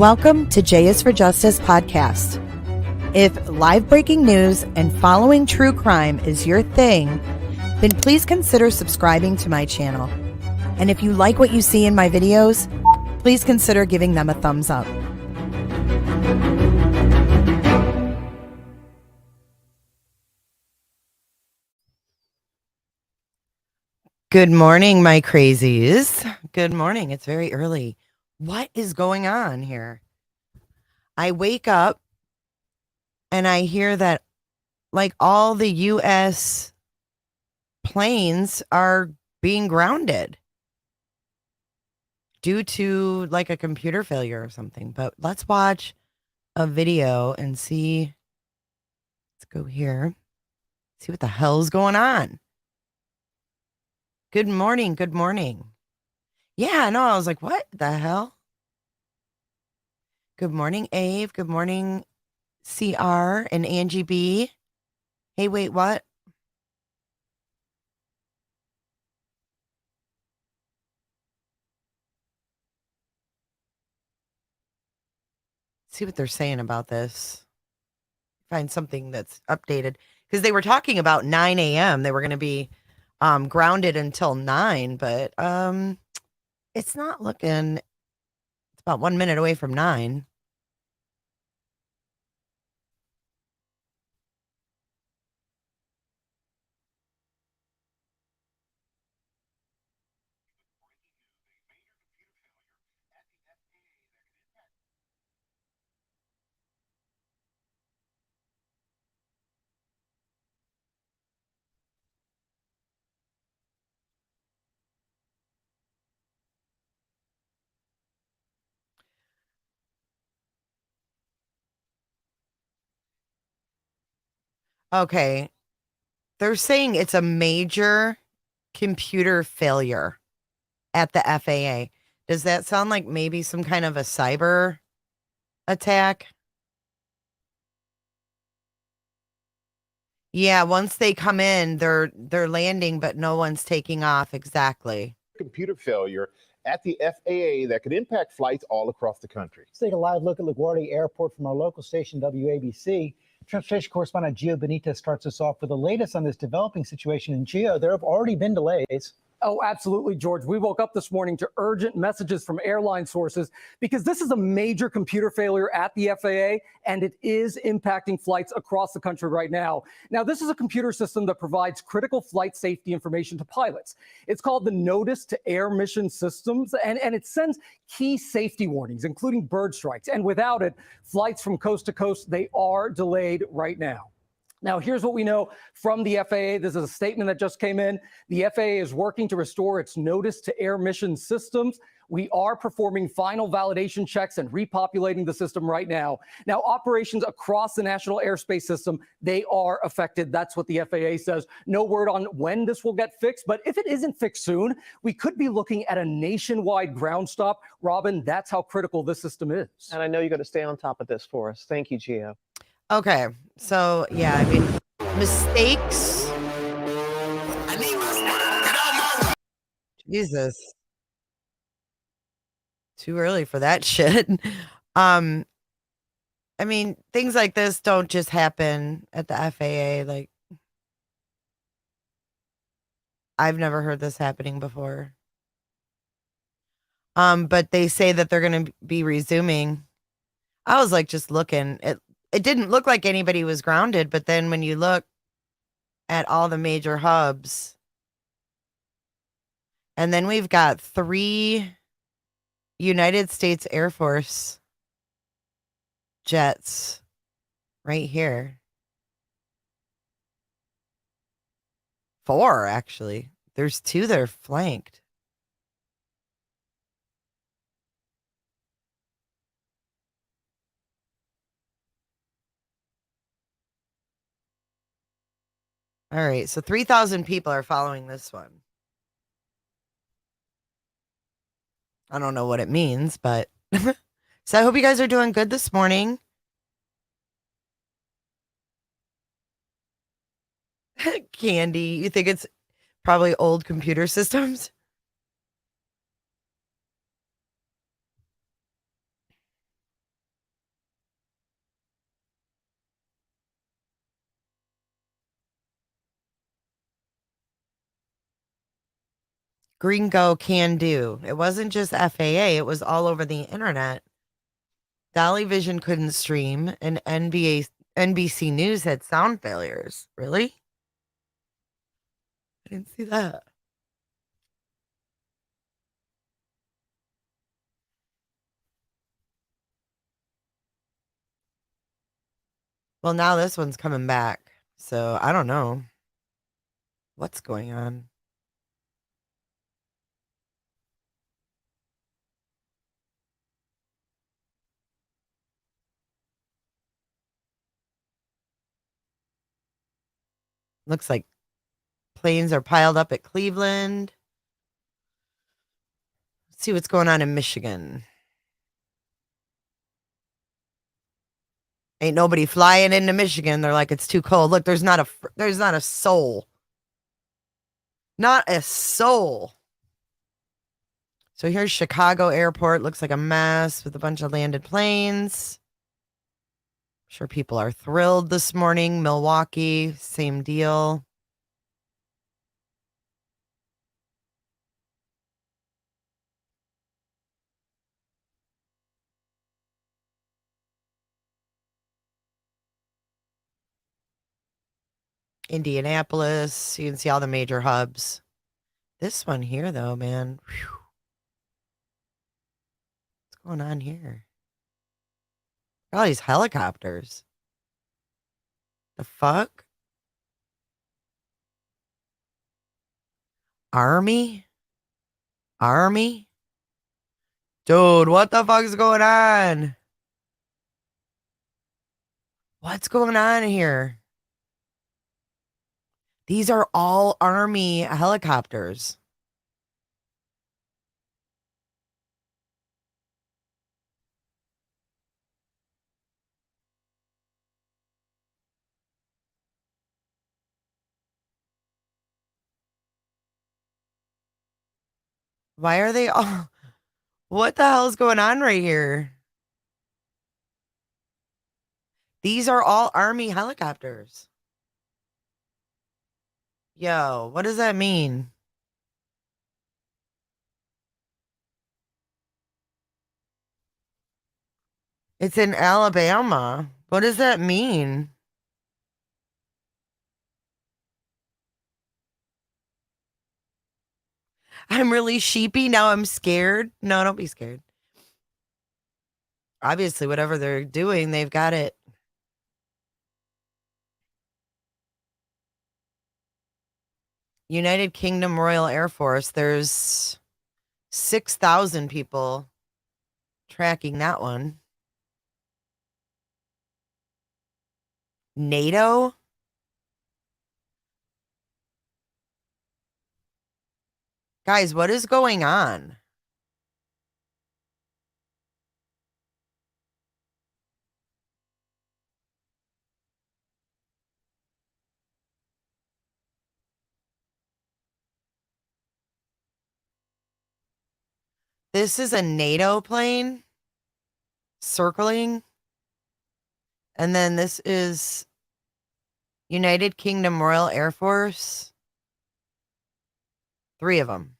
Welcome to J is for Justice podcast. If live breaking news and following true crime is your thing, then please consider subscribing to my channel. And if you like what you see in my videos, please consider giving them a thumbs up. Good morning, my crazies. Good morning. It's very early. What is going on here? I wake up and I hear that like all the U.S. planes are being grounded due to like a computer failure or something. But let's watch a video and see. Let's go here. See what the hell's going on. Good morning. Good morning. Yeah, no, I was like, what the hell? Good morning, Ave. Good morning, CR and Angie B. Hey, wait, what? See what they're saying about this. Find something that's updated because they were talking about 9 a.m. They were going to be grounded until 9, but it's not looking. It's about 1 minute away from 9. Okay. They're saying it's a major computer failure at the FAA. Does that sound like maybe some kind of a cyber attack? Yeah, once they come in, they're landing, but no one's taking off. Exactly. Computer failure at the FAA that could impact flights all across the country. Let's take a live look at LaGuardia Airport from our local station, WABC. Transportation correspondent Gio Benitez starts us off with the latest on this developing situation. And Gio, there have already been delays. Oh, absolutely, George. We woke up this morning to urgent messages from airline sources because this is a major computer failure at the FAA, and it is impacting flights across the country right now. Now, this is a computer system that provides critical flight safety information to pilots. It's called the Notice to Air Mission Systems, and it sends key safety warnings, including bird strikes. And without it, flights from coast to coast, they are delayed right now. Now, here's what we know from the FAA. This is a statement that just came in. The FAA is working to restore its Notice to Air Mission Systems. We are performing final validation checks and repopulating the system right now. Now, operations across the national airspace system, they are affected. That's what the FAA says. No word on when this will get fixed, but if it isn't fixed soon, we could be looking at a nationwide ground stop. Robin, that's how critical this system is. And I know you're going to stay on top of this for us. Thank you, Gio. Okay, so yeah, I mean, mistakes. Jesus, too early for that shit. I mean, things like this don't just happen at the FAA. Like, I've never heard this happening before. But they say that they're going to be resuming. I was like, just looking. It didn't look like anybody was grounded, but then when you look at all the major hubs, and then we've got 3 United States Air Force jets right here. 4, actually. There's 2 that are flanked. All right, so 3,000 people are following this one. I don't know what it means, but so I hope you guys are doing good this morning. Candy, you think it's probably old computer systems? Gringo can do. It wasn't just FAA, it was all over the internet. Dolly Vision couldn't stream, and NBC News had sound failures. Really? I didn't see that. Well, now this one's coming back. So I don't know what's going on. Looks like planes are piled up at Cleveland. Let's see what's going on in Michigan. Ain't nobody flying into Michigan. They're like, it's too cold. Look, there's not a soul. Not a soul. So here's Chicago Airport. Looks like a mess with a bunch of landed planes. I'm sure people are thrilled this morning. Milwaukee, same deal. Indianapolis. You can see all the major hubs. This one here, though, man. Whew. What's going on here? All these helicopters. The fuck? Army? Army? Dude, what the fuck is going on? What's going on here? These are all Army helicopters. Why are they all... What the hell is going on right here? These are all Army helicopters. Yo, what does that mean? It's in Alabama. What does that mean? I'm really sheepy. Now I'm scared. No, don't be scared. Obviously, whatever they're doing, they've got it. United Kingdom Royal Air Force. There's 6,000 people tracking that one. NATO? Guys, what is going on? This is a NATO plane circling. And then this is United Kingdom Royal Air Force. 3 of them.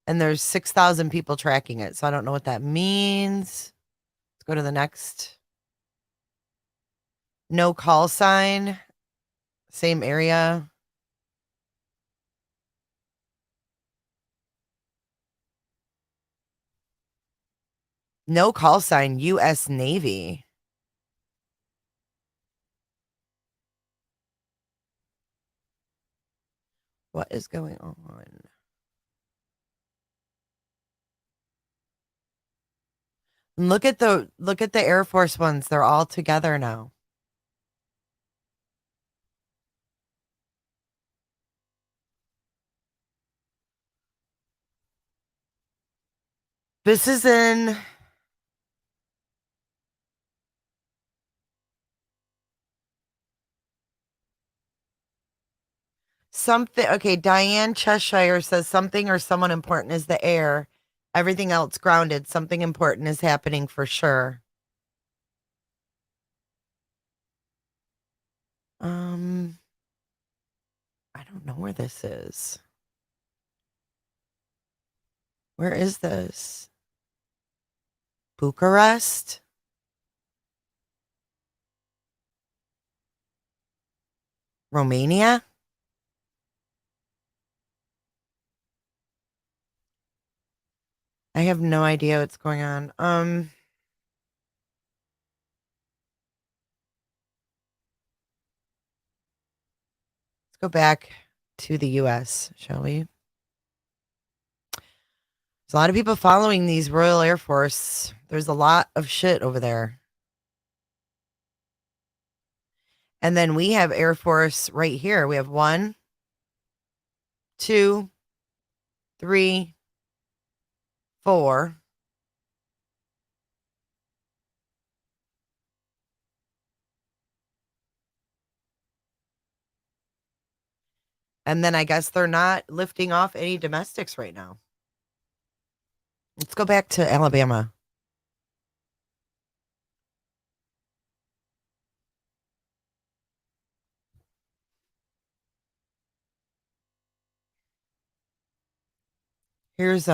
And there's 6,000 people tracking it. So I don't know what that means. Let's go to the next. No call sign. Same area. No call sign, U.S. Navy. What is going on? Look at the Air Force ones. They're all together now. This is in something. Okay, Diane Cheshire says something or someone important is the air. Everything else grounded. Something important is happening for sure. I don't know where this is. Where is this? Bucharest? Romania? I have no idea what's going on. Let's go back to the U.S., shall we? There's a lot of people following these Royal Air Force. There's a lot of shit over there. And then we have Air Force right here. We have 1, 2, 3, 4. And then I guess they're not lifting off any domestics right now. Let's go back to Alabama. Here's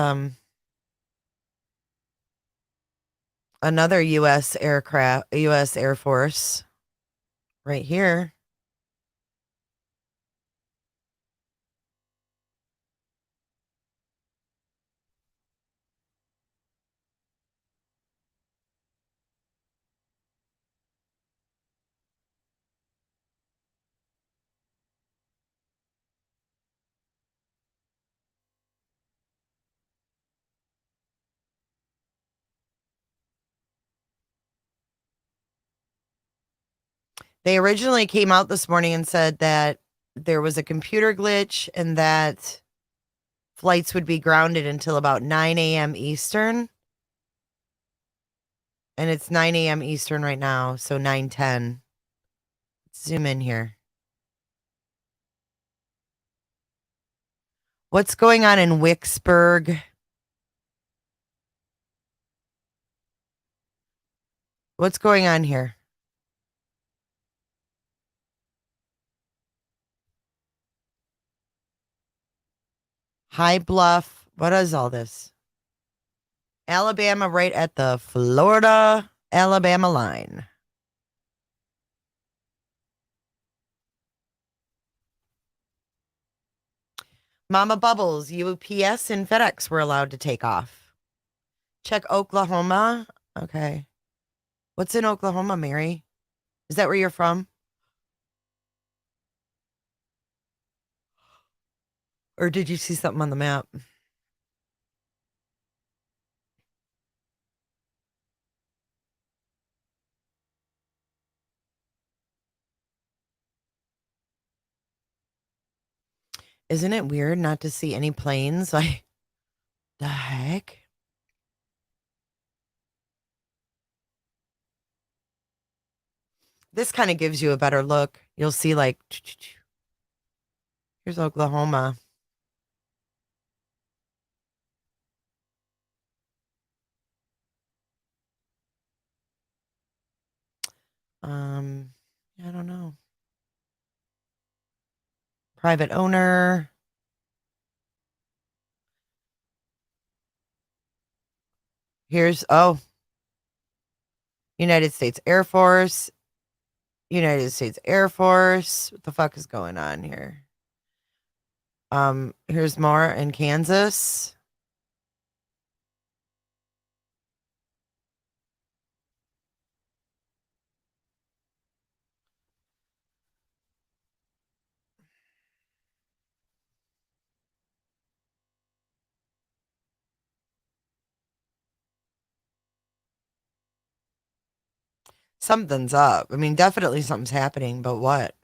another US aircraft, US Air Force right here. They originally came out this morning and said that there was a computer glitch and that flights would be grounded until about 9 a.m. Eastern. And it's 9 a.m. Eastern right now, so 9:10. Zoom in here. What's going on in Wicksburg? What's going on here? High Bluff. What is all this? Alabama, right at the Florida Alabama line. Mama Bubbles, UPS and FedEx were allowed to take off. Check Oklahoma. Okay. What's in Oklahoma, Mary? Is that where you're from? Or did you see something on the map? Isn't it weird not to see any planes? Like, the heck? This kind of gives you a better look. You'll see, like, here's Oklahoma. I don't know. Private owner. Here's, oh, United States Air Force. United States Air Force. What the fuck is going on here? Here's more in Kansas. Something's up. I mean, definitely something's happening, but what?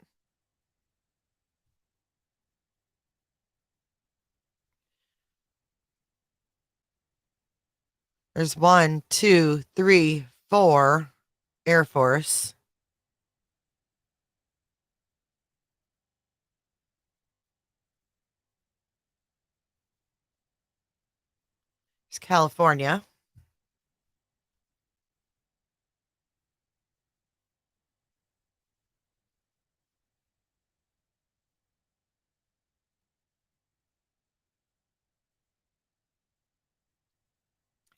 There's 1, 2, 3, 4 Air Force. There's California.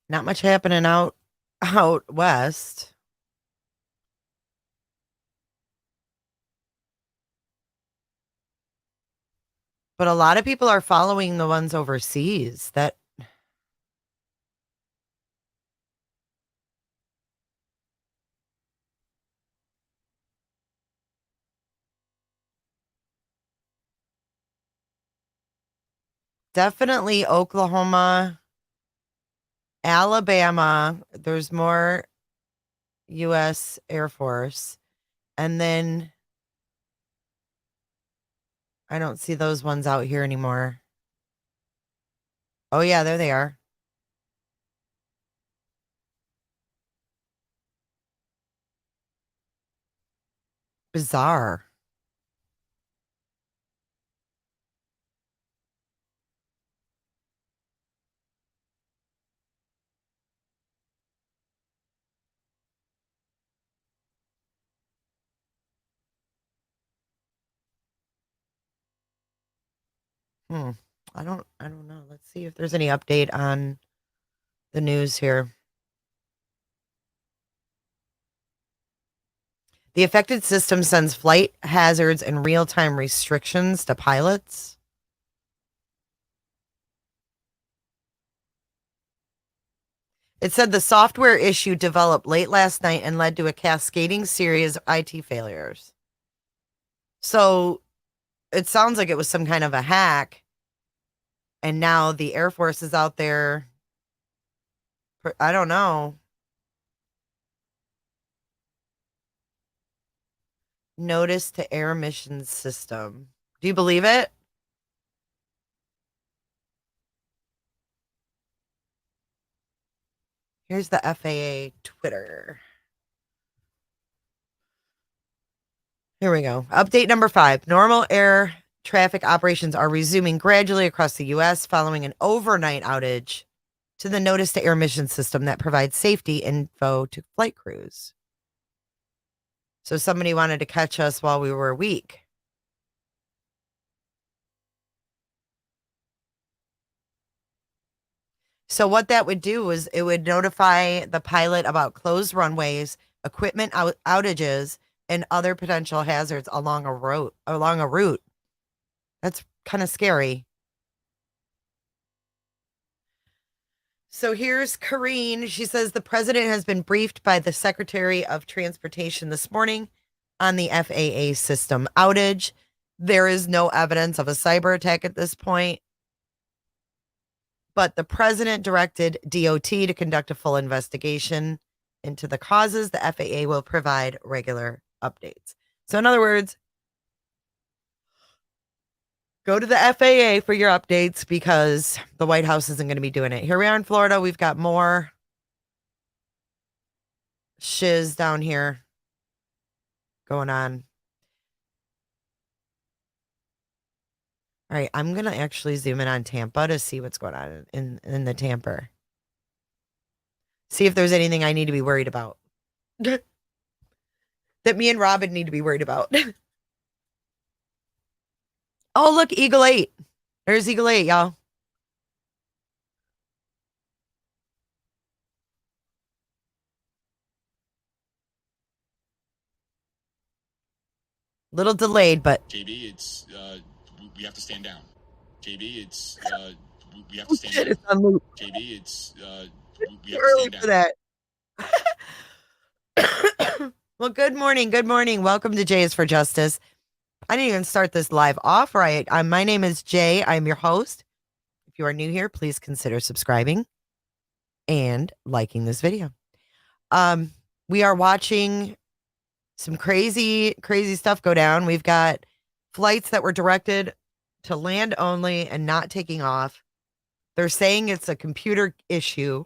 Not much happening out west. But a lot of people are following the ones overseas. That definitely Oklahoma, Alabama. There's more U.S. Air Force. And then I don't see those ones out here anymore. Oh, yeah, there they are. Bizarre. Hmm. I don't know. Let's see if there's any update on the news here. The affected system sends flight hazards and real-time restrictions to pilots. It said the software issue developed late last night and led to a cascading series of IT failures. So it sounds like it was some kind of a hack. And now the Air Force is out there. I don't know. Notice to air missions system. Do you believe it? Here's the FAA Twitter. Here we go. Update number 5. Normal air traffic operations are resuming gradually across the U.S. following an overnight outage to the notice to air mission system that provides safety info to flight crews. So somebody wanted to catch us while we were weak. So what that would do is it would notify the pilot about closed runways, equipment outages, and other potential hazards along a route. That's kind of scary. So here's Karine. She says the president has been briefed by the Secretary of Transportation this morning on the FAA system outage. There is no evidence of a cyber attack at this point, but the president directed DOT to conduct a full investigation into the causes. The FAA will provide regular updates. So in other words, go to the FAA for your updates because the White House isn't going to be doing it. Here we are in Florida. We've got more shiz down here going on. All right, I'm going to actually zoom in on Tampa to see what's going on in the Tampa. See if there's anything I need to be worried about. That me and Robin need to be worried about. Oh, look, Eagle 8. There's Eagle 8, y'all. Little delayed, but JB, it's we have to stand down. JB, it's we have to stand down. it's on loop. JB, it's we Too have to early stand for down. that. Well, good morning. Good morning. Welcome to Jay is for Justice. I didn't even start this live off right. My name is Jay. I'm your host. If you are new here, please consider subscribing and liking this video. We are watching some crazy stuff go down. We've got flights that were directed to land only and not taking off. They're saying it's a computer issue.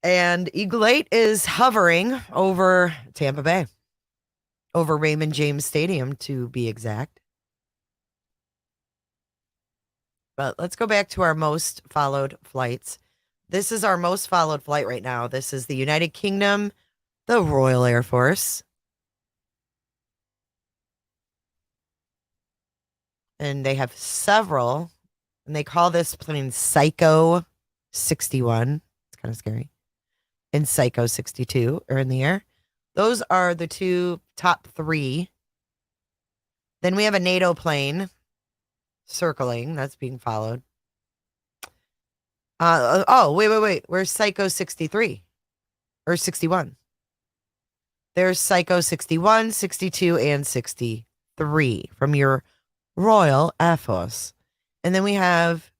And Eagle 8 is hovering over Tampa Bay, over Raymond James Stadium to be exact. But let's go back to our most followed flights. This is our most followed flight right now. This is the United Kingdom, the Royal Air Force. And they have several, and they call this plane Psycho 61. It's kind of scary. And Psycho 62 are in the air. Those are the two top three. Then we have a NATO plane circling. That's being followed. Wait. Where's Psycho 63? Or 61? There's Psycho 61, 62, and 63 from your Royal Air Force. And then we have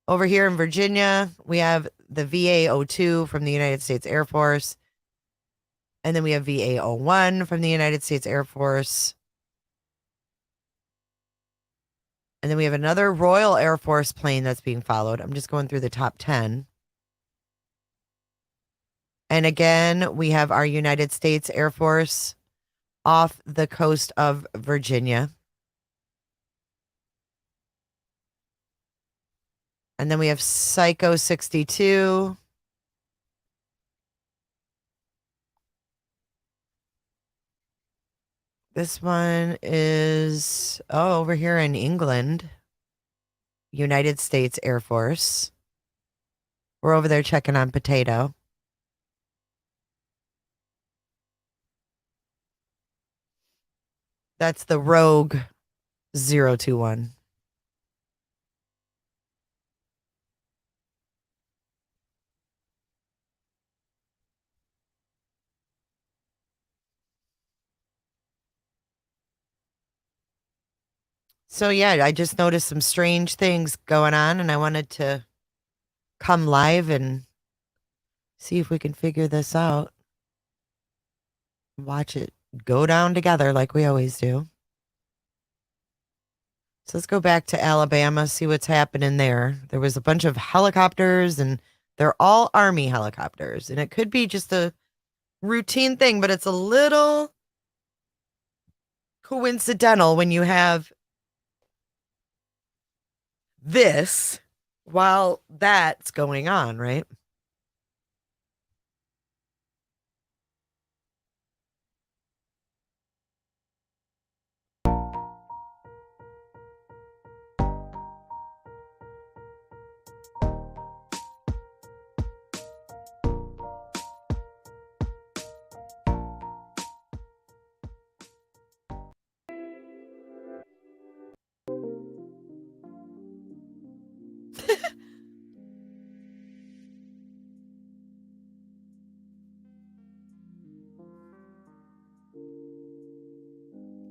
over here in Virginia, we have the VA-02 from the United States Air Force. And then we have VA-01 from the United States Air Force. And then we have another Royal Air Force plane that's being followed. I'm just going through the top 10. And again, we have our United States Air Force off the coast of Virginia. And then we have Psycho 62. This one is, over here in England, United States Air Force. We're over there checking on Potato. That's the Rogue 021. So yeah, I just noticed some strange things going on and I wanted to come live and see if we can figure this out. Watch it go down together like we always do. So let's go back to Alabama, see what's happening there. There was a bunch of helicopters and they're all Army helicopters. And it could be just a routine thing, but it's a little coincidental when you have this while that's going on, right?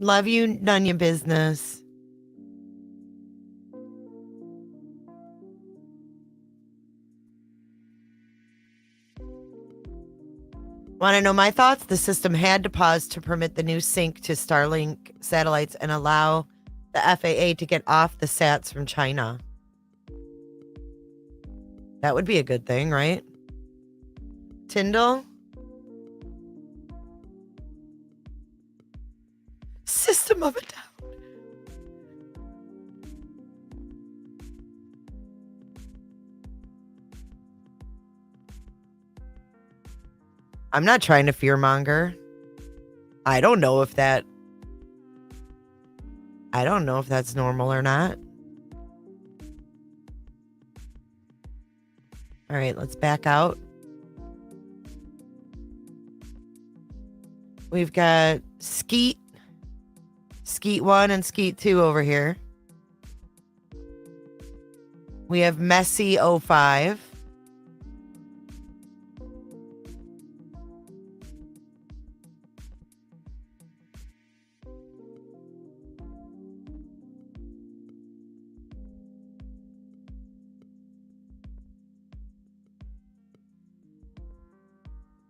Love you, none your business. Want to know my thoughts? The system had to pause to permit the new sync to Starlink satellites and allow the FAA to get off the sats from China. That would be a good thing, right? Tyndall? System of a Down. I'm not trying to fearmonger. I don't know if that's normal or not. All right, let's back out. We've got Skeet 1 and Skeet 2 over here. We have Messy 05.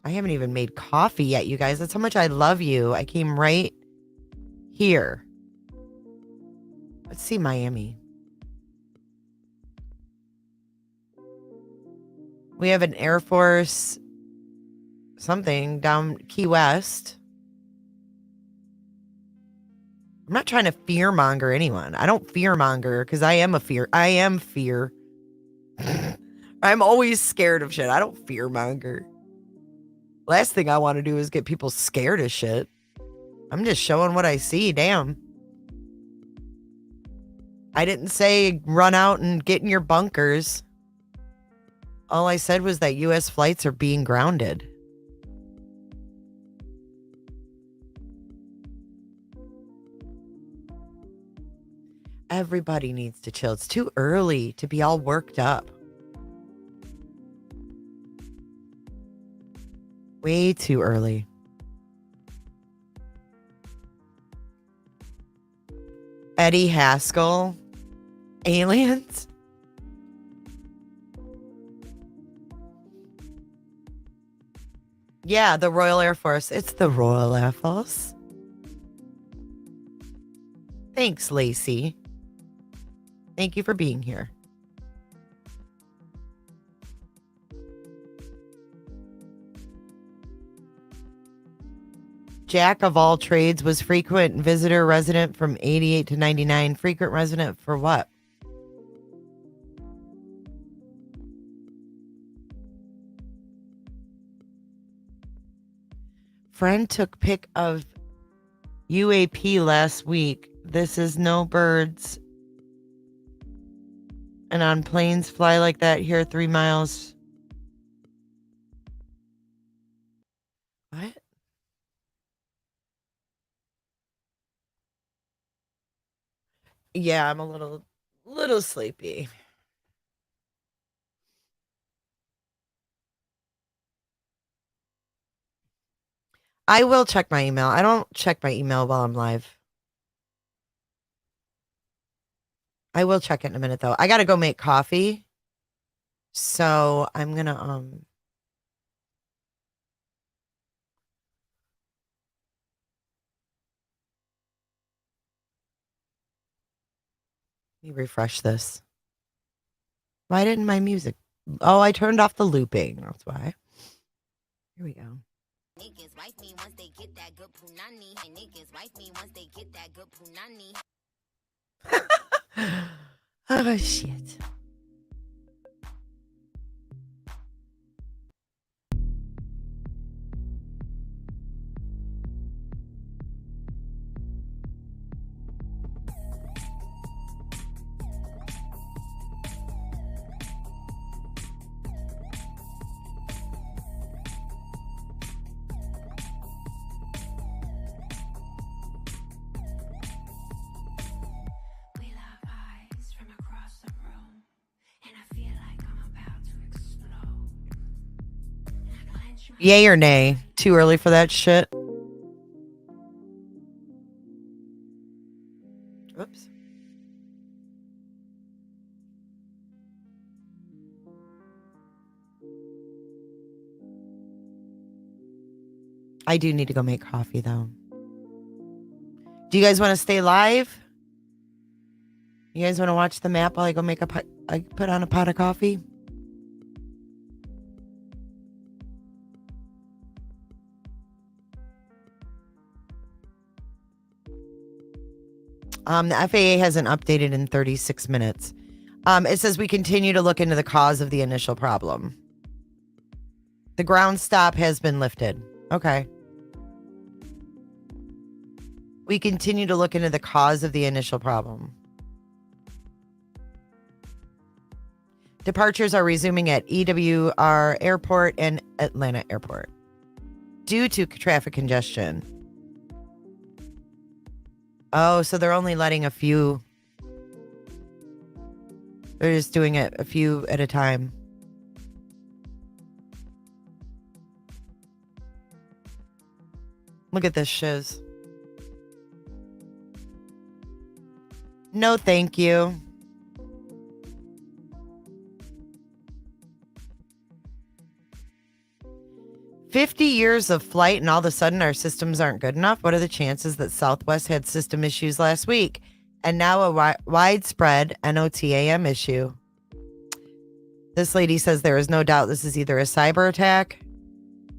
I haven't even made coffee yet, you guys. That's how much I love you. I came right here. Let's see Miami. We have an Air Force something down Key West. I'm not trying to fearmonger anyone. I don't fearmonger because I am fear. I'm always scared of shit. I don't fearmonger. Last thing I want to do is get people scared of shit. I'm just showing what I see. Damn. I didn't say run out and get in your bunkers. All I said was that U.S. flights are being grounded. Everybody needs to chill. It's too early to be all worked up. Way too early. Eddie Haskell. Aliens? Yeah, the Royal Air Force. It's the Royal Air Force. Thanks, Lacey. Thank you for being here. Jack of all trades was frequent visitor resident from 88 to 99. Frequent resident for what? Friend took pic of UAP last week. This is no birds. And on planes fly like that here 3 miles. What? Yeah, I'm a little sleepy. I will check my email. I don't check my email while I'm live. I will check it in a minute though. I gotta go make coffee. So I'm gonna let me refresh this. Why didn't my music? Oh, I turned off the looping. That's why. Here we go. Niggas wife me once they get that good punani. And niggas wife me once they get that good punani. Oh shit. Yay or nay? Too early for that shit? Oops. I do need to go make coffee though. Do you guys want to stay live? You guys want to watch the map while I go make I put on a pot of coffee? The FAA hasn't updated in 36 minutes. It says we continue to look into the cause of the initial problem. The ground stop has been lifted. Okay. We continue to look into the cause of the initial problem. Departures are resuming at EWR Airport and Atlanta Airport due to traffic congestion. Oh, so they're only letting a few. They're just doing it a few at a time. Look at this shiz. No, thank you. "50 years of flight and all of a sudden our systems aren't good enough? What are the chances that Southwest had system issues last week and now a widespread NOTAM issue?" This lady says there is no doubt this is either a cyber attack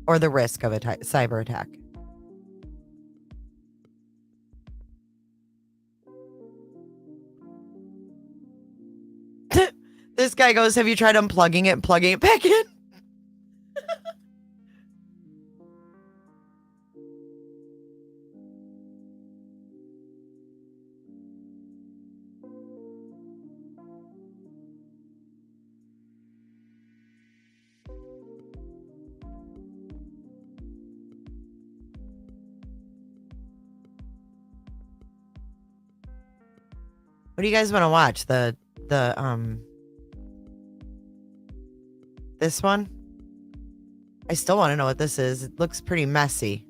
or the risk of a cyber attack. This guy goes, "Have you tried unplugging it and plugging it back in?" What do you guys want to watch? This one? I still want to know what this is. It looks pretty messy.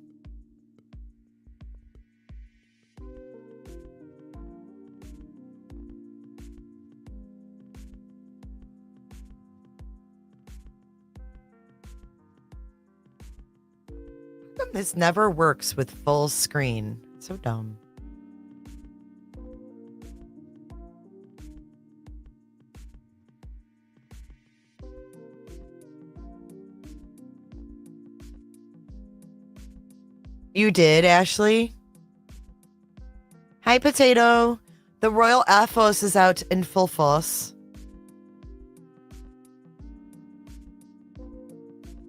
This never works with full screen. So dumb. You did, Ashley? Hi, Potato. The Royal Athos is out in full force.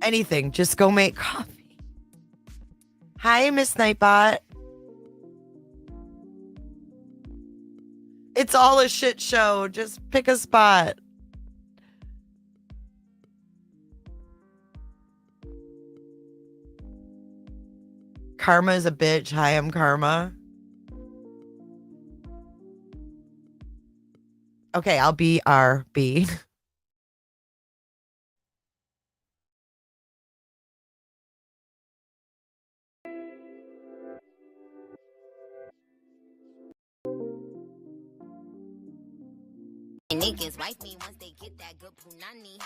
Anything, just go make coffee. Hi, Miss Nightbot. It's all a shit show. Just pick a spot. Karma is a bitch. Hi, I'm Karma. Okay, I'll be RB. Niggas wife me once they get that good punani.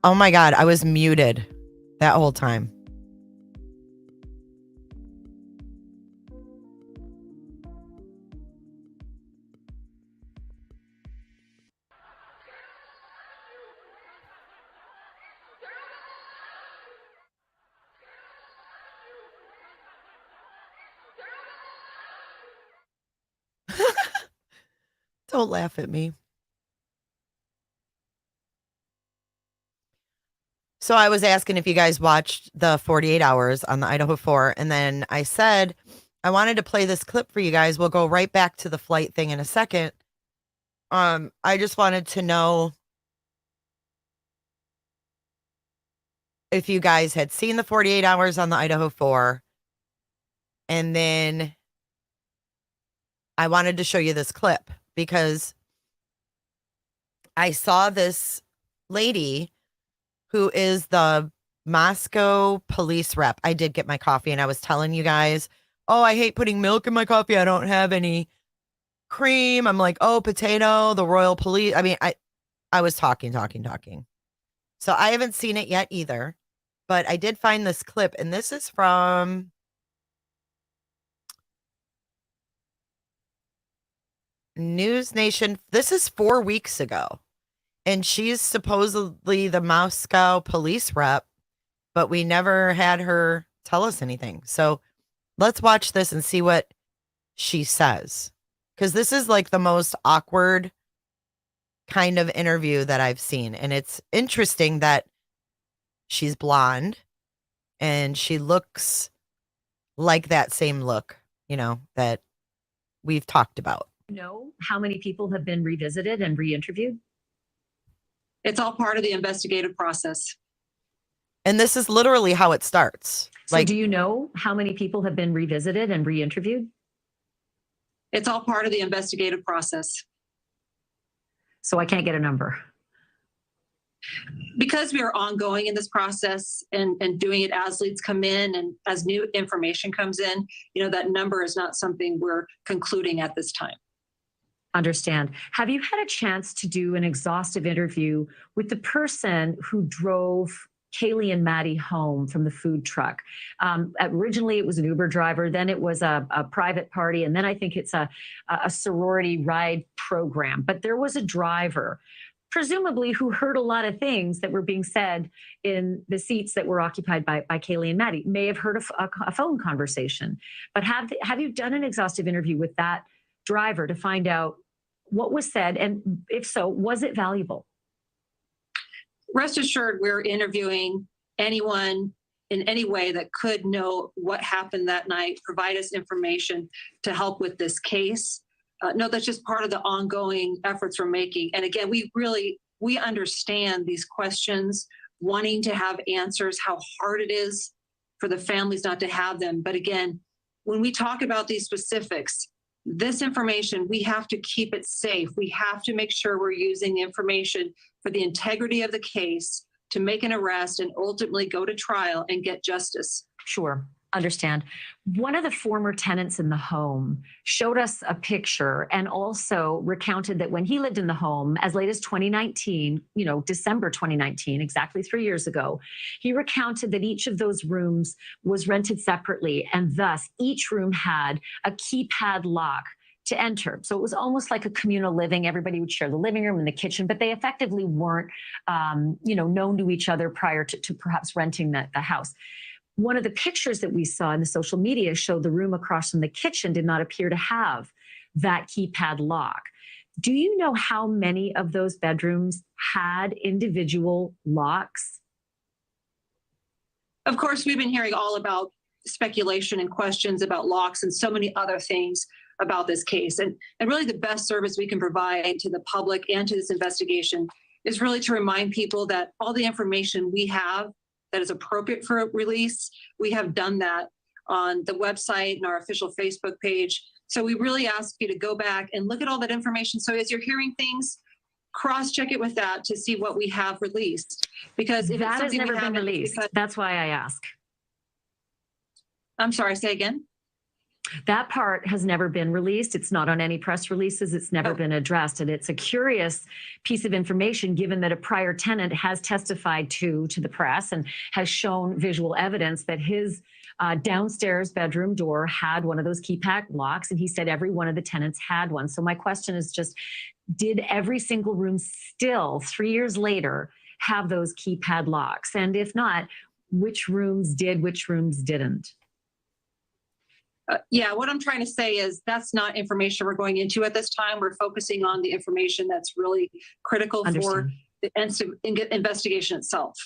Oh my God, I was muted that whole time. Don't laugh at me. So I was asking if you guys watched the 48 hours on the Idaho 4, and then I said I wanted to play this clip for you guys. We'll go right back to the flight thing in a second. I just wanted to know if you guys had seen the 48 hours on the Idaho 4, and then I wanted to show you this clip because I saw this lady who is the Moscow police rep. I did get my coffee and I was telling you guys, oh, I hate putting milk in my coffee. I don't have any cream. I'm like, oh, potato, the Royal Police. I mean, I was talking. So I haven't seen it yet either, but I did find this clip, and this is from News Nation. This is 4 weeks ago. And she's supposedly the Moscow police rep, but we never had her tell us anything. So let's watch this and see what she says. Because this is like the most awkward kind of interview that I've seen. And it's interesting that she's blonde and she looks like that same look, you know, that we've talked about. Know how many people have been revisited and re-interviewed? It's all part of the investigative process. And this is literally how it starts. So do you know how many people have been revisited and re-interviewed? It's all part of the investigative process. So I can't get a number. Because we are ongoing in this process and doing it as leads come in and as new information comes in, you know, that number is not something we're concluding at this time. Understand. Have you had a chance to do an exhaustive interview with the person who drove Kaylee and Maddie home from the food truck? Originally, it was an Uber driver. Then it was a private party. And then I think it's a sorority ride program. But there was a driver, presumably, who heard a lot of things that were being said in the seats that were occupied by Kaylee and Maddie, may have heard a phone conversation. But have you done an exhaustive interview with that driver to find out what was said? And if so, was it valuable? Rest assured, we're interviewing anyone in any way that could know what happened that night, provide us information to help with this case. No, that's just part of the ongoing efforts we're making. And again, we understand these questions, wanting to have answers, how hard it is for the families not to have them. But again, when we talk about these specifics, this information, we have to keep it safe. We have to make sure we're using the information for the integrity of the case to make an arrest and ultimately go to trial and get justice. Sure. Understand. One of the former tenants in the home showed us a picture and also recounted that when he lived in the home as late as 2019, December 2019, exactly 3 years ago, he recounted that each of those rooms was rented separately, and thus each room had a keypad lock to enter. So it was almost like a communal living. Everybody would share the living room and the kitchen, but they effectively weren't, known to each other prior to perhaps renting the house. One of the pictures that we saw in the social media showed the room across from the kitchen did not appear to have that keypad lock. Do you know how many of those bedrooms had individual locks? Of course, we've been hearing all about speculation and questions about locks and so many other things about this case. And really the best service we can provide to the public and to this investigation is really to remind people that all the information we have that is appropriate for release, we have done that on the website and our official Facebook page. So we really ask you to go back and look at all that information. So as you're hearing things, cross-check it with that to see what we have released. Because if that has never been released, that's why I ask. I'm sorry, say again. That part has never been released. It's not on any press releases. It's never been addressed. And it's a curious piece of information, given that a prior tenant has testified to the press and has shown visual evidence that his downstairs bedroom door had one of those keypad locks. And he said every one of the tenants had one. So my question is just, did every single room still 3 years later have those keypad locks? And if not, which rooms did, which rooms didn't? Yeah, what I'm trying to say is that's not information we're going into at this time. We're focusing on the information that's really critical for the investigation itself.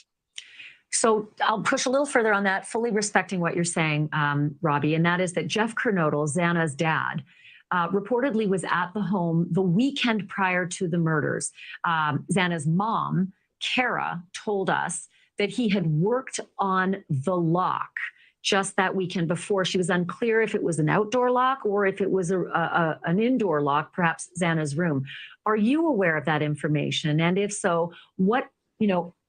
So I'll push a little further on that, fully respecting what you're saying, Robbie, and that is that Jeff Kernodle, Xana's dad, reportedly was at the home the weekend prior to the murders. Xana's mom, Kara, told us that he had worked on the lock just that weekend before. She was unclear if it was an outdoor lock or if it was an indoor lock, perhaps Xana's room. Are you aware of that information? And if so, what,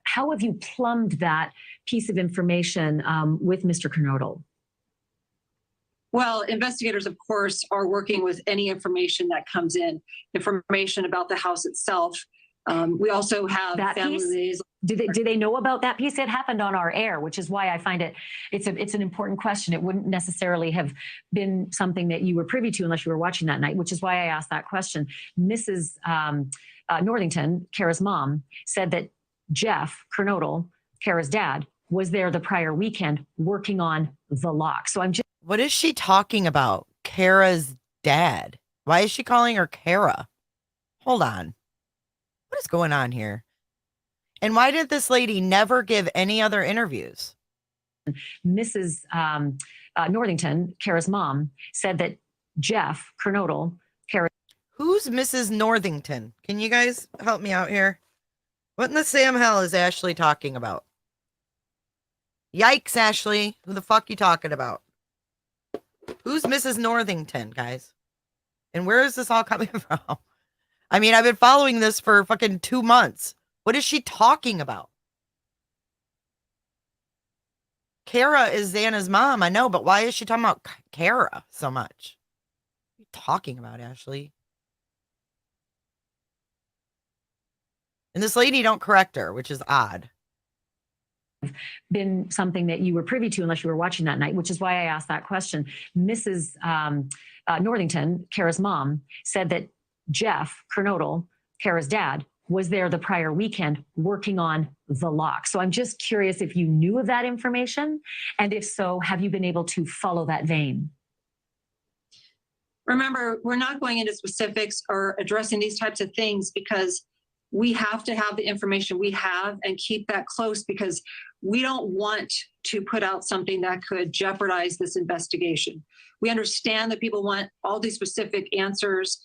how have you plumbed that piece of information with Mr. Kernodle? Well, investigators, of course, are working with any information that comes in, information about the house itself. We also have that family liaisons. Do they know about that piece? It happened on our air, which is why I find it's an important question. It wouldn't necessarily have been something that you were privy to unless you were watching that night, which is why I asked that question. Mrs. Northington, Kara's mom, said that Jeff Kernodle, Kara's dad, was there the prior weekend working on the lock. So I'm just... What is she talking about? Kara's dad. Why is she calling her Kara? Hold on. What is going on here? And why did this lady never give any other interviews? Mrs. Northington, Kara's mom, said that Jeff Kernodle, Kara... Who's Mrs. Northington? Can you guys help me out here? What in the Sam hell is Ashley talking about? Yikes, Ashley. Who the fuck you talking about? Who's Mrs. Northington, guys? And where is this all coming from? I mean, I've been following this for fucking 2 months. What is she talking about? Kara is Xana's mom, I know, but why is she talking about Kara so much? What are you talking about, Ashley? And this lady don't correct her, which is odd. Been something that you were privy to unless you were watching that night, which is why I asked that question. Mrs. Northington, Kara's mom, said that Jeff Kernodle, Kara's dad, was there the prior weekend working on the lock. So I'm just curious if you knew of that information, and if so, have you been able to follow that vein? Remember, we're not going into specifics or addressing these types of things because we have to have the information we have and keep that close, because we don't want to put out something that could jeopardize this investigation. We understand that people want all these specific answers,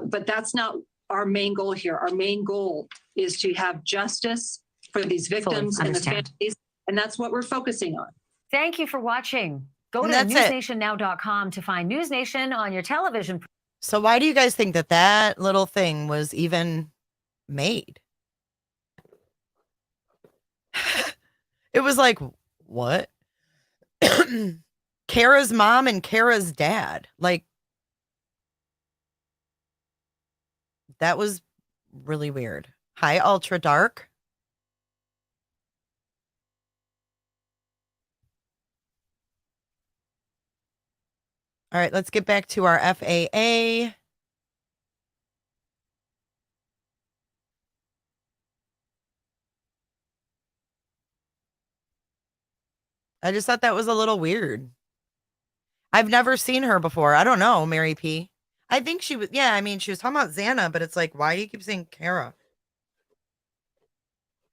but that's not our main goal here. Our main goal is to have justice for these victims and the families, and that's what we're focusing on. Thank you for watching. Go to newsnationnow.com to find News Nation on your television. So why do you guys think that that little thing was even made? It was like, what? Kara's mom and Kara's dad. Like, that was really weird. Hi, Ultra Dark. All right, let's get back to our FAA. I just thought that was a little weird. I've never seen her before. I don't know, Mary P. I think she was, yeah, I mean, she was talking about Xana, but it's like, why do you keep saying Kara?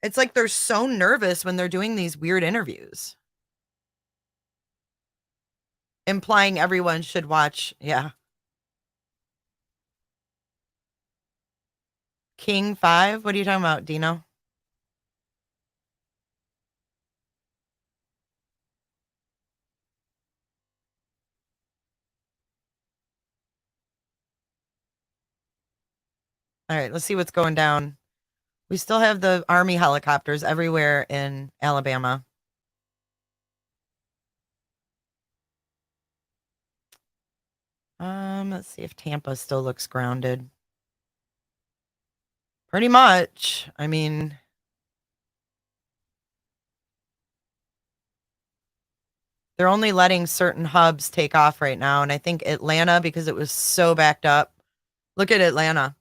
It's like they're so nervous when they're doing these weird interviews. Implying everyone should watch, yeah. King 5? What are you talking about, Dino? All right, let's see what's going down. We still have the Army helicopters everywhere in Alabama. Let's see if Tampa still looks grounded. Pretty much. I mean, they're only letting certain hubs take off right now. And I think Atlanta, because it was so backed up. Look at Atlanta.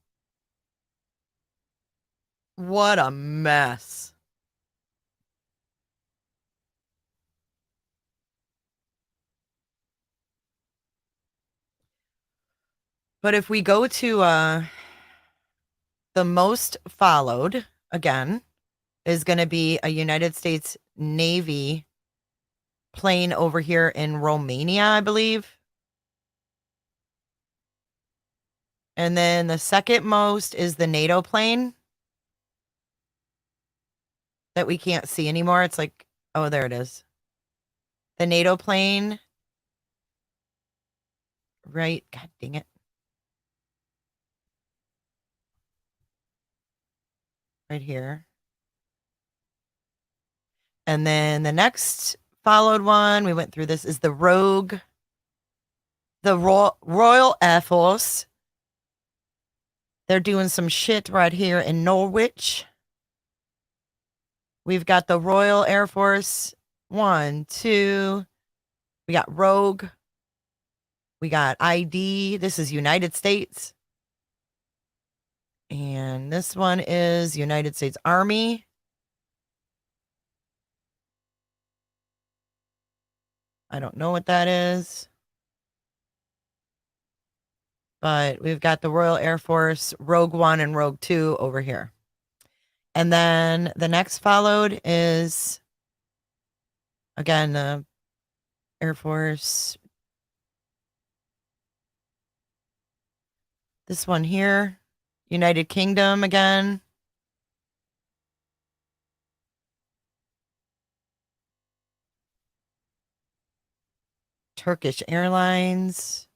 What a mess. But if we go to the most followed, again, is going to be a United States Navy plane over here in Romania, I believe. And then the second most is the NATO plane that we can't see anymore. It's like, oh, there it is. The NATO plane. Right. God dang it. Right here. And then the next followed one, we went through this, is the Rogue, the Royal Air Force. They're doing some shit right here in Norwich. We've got the Royal Air Force. 1, 2. We got Rogue. We got ID. This is United States. And this one is United States Army. I don't know what that is. But we've got the Royal Air Force, Rogue 1 and Rogue 2 over here. And then the next followed is, again, the Air Force. This one here, United Kingdom again. Turkish Airlines.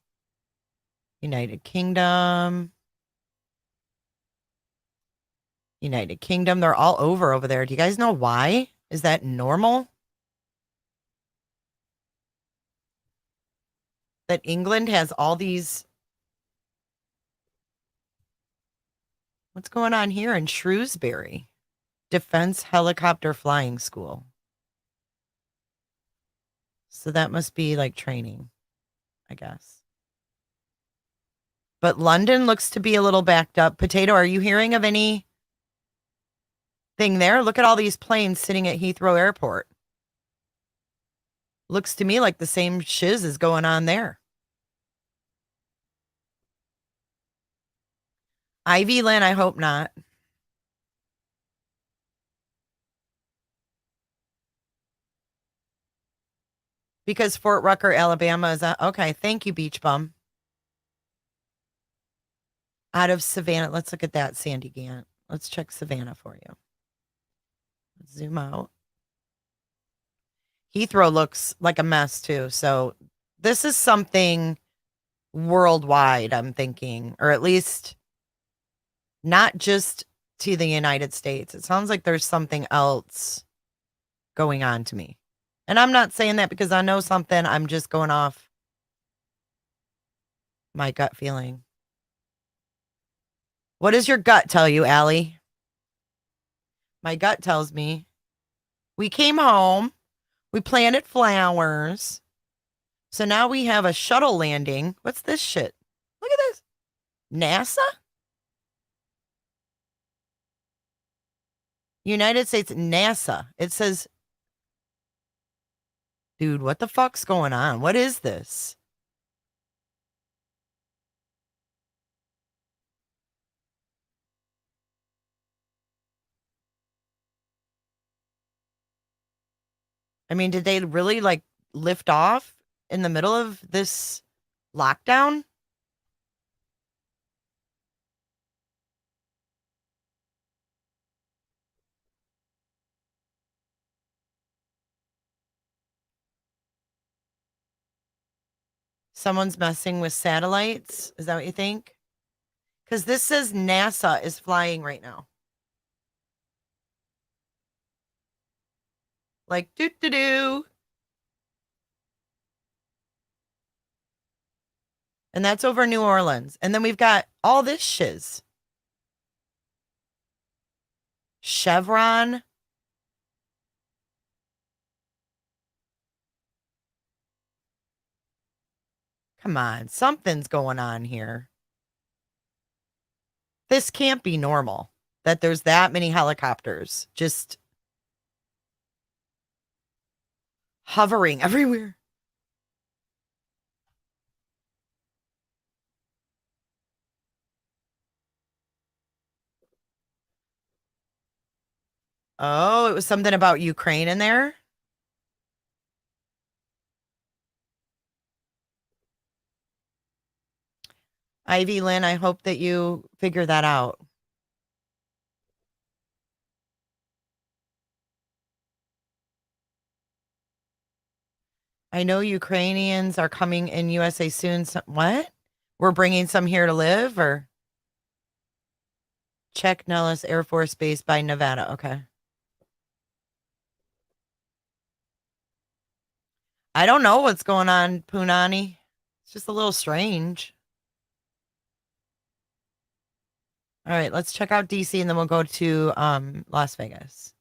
United Kingdom. United Kingdom. They're all over there. Do you guys know why? Is that normal? That England has all these. What's going on here in Shrewsbury? Defense Helicopter Flying School. So that must be like training, I guess. But London looks to be a little backed up. Potato, are you hearing of any thing there? Look at all these planes sitting at Heathrow Airport. Looks to me like the same shiz is going on there. Ivy Lynn, I hope not. Because Fort Rucker, Alabama is okay. Thank you, Beach Bum. Out of Savannah. Let's look at that, Sandy Gant. Let's check Savannah for you. Let's zoom out. Heathrow looks like a mess too. So this is something worldwide, I'm thinking, or at least not just to the United States. It sounds like there's something else going on to me. And I'm not saying that because I know something. I'm just going off my gut feeling. What does your gut tell you, Allie? My gut tells me we came home, we planted flowers, so now we have a shuttle landing. What's this shit? Look at this. NASA? United States NASA. It says, dude, what the fuck's going on? What is this? I mean, did they really like lift off in the middle of this lockdown? Someone's messing with satellites? Is that what you think? Because this says NASA is flying right now. Like, doo-doo-doo. And that's over New Orleans. And then we've got all this shiz. Chevron. Come on, something's going on here. This can't be normal that there's that many helicopters just hovering everywhere. Oh, it was something about Ukraine in there? Ivy Lynn, I hope that you figure that out. I know Ukrainians are coming in USA soon. What? We're bringing some here to live, or? Check Nellis Air Force Base by Nevada. Okay. I don't know what's going on, Punani. It's just a little strange. All right, let's check out DC and then we'll go to Las Vegas.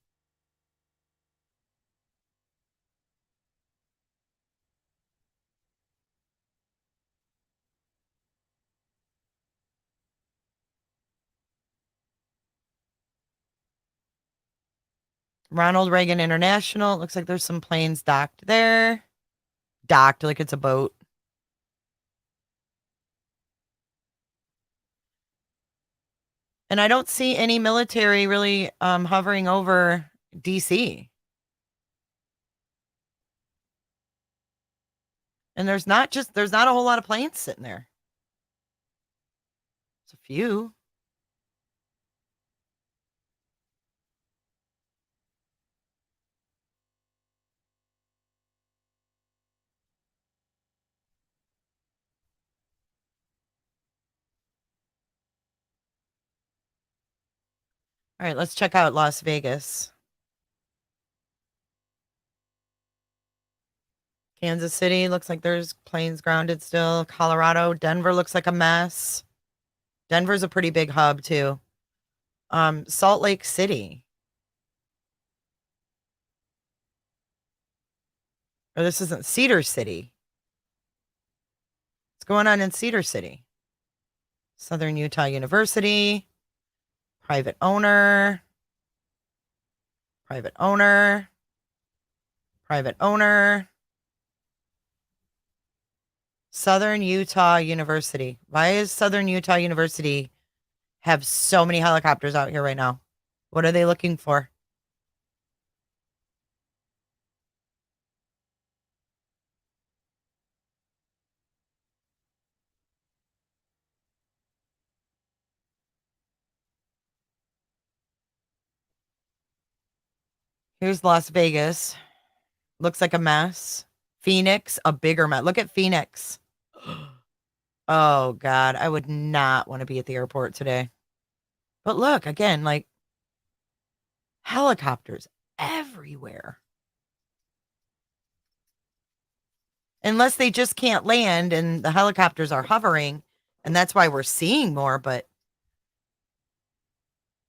Ronald Reagan International. Looks like there's some planes docked there. Docked like it's a boat. And I don't see any military really hovering over DC. And there's not a whole lot of planes sitting there. It's a few. All right, let's check out Las Vegas. Kansas City looks like there's planes grounded still. Colorado, Denver looks like a mess. Denver's a pretty big hub too. Salt Lake City. Or this isn't Cedar City. What's going on in Cedar City? Southern Utah University. Private owner. Private owner. Private owner. Southern Utah University. Why is Southern Utah University have so many helicopters out here right now? What are they looking for? Here's Las Vegas. Looks like a mess. Phoenix, a bigger mess. Look at Phoenix. Oh, God. I would not want to be at the airport today. But look, again, like helicopters everywhere. Unless they just can't land and the helicopters are hovering. And that's why we're seeing more. But,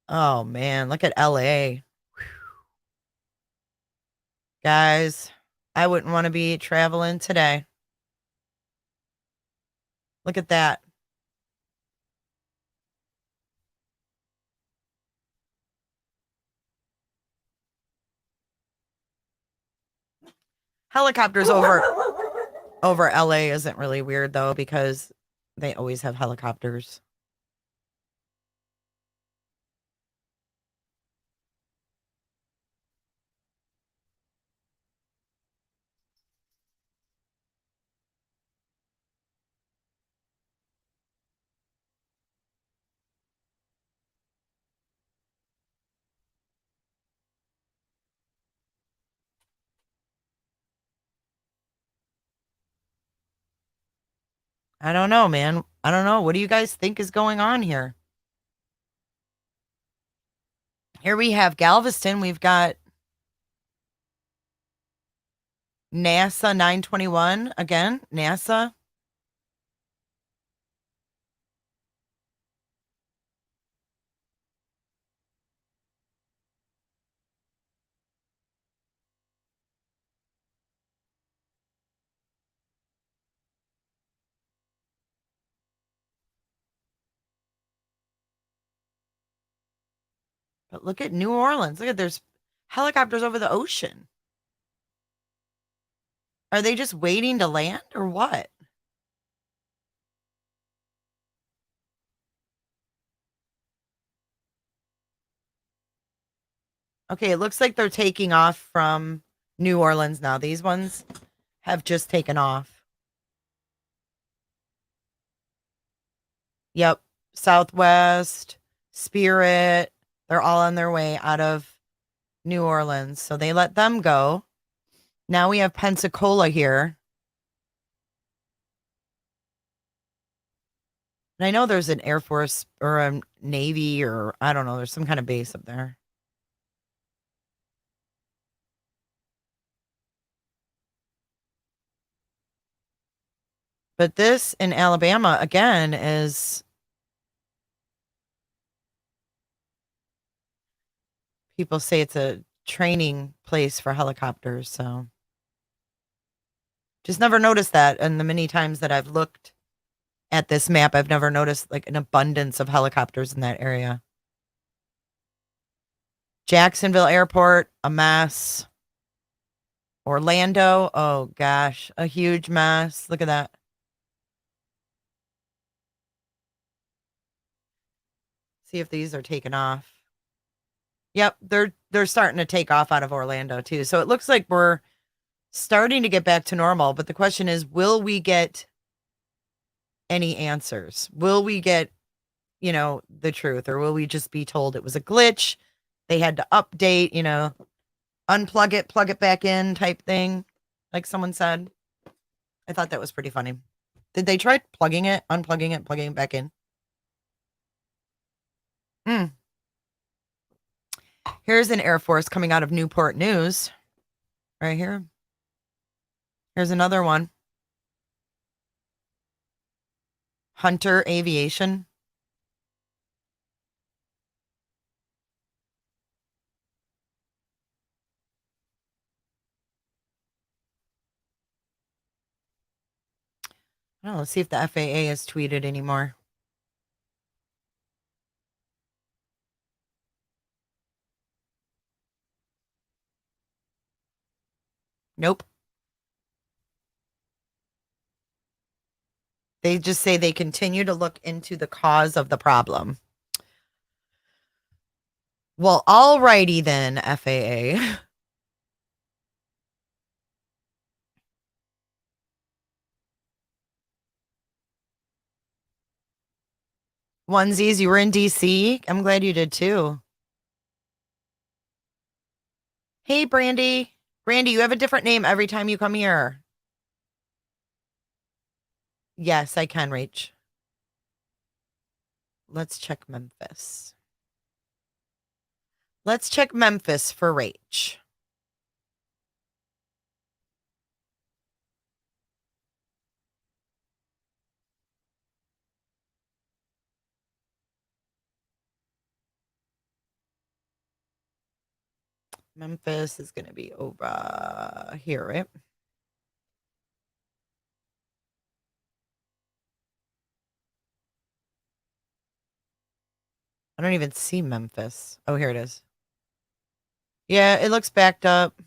oh, man, look at LA. Guys, I wouldn't want to be traveling today. Look at that. Helicopters over LA isn't really weird though, because they always have helicopters. I don't know, man. I don't know. What do you guys think is going on here? Here we have Galveston. We've got NASA 921. Again, NASA. But look at New Orleans. Look at there's helicopters over the ocean. Are they just waiting to land or what? Okay, it looks like they're taking off from New Orleans now. These ones have just taken off. Yep. Southwest, Spirit, they're all on their way out of New Orleans. So they let them go. Now we have Pensacola here. And I know there's an Air Force or a Navy or I don't know, there's some kind of base up there. But this in Alabama, again, is people say it's a training place for helicopters. So just never noticed that. And the many times that I've looked at this map, I've never noticed like an abundance of helicopters in that area. Jacksonville Airport, a mess. Orlando, oh gosh, a huge mess. Look at that. See if these are taking off. Yep, they're starting to take off out of Orlando too. So it looks like we're starting to get back to normal, but the question is, will we get any answers? Will we get, the truth, or will we just be told it was a glitch? They had to update, unplug it, plug it back in type thing, like someone said. I thought that was pretty funny. Did they try plugging it, unplugging it, plugging it back in? Here's an Air Force coming out of Newport News. Right here. Here's another one. Hunter Aviation. Oh, let's see if the FAA has tweeted anymore. Nope. They just say they continue to look into the cause of the problem. Well, alrighty then, FAA. Onesies, you were in DC? I'm glad you did too. Hey, Brandy. Brandy, you have a different name every time you come here. Yes, I can, Rach. Let's check Memphis. Let's check Memphis for Rach. Memphis is going to be over here, right? I don't even see Memphis. Oh, here it is. Yeah, it looks backed up.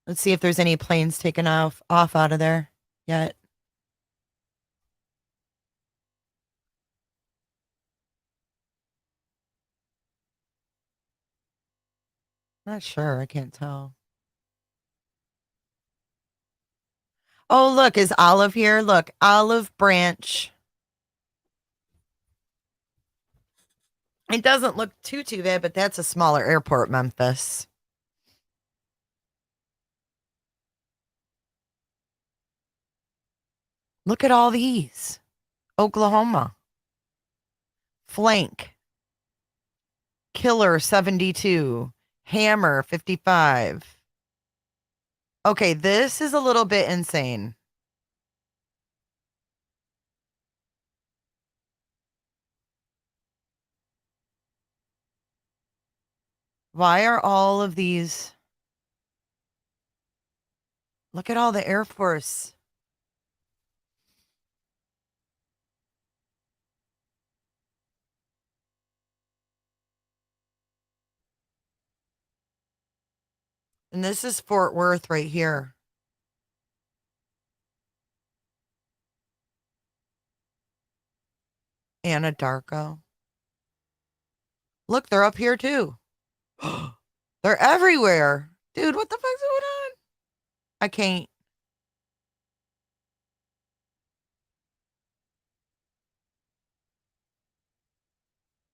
Let's see if there's any planes taken off out of there yet. Not sure. I can't tell. Oh, look, is Olive here? Look, Olive Branch. It doesn't look too bad, but that's a smaller airport, Memphis. Look at all these. Oklahoma. Flank. Killer 72. Hammer 55. Okay, this is a little bit insane. Why are all of these? Look at all the Air Force. And this is Fort Worth right here. Anadarko. Look, they're up here too. They're everywhere. Dude, what the fuck's going on? I can't.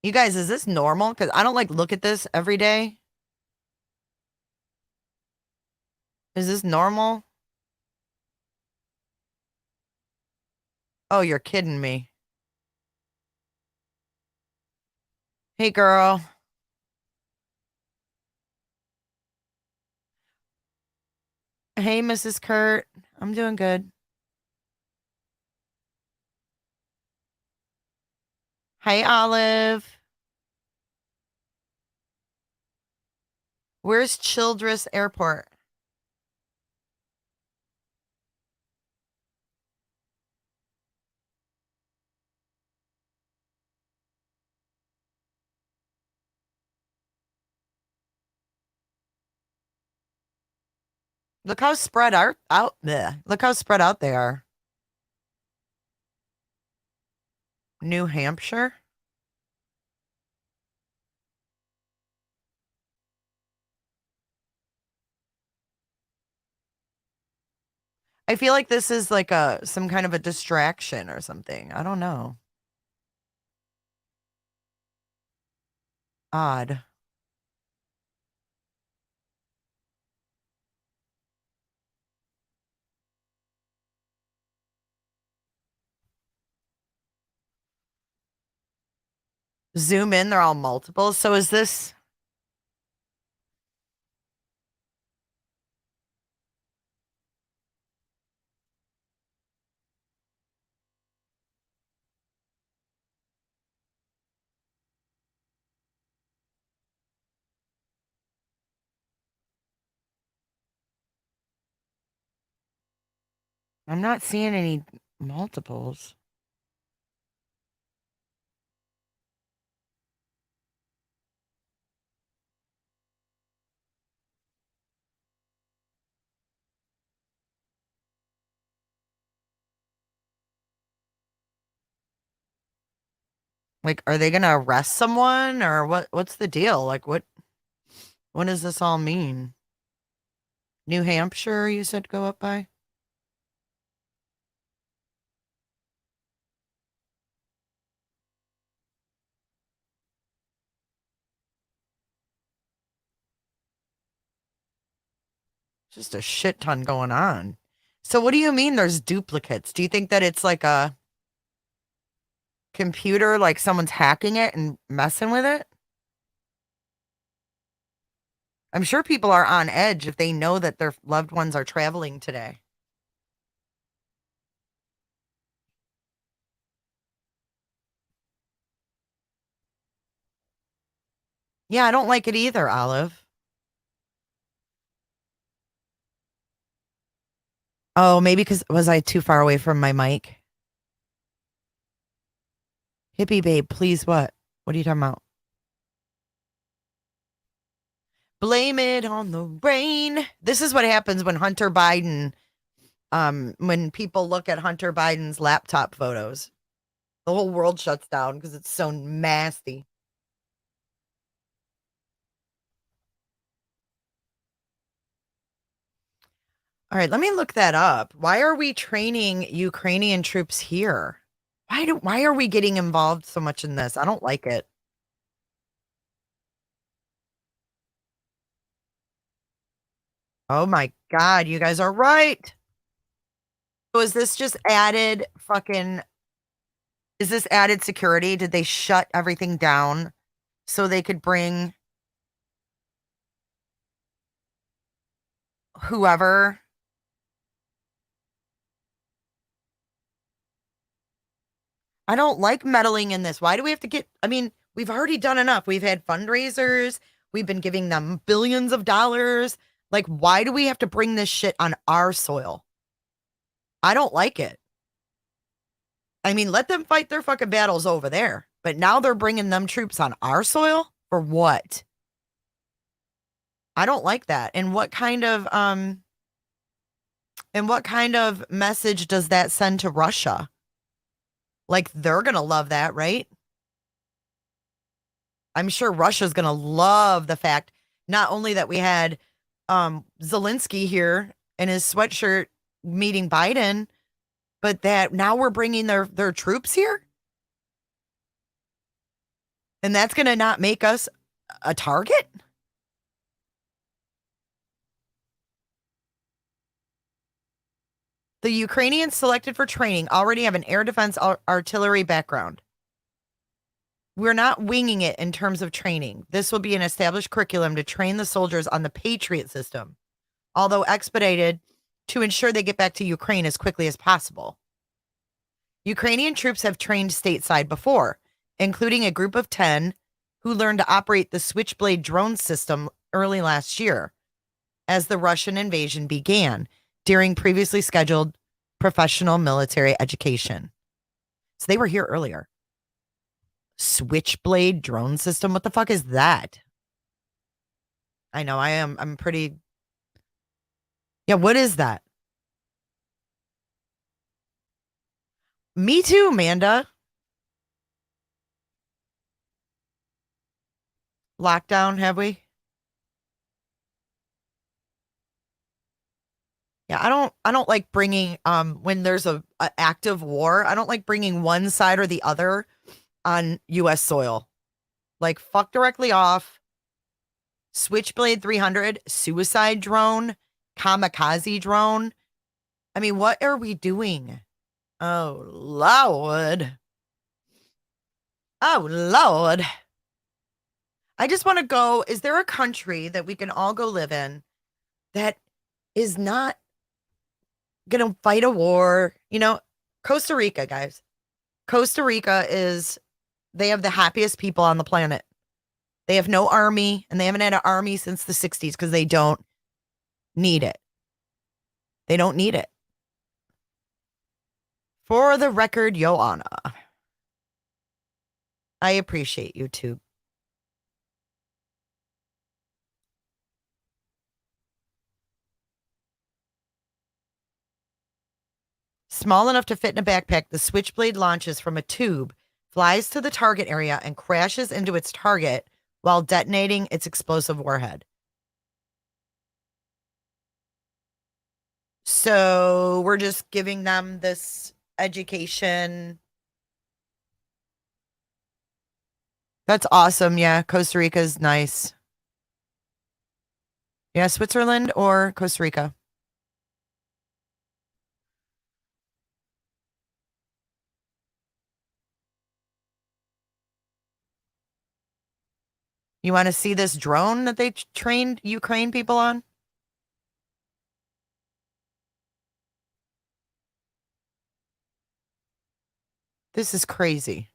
You guys, is this normal? Because I don't like look at this every day. Is this normal? Oh, you're kidding me. Hey, girl. Hey, Mrs. Kurt. I'm doing good. Hey, Olive. Where's Childress Airport? Look how spread out there. Look how spread out they are. New Hampshire? I feel like this is like some kind of a distraction or something. I don't know. Odd. Zoom in, they're all multiple. So is this... I'm not seeing any multiples. Like, are they gonna arrest someone or what's the deal? Like what does this all mean? New Hampshire, you said go up by? Just a shit ton going on. So what do you mean there's duplicates? Do you think that it's like a computer, like someone's hacking it and messing with it? I'm sure people are on edge if they know that their loved ones are traveling today. Yeah, I don't like it either, Olive. Oh, maybe because was I too far away from my mic? Hippie babe, please what? What are you talking about? Blame it on the rain. This is what happens when Hunter Biden, when people look at Hunter Biden's laptop photos. The whole world shuts down because it's so nasty. All right, let me look that up. Why are we training Ukrainian troops here? Why are we getting involved so much in this? I don't like it. Oh my God, you guys are right. So is this just added is this added security? Did they shut everything down so they could bring whoever? I don't like meddling in this. Why do we have to I mean, we've already done enough. We've had fundraisers. We've been giving them billions of dollars. Like, why do we have to bring this shit on our soil? I don't like it. I mean, let them fight their fucking battles over there. But now they're bringing them troops on our soil? For what? I don't like that. And what kind of message does that send to Russia? Like, they're going to love that, right? I'm sure Russia's going to love the fact not only that we had Zelensky here in his sweatshirt meeting Biden, but that now we're bringing their troops here. And that's going to not make us a target? The Ukrainians selected for training already have an air defense artillery background. We're not winging it in terms of training. This will be an established curriculum to train the soldiers on the Patriot system, although expedited to ensure they get back to Ukraine as quickly as possible. Ukrainian troops have trained stateside before, including a group of 10 who learned to operate the Switchblade drone system early last year as the Russian invasion began during previously scheduled professional military education. So they were here earlier. Switchblade drone system? What the fuck is that? I know I'm pretty... Yeah, what is that? Me too, Amanda. Lockdown, have we? Yeah, I don't like bringing when there's a active war, I don't like bringing one side or the other on US soil. Like, fuck directly off. Switchblade 300, suicide drone, kamikaze drone. I mean, what are we doing? Oh, Lord. Oh, Lord. I just want to go. Is there a country that we can all go live in that is not going to fight a war? You know, Costa Rica, guys. Costa Rica they have the happiest people on the planet. They have no army, and they haven't had an army since the 60s because they don't need it. They don't need it. For the record, Joanna, I appreciate you too. Small enough to fit in a backpack, the Switchblade launches from a tube, flies to the target area, and crashes into its target while detonating its explosive warhead. So we're just giving them this education. That's awesome. Yeah, Costa Rica is nice. Yeah, Switzerland or Costa Rica. You want to see this drone that they trained Ukraine people on? This is crazy.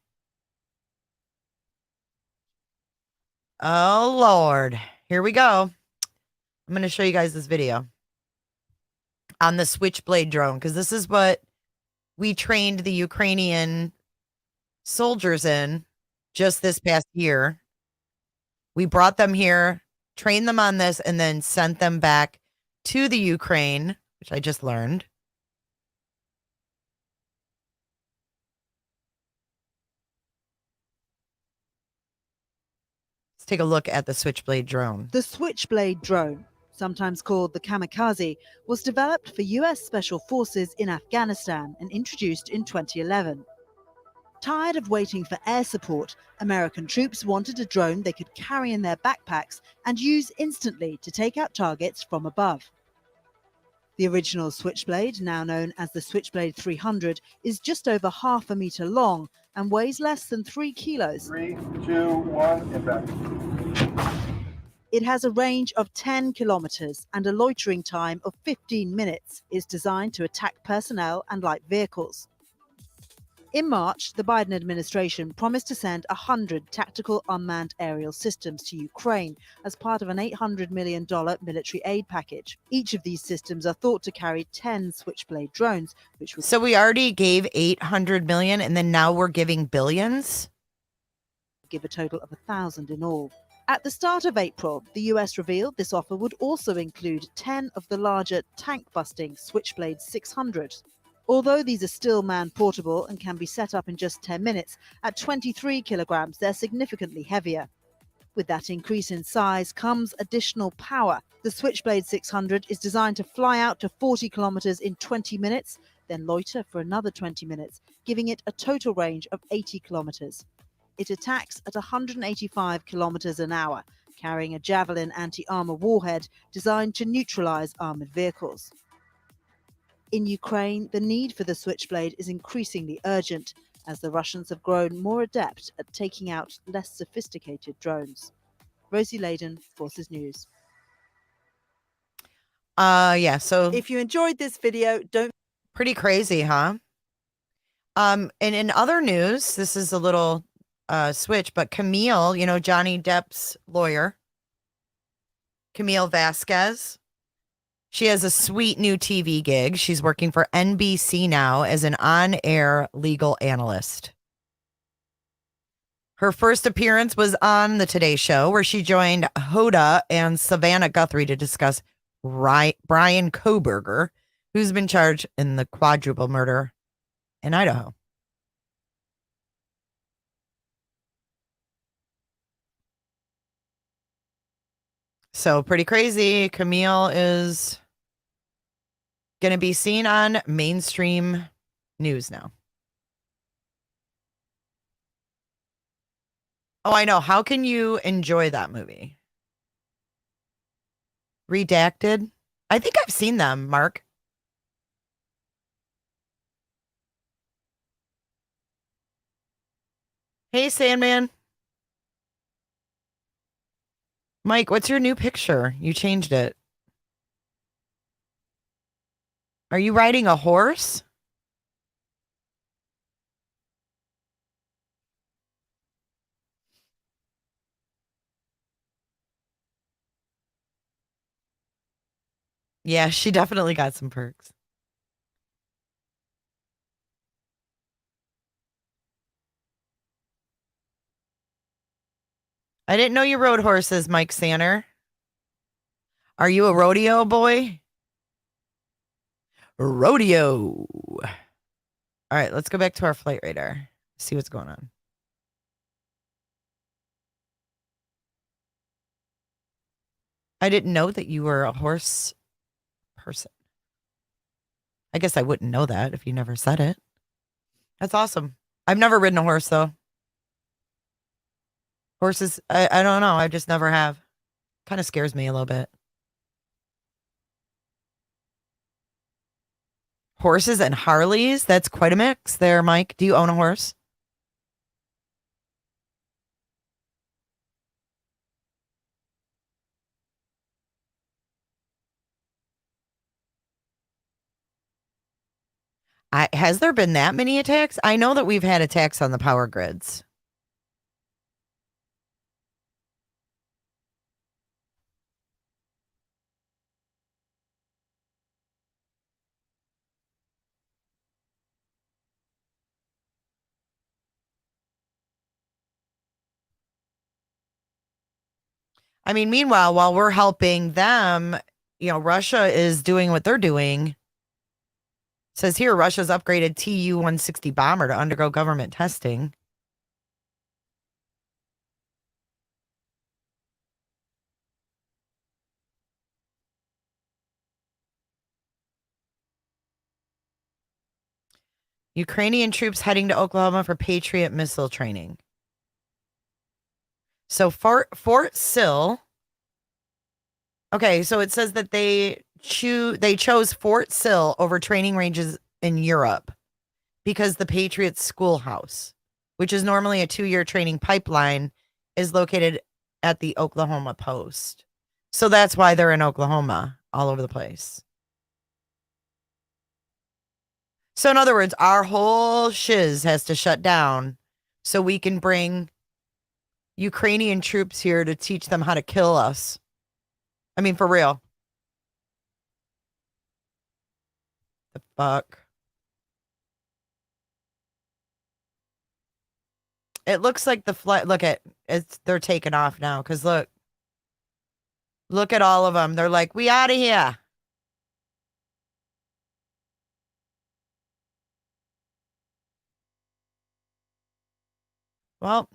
Oh, Lord. Here we go. I'm going to show you guys this video on the Switchblade drone, because this is what we trained the Ukrainian soldiers in just this past year. We brought them here, trained them on this, and then sent them back to the Ukraine, which I just learned. Let's take a look at the Switchblade drone. The Switchblade drone, sometimes called the kamikaze, was developed for U.S. Special Forces in Afghanistan and introduced in 2011. Tired of waiting for air support, American troops wanted a drone they could carry in their backpacks and use instantly to take out targets from above. The original Switchblade, now known as the Switchblade 300, is just over half a meter long and weighs less than 3 kilos. 3, 2, 1, impact. It has a range of 10 kilometers and a loitering time of 15 minutes. It's designed to attack personnel and light vehicles. In March, the Biden administration promised to send 100 tactical unmanned aerial systems to Ukraine as part of an $800 million military aid package. Each of these systems are thought to carry 10 Switchblade drones, which would... So we already gave 800 million, and then now we're giving billions? ...give a total of 1,000 in all. At the start of April, the US revealed this offer would also include 10 of the larger tank-busting Switchblade 600. Although these are still man-portable and can be set up in just 10 minutes, at 23 kilograms, they're significantly heavier. With that increase in size comes additional power. The Switchblade 600 is designed to fly out to 40 kilometers in 20 minutes, then loiter for another 20 minutes, giving it a total range of 80 kilometers. It attacks at 185 kilometers an hour, carrying a Javelin anti-armor warhead designed to neutralize armored vehicles. In Ukraine, the need for the Switchblade is increasingly urgent, as the Russians have grown more adept at taking out less sophisticated drones. Rosie Layden, Forces News. Yeah, so If you enjoyed this video, don't... Pretty crazy, huh? And in other news, this is a little switch, but Camille, you know, Johnny Depp's lawyer, Camille Vasquez, she has a sweet new TV gig. She's working for NBC now as an on-air legal analyst. Her first appearance was on the Today Show, where she joined Hoda and Savannah Guthrie to discuss Brian Kohberger, who's been charged in the quadruple murder in Idaho. So pretty crazy. Camille is going to be seen on mainstream news now. Oh, I know. How can you enjoy that movie? Redacted? I think I've seen them, Mark. Hey, Sandman. Mike, what's your new picture? You changed it. Are you riding a horse? Yeah, she definitely got some perks. I didn't know you rode horses, Mike Sanner. Are you a rodeo boy? Rodeo. All right, let's go back to our flight radar. See what's going on. I didn't know that you were a horse person. I guess I wouldn't know that if you never said it. That's awesome. I've never ridden a horse, though. Horses, I don't know. I just never have. Kind of scares me a little bit. Horses and Harleys? That's quite a mix there, Mike. Do you own a horse? Has there been that many attacks? I know that we've had attacks on the power grids. I mean, meanwhile, while we're helping them, you know, Russia is doing what they're doing. It says here, Russia's upgraded Tu-160 bomber to undergo government testing. Ukrainian troops heading to Oklahoma for Patriot missile training. So Fort Sill. Okay, so it says that they chose Fort Sill over training ranges in Europe because the Patriot Schoolhouse, which is normally a 2-year training pipeline, is located at the Oklahoma Post. So that's why they're in Oklahoma all over the place. So in other words, our whole shiz has to shut down so we can bring Ukrainian troops here to teach them how to kill us. I mean, for real. The fuck? It looks like the flight. Look at they're taking off now. Because look at all of them. They're like, we out of here. Well,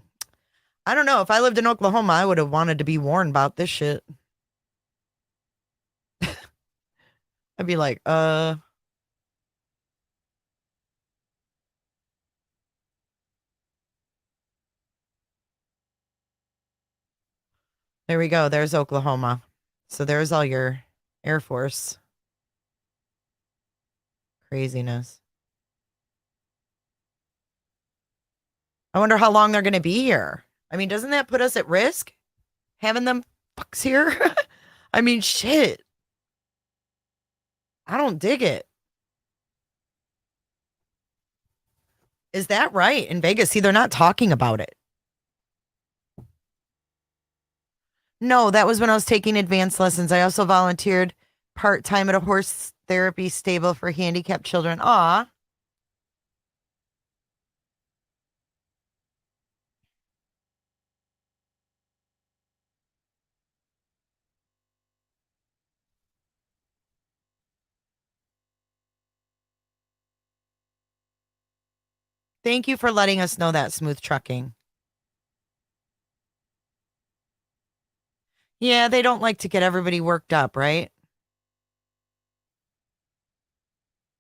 I don't know. If I lived in Oklahoma, I would have wanted to be warned about this shit. I'd be like, There we go. There's Oklahoma. So there's all your Air Force craziness. I wonder how long they're going to be here. I mean, doesn't that put us at risk? Having them fucks here? I mean, shit. I don't dig it. Is that right? In Vegas, see, they're not talking about it. No, that was when I was taking advanced lessons. I also volunteered part-time at a horse therapy stable for handicapped children. Aw. Thank you for letting us know that, Smooth Trucking. Yeah, they don't like to get everybody worked up, right?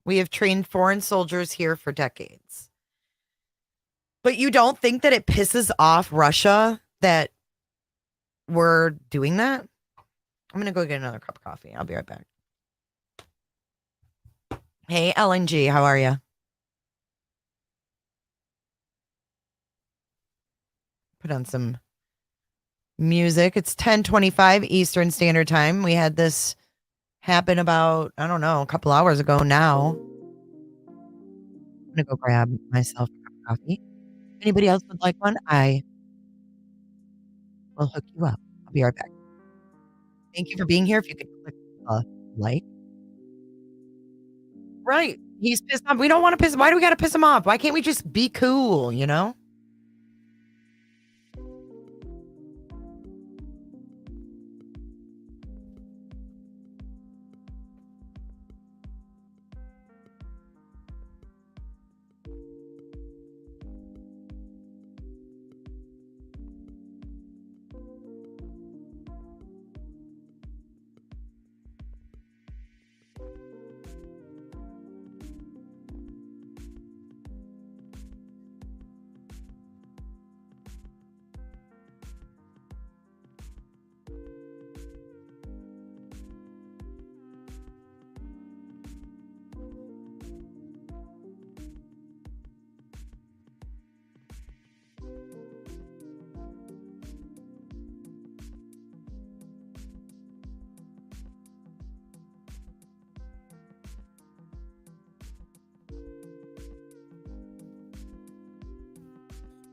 We have trained foreign soldiers here for decades. But you don't think that it pisses off Russia that we're doing that? I'm going to go get another cup of coffee. I'll be right back. Hey, LNG, how are you? Put on some music. It's 10:25 Eastern Standard Time. We had this happen about, I don't know, a couple hours ago now. I'm going to go grab myself a cup of coffee. Anybody else would like one? I will hook you up. I'll be right back. Thank you for being here. If you could click like. Right. He's pissed off. We don't want to piss him. Why do we got to piss him off? Why can't we just be cool, you know?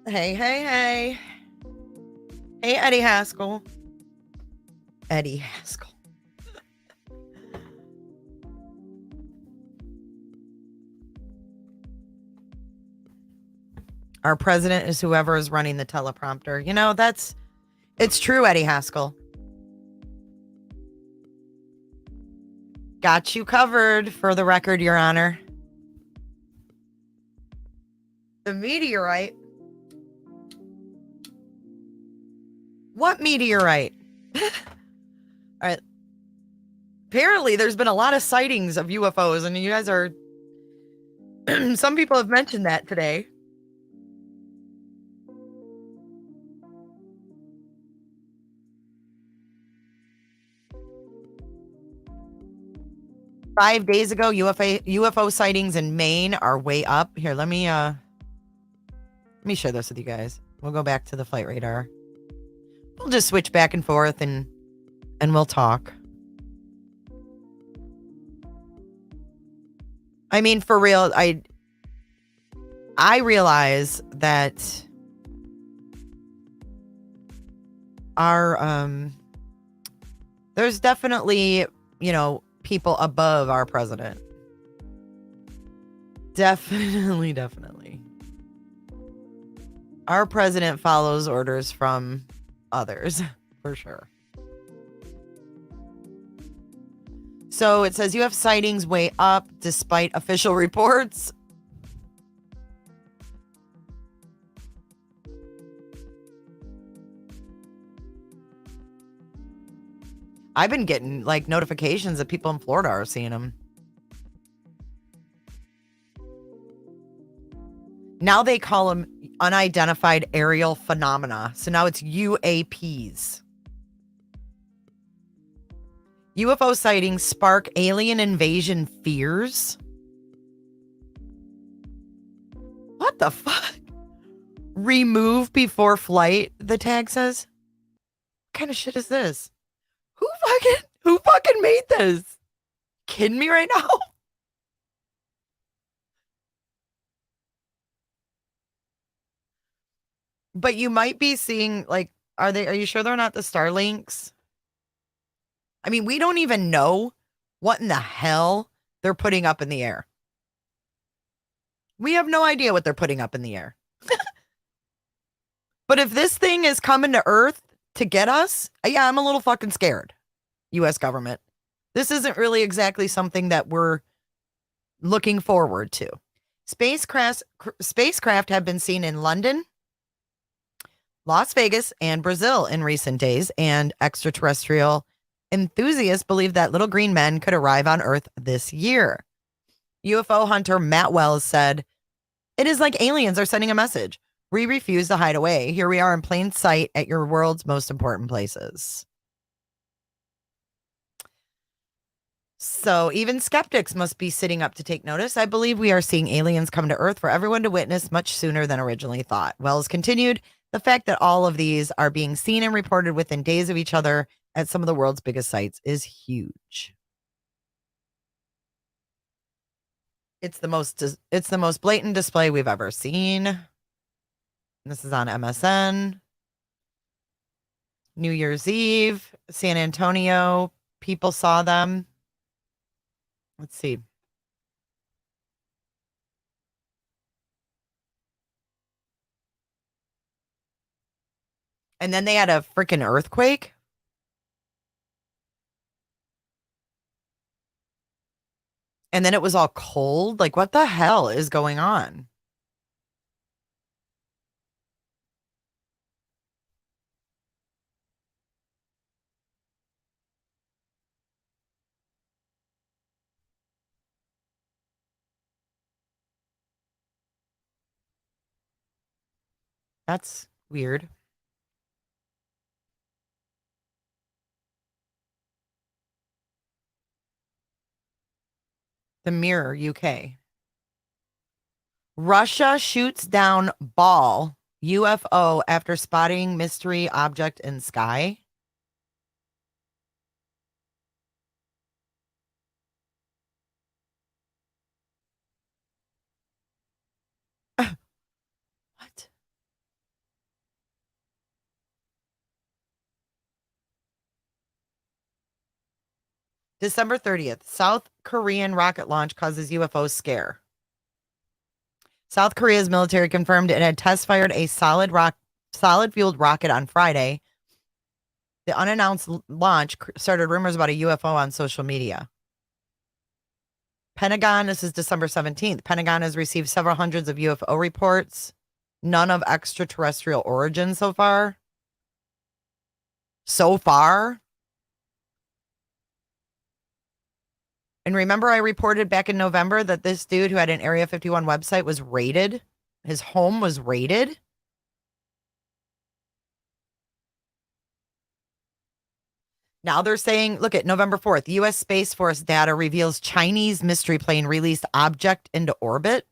Hey, hey, hey. Hey, Eddie Haskell. Eddie Haskell. Our president is whoever is running the teleprompter. You know, it's true, Eddie Haskell. Got you covered, for the record, Your Honor. The meteorite. What meteorite? All right. Apparently, there's been a lot of sightings of UFOs, and you guys are... Some people have mentioned that today. Five days ago, UFO sightings in Maine are way up. Here, let me share this with you guys. We'll go back to the flight radar. We'll just switch back and forth and we'll talk. I mean, for real, I realize that our there's definitely, you know, people above our president. Definitely. Our president follows orders from others, for sure. So it says UFO sightings way up despite official reports. I've been getting like notifications that people in Florida are seeing them. Now they call them unidentified aerial phenomena. So now it's UAPs. UFO sightings spark alien invasion fears. What the fuck? Remove before flight, the tag says. What kind of shit is this? Who fucking made this? Kidding me right now? But you might be seeing, like, are you sure they're not the Starlinks? I mean, we don't even know what in the hell they're putting up in the air. We have no idea what they're putting up in the air. But if this thing is coming to Earth to get us, yeah, I'm a little fucking scared, U.S. government. This isn't really exactly something that we're looking forward to. Spacecraft have been seen in London, Las Vegas, and Brazil in recent days, and extraterrestrial enthusiasts believe that little green men could arrive on Earth this year. UFO hunter Matt Wells said, "It is like aliens are sending a message. We refuse to hide away. Here we are in plain sight at your world's most important places." So even skeptics must be sitting up to take notice. I believe we are seeing aliens come to Earth for everyone to witness much sooner than originally thought. Wells continued, "The fact that all of these are being seen and reported within days of each other at some of the world's biggest sites is huge." It's the most blatant display we've ever seen. This is on MSN. New Year's Eve, San Antonio. People saw them. Let's see. And then they had a freaking earthquake. And then it was all cold. Like, what the hell is going on? That's weird. The Mirror, UK. Russia shoots down ball UFO after spotting mystery object in sky. What? December 30th, South Korean rocket launch causes UFO scare. South Korea's military confirmed it had test fired a solid fueled rocket on Friday. The unannounced launch started rumors about a UFO on social media. Pentagon, this is December 17th. Pentagon has received several hundreds of UFO reports, none of extraterrestrial origin so far. So far. And remember, I reported back in November that this dude who had an Area 51 website was raided. His home was raided. Now they're saying, look at November 4th, U.S. Space Force data reveals Chinese mystery plane released object into orbit.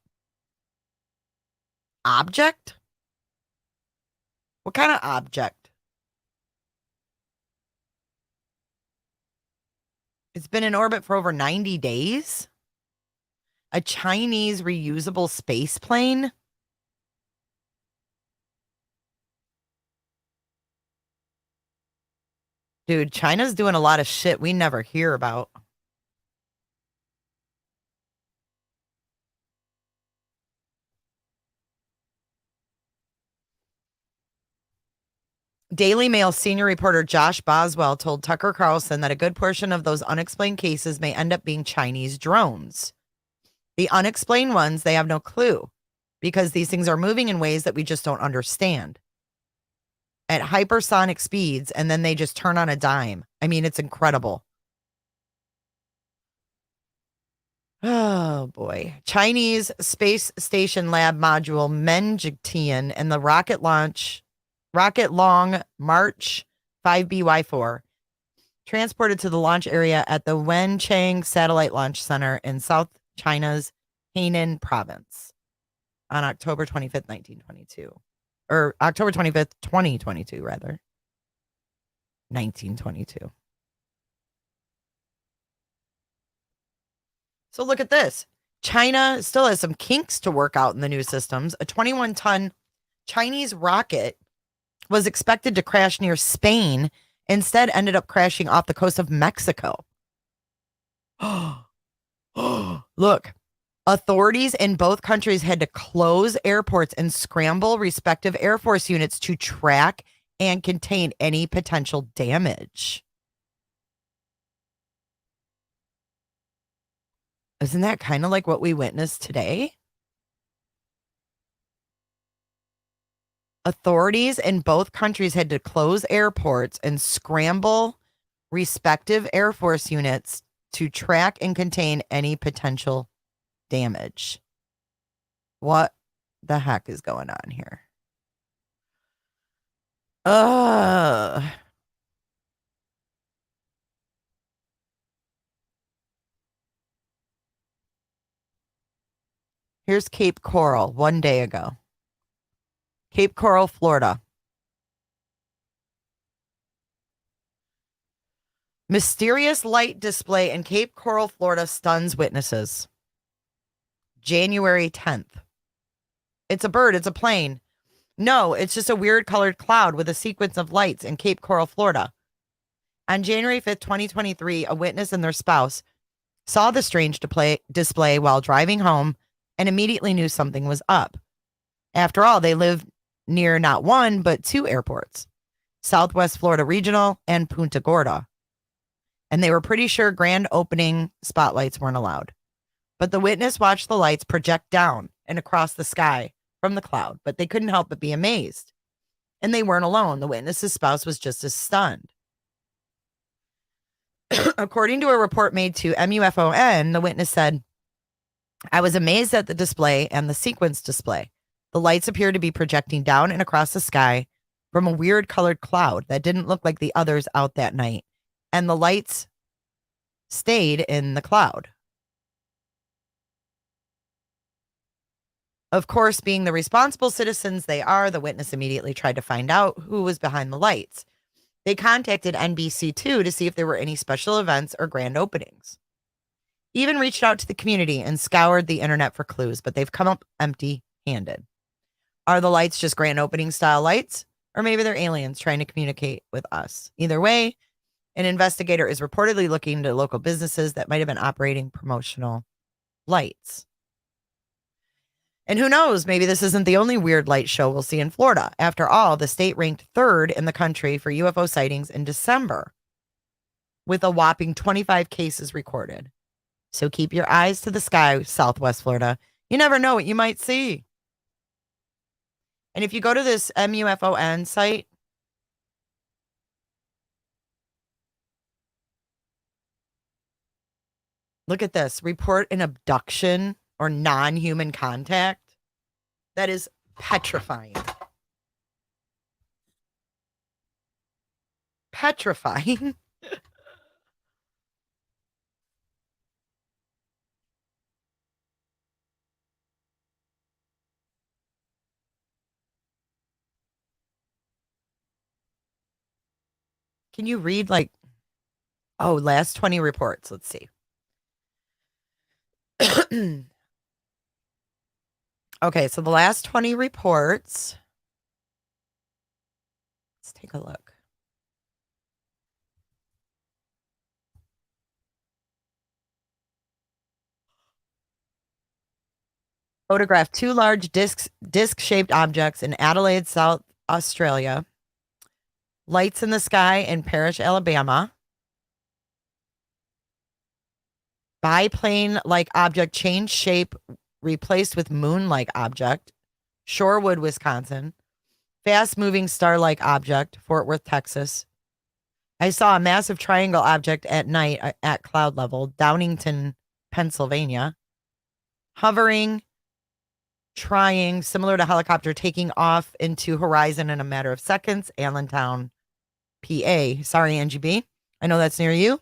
Object? What kind of object? It's been in orbit for over 90 days. A Chinese reusable space plane? Dude, China's doing a lot of shit we never hear about. Daily Mail senior reporter Josh Boswell told Tucker Carlson that a good portion of those unexplained cases may end up being Chinese drones. The unexplained ones, they have no clue because these things are moving in ways that we just don't understand at hypersonic speeds, and then they just turn on a dime. I mean, it's incredible. Oh, boy. Chinese Space Station Lab Module Menjitian and the Rocket Long March 5BY4 transported to the launch area at the Wenchang Satellite Launch Center in South China's Hainan province on October 25th, 1922. Or October 25th, 2022, rather. 1922. So look at this. China still has some kinks to work out in the new systems. A 21-ton Chinese rocket was expected to crash near Spain, instead ended up crashing off the coast of Mexico. Look, authorities in both countries had to close airports and scramble respective Air Force units to track and contain any potential damage. Isn't that kind of like what we witnessed today? Authorities in both countries had to close airports and scramble respective Air Force units to track and contain any potential damage. What the heck is going on here? Here's Cape Coral 1 day ago. Cape Coral, Florida. Mysterious light display in Cape Coral, Florida stuns witnesses. January 10th. It's a bird. It's a plane. No, it's just a weird colored cloud with a sequence of lights in Cape Coral, Florida. On January 5th, 2023, a witness and their spouse saw the strange display while driving home and immediately knew something was up. After all, they live near not one, but two airports, Southwest Florida Regional and Punta Gorda. And they were pretty sure grand opening spotlights weren't allowed. But the witness watched the lights project down and across the sky from the cloud, but they couldn't help but be amazed. And they weren't alone. The witness's spouse was just as stunned. According to a report made to MUFON, the witness said, "I was amazed at the display and the sequence display. The lights appeared to be projecting down and across the sky from a weird colored cloud that didn't look like the others out that night. And the lights stayed in the cloud." Of course, being the responsible citizens they are, the witness immediately tried to find out who was behind the lights. They contacted NBC too to see if there were any special events or grand openings. Even reached out to the community and scoured the internet for clues, but they've come up empty-handed. Are the lights just grand opening style lights? Or maybe they're aliens trying to communicate with us. Either way, an investigator is reportedly looking into local businesses that might have been operating promotional lights. And who knows, maybe this isn't the only weird light show we'll see in Florida. After all, the state ranked third in the country for UFO sightings in December, with a whopping 25 cases recorded. So keep your eyes to the sky, Southwest Florida. You never know what you might see. And if you go to this MUFON site, look at this. Report an abduction or non-human contact. That is petrifying. Petrifying. Can you read last 20 reports? Let's see. Okay, so the last 20 reports. Let's take a look. Photographed two large disc-shaped objects in Adelaide, South Australia. Lights in the sky in Parrish, Alabama. Biplane-like object changed shape, replaced with moon-like object. Shorewood, Wisconsin. Fast-moving star-like object, Fort Worth, Texas. I saw a massive triangle object at night at cloud level, Downingtown, Pennsylvania. Hovering, trying, similar to helicopter, taking off into horizon in a matter of seconds, Allentown, PA. Sorry, NGB. I know that's near you.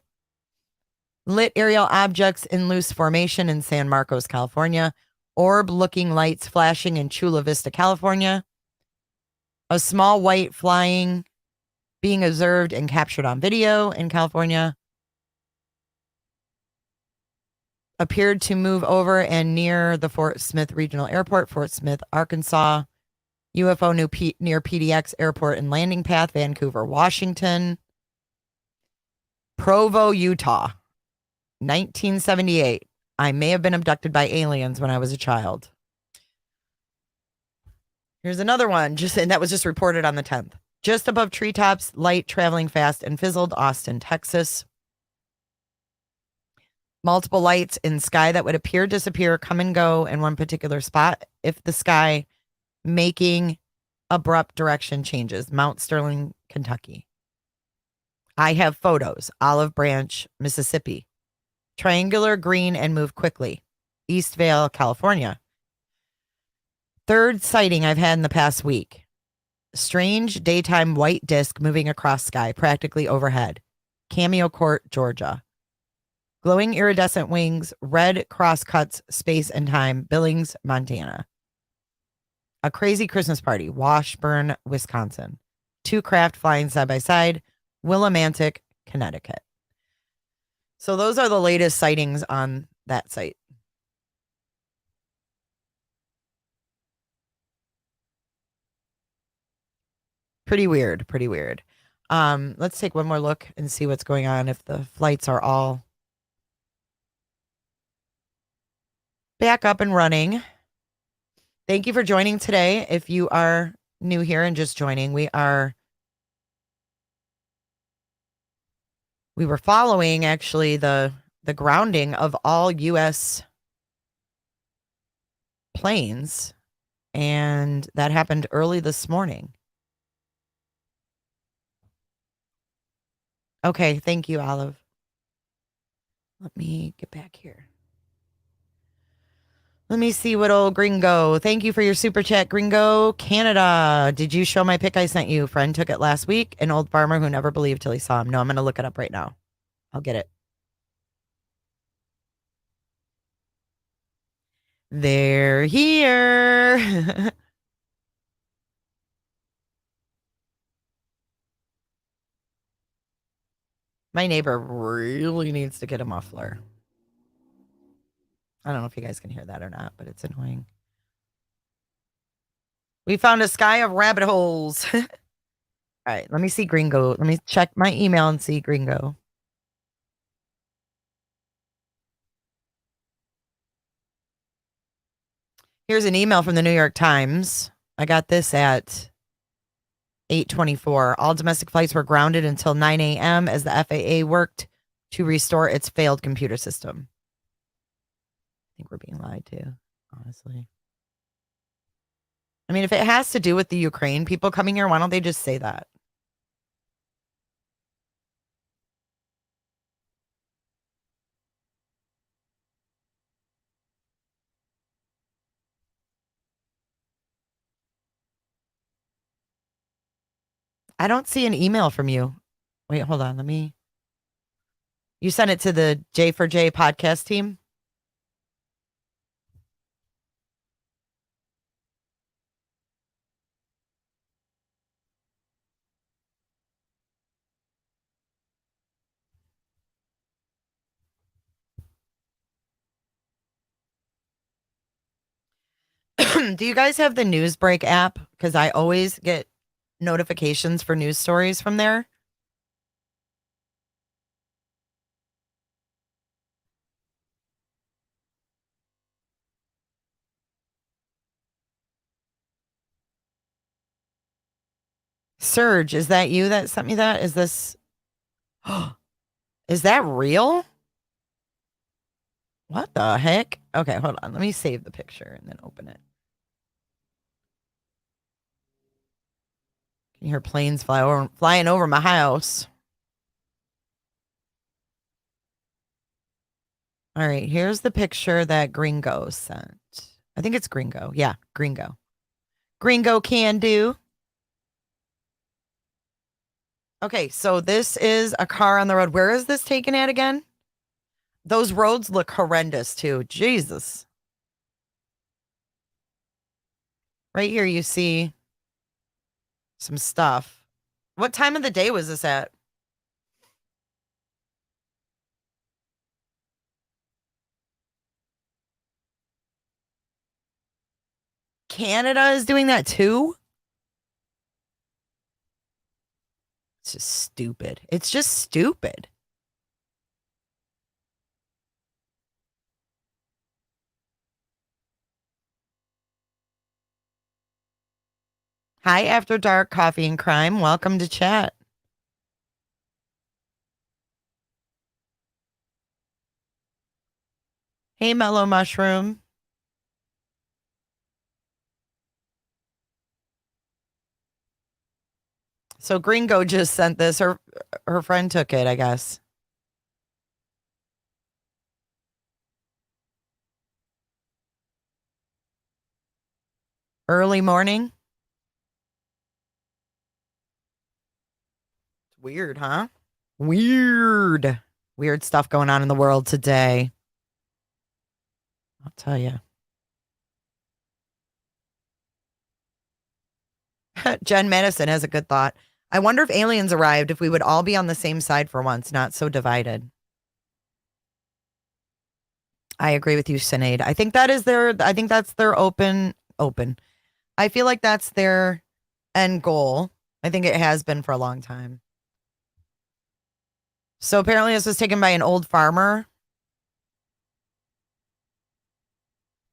Lit aerial objects in loose formation in San Marcos, California. Orb-looking lights flashing in Chula Vista, California. A small white flying being observed and captured on video in California. Appeared to move over and near the Fort Smith Regional Airport, Fort Smith, Arkansas. UFO near PDX Airport and landing path, Vancouver, Washington. Provo, Utah, 1978. I may have been abducted by aliens when I was a child. Here's another one, and that was just reported on the 10th. Just above treetops, light traveling fast and fizzled, Austin, Texas. Multiple lights in sky that would appear, disappear, come and go in one particular spot if the sky making abrupt direction changes. Mount Sterling, Kentucky. I have photos. Olive Branch, Mississippi. Triangular green and move quickly. East Vale, California. Third sighting I've had in the past week. Strange daytime white disc moving across sky, practically overhead. Cameo Court, Georgia. Glowing iridescent wings, red crosscuts, space and time, Billings, Montana. A crazy Christmas party, Washburn, Wisconsin. 2 craft flying side by side, Willimantic, Connecticut. So those are the latest sightings on that site. Pretty weird, pretty weird. Let's take one more look and see what's going on if the flights are all back up and running. Thank you for joining today. If you are new here and just joining, we were following actually the grounding of all U.S. planes, and that happened early this morning. Okay, thank you, Olive. Let me get back here. Let me see what old Gringo. Thank you for your super chat, Gringo. Canada. Did you show my pic I sent you? Friend took it last week. An old farmer who never believed till he saw him. No, I'm going to look it up right now. I'll get it. They're here. My neighbor really needs to get a muffler. I don't know if you guys can hear that or not, but it's annoying. We found a sky of rabbit holes. All right, let me see Gringo. Let me check my email and see Gringo. Here's an email from the New York Times. I got this at 8:24. All domestic flights were grounded until 9 a.m. as the FAA worked to restore its failed computer system. I think we're being lied to, honestly. I mean, if it has to do with the Ukraine people coming here, why don't they just say that? I don't see an email from you. Wait, hold on. You sent it to the J4J podcast team? Do you guys have the Newsbreak app? Because I always get notifications for news stories from there. Serge, is that you that sent me that? Is this... Is that real? What the heck? Okay, hold on. Let me save the picture and then open it. Can you hear planes flying over my house? All right, here's the picture that Gringo sent. I think it's Gringo. Yeah, Gringo. Gringo can do. Okay, so this is a car on the road. Where is this taken at again? Those roads look horrendous too. Jesus. Right here you see some stuff. What time of the day was this at? Canada is doing that too? It's just stupid. It's just stupid. Hi, After Dark Coffee and Crime. Welcome to chat. Hey, Mellow Mushroom. So Gringo just sent this. Her friend took it, I guess. Early morning. It's weird, huh? Weird. Weird stuff going on in the world today. I'll tell you. Jen Madison has a good thought. I wonder if aliens arrived, if we would all be on the same side for once, not so divided. I agree with you, Sinead. I think that's their open. I feel like that's their end goal. I think it has been for a long time. So apparently this was taken by an old farmer.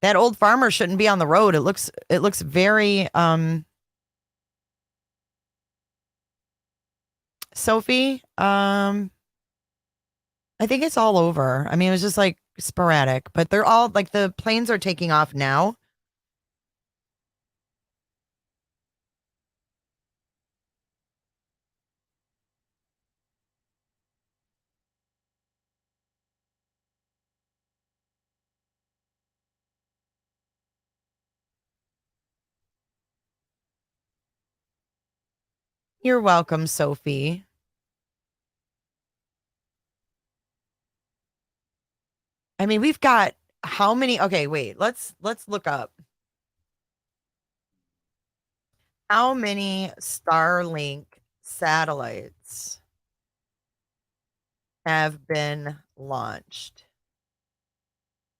That old farmer shouldn't be on the road. It looks very Sophie, I think it's all over. I mean, it was just like sporadic, but they're all like the planes are taking off now. You're welcome, Sophie. I mean, we've got how many? Okay, wait. Let's look up. How many Starlink satellites have been launched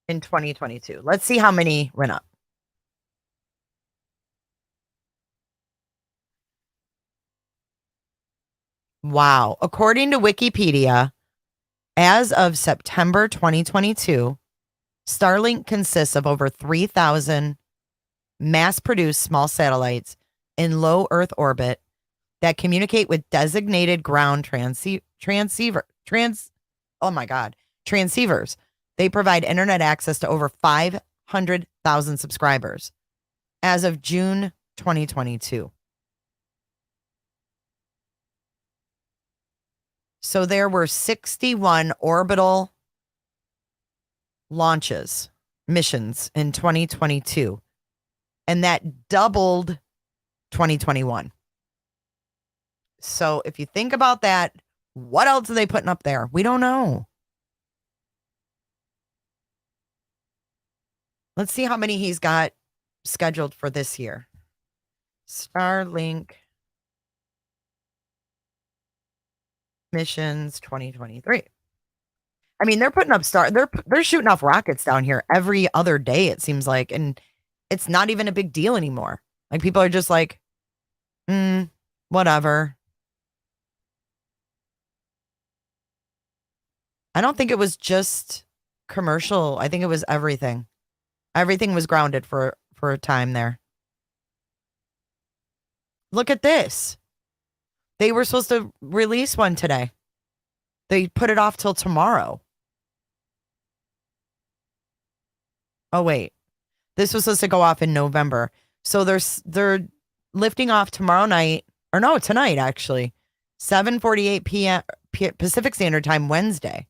in 2022? Let's see how many went up. Wow. According to Wikipedia, as of September 2022, Starlink consists of over 3,000 mass-produced small satellites in low Earth orbit that communicate with designated ground transceivers. They provide internet access to over 500,000 subscribers as of June 2022. So there were 61 orbital missions in 2022, and that doubled 2021. So if you think about that, what else are they putting up there? We don't know. Let's see how many he's got scheduled for this year. Starlink missions 2023. I mean, they're putting up they're shooting off rockets down here every other day, it seems like, and it's not even a big deal anymore. Like, people are just like, whatever. I don't think it was just commercial. I think it was everything. Everything was grounded for a time there. Look at this. They were supposed to release one today. They put it off till tomorrow. Oh, wait. This was supposed to go off in November. So they're lifting off tomorrow night, or no, tonight actually. 7:48 p.m. Pacific Standard Time, Wednesday.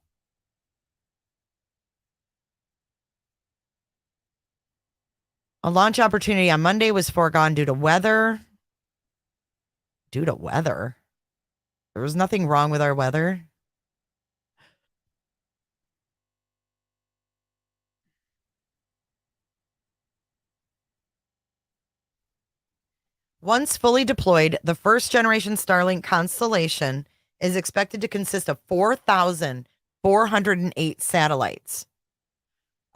A launch opportunity on Monday was foregone due to weather. Due to weather? There was nothing wrong with our weather. Once fully deployed, the first generation Starlink constellation is expected to consist of 4,408 satellites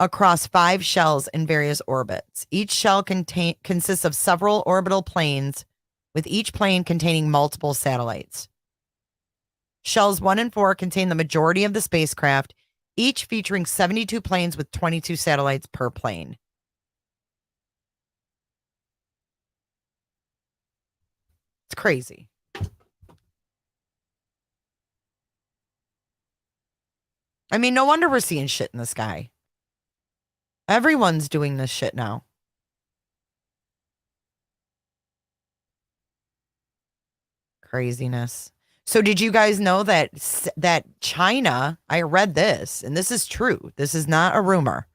across 5 shells in various orbits. Each shell consists of several orbital planes, with each plane containing multiple satellites. Shells 1 and 4 contain the majority of the spacecraft, each featuring 72 planes with 22 satellites per plane. It's crazy. I mean, no wonder we're seeing shit in the sky. Everyone's doing this shit now. Craziness. So did you guys know that China, I read this, and this is true. This is not a rumor.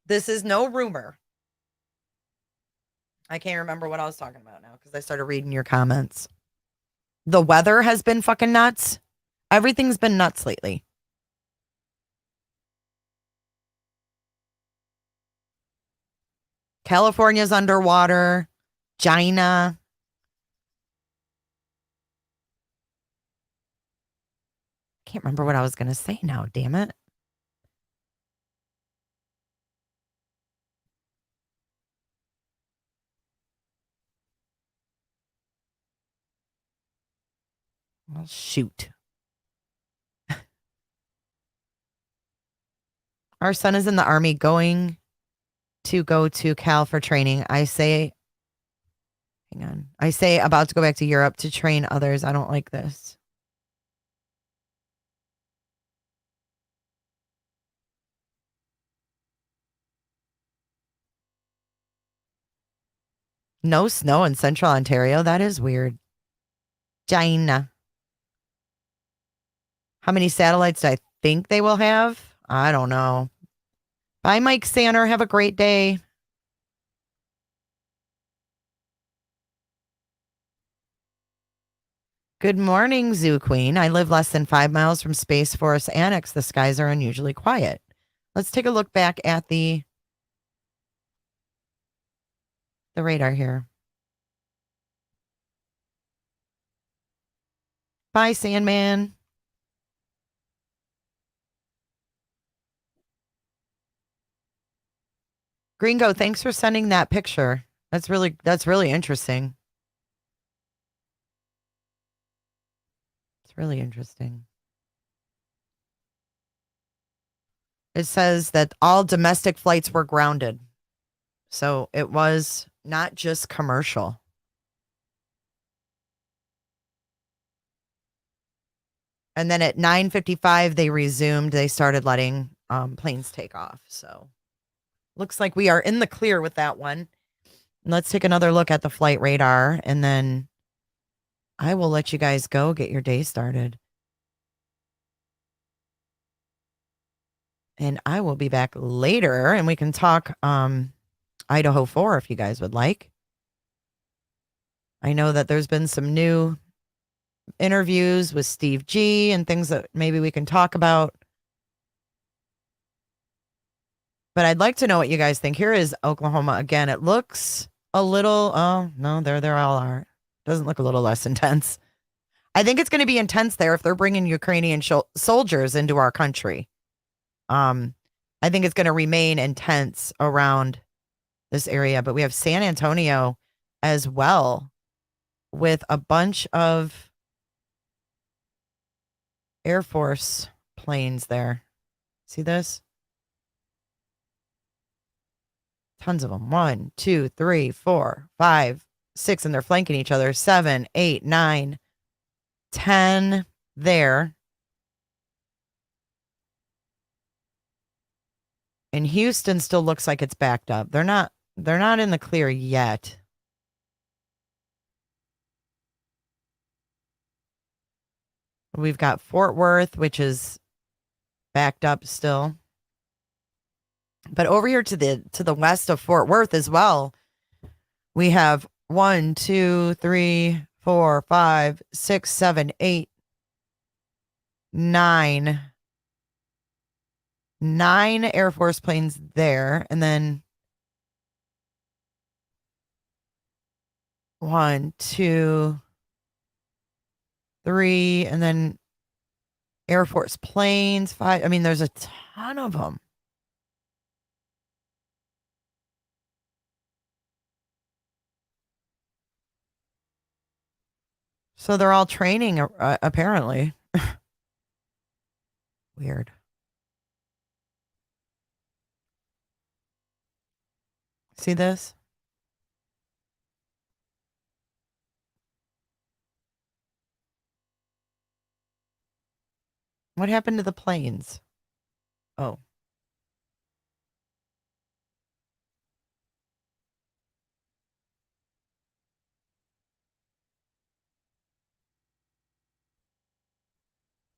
This is no rumor. I can't remember what I was talking about now because I started reading your comments. The weather has been fucking nuts. Everything's been nuts lately. California's underwater. China. Can't remember what I was going to say now, damn it. Well, shoot. Our son is in the Army going to go to Cal for training. I say about to go back to Europe to train others. I don't like this. No snow in central Ontario. That is weird. China. How many satellites do I think they will have? I don't know. Bye, Mike Sanner. Have a great day. Good morning, Zoo Queen. I live less than 5 miles from Space Force Annex. The skies are unusually quiet. Let's take a look back at the radar here. Bye, Sandman. Gringo, thanks for sending that picture. That's really interesting. It's really interesting. It says that all domestic flights were grounded. So it was not just commercial. And then at 9:55, they resumed. They started letting planes take off. So looks like we are in the clear with that one. Let's take another look at the flight radar, and then I will let you guys go get your day started. And I will be back later, and we can talk Idaho 4 if you guys would like. I know that there's been some new interviews with Steve G and things that maybe we can talk about. But I'd like to know what you guys think. Here is Oklahoma again. It looks a little, oh, no, there they all are. Doesn't look a little less intense. I think it's going to be intense there if they're bringing Ukrainian soldiers into our country. I think it's going to remain intense around this area. But we have San Antonio as well with a bunch of Air Force planes there. See this? Tons of them. 1, 2, 3, 4, 5, 6, and they're flanking each other. 7, 8, 9, 10 there. And Houston still looks like it's backed up. They're not in the clear yet. We've got Fort Worth, which is backed up still. But over here to the west of Fort Worth as well, we have 1, 2, 3, 4, 5, 6, 7, 8, 9. 9 Air Force planes there, and then 1, 2, 3, and then Air Force planes, 5. I mean, there's a ton of them. So they're all training, apparently. Weird. See this? What happened to the planes? Oh.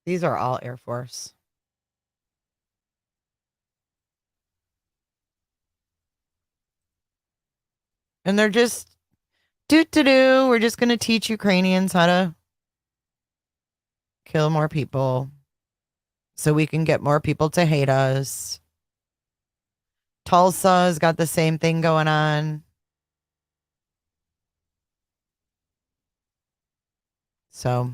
These are all Air Force. And they're just, we're just going to teach Ukrainians how to kill more people so we can get more people to hate us. Tulsa's got the same thing going on. So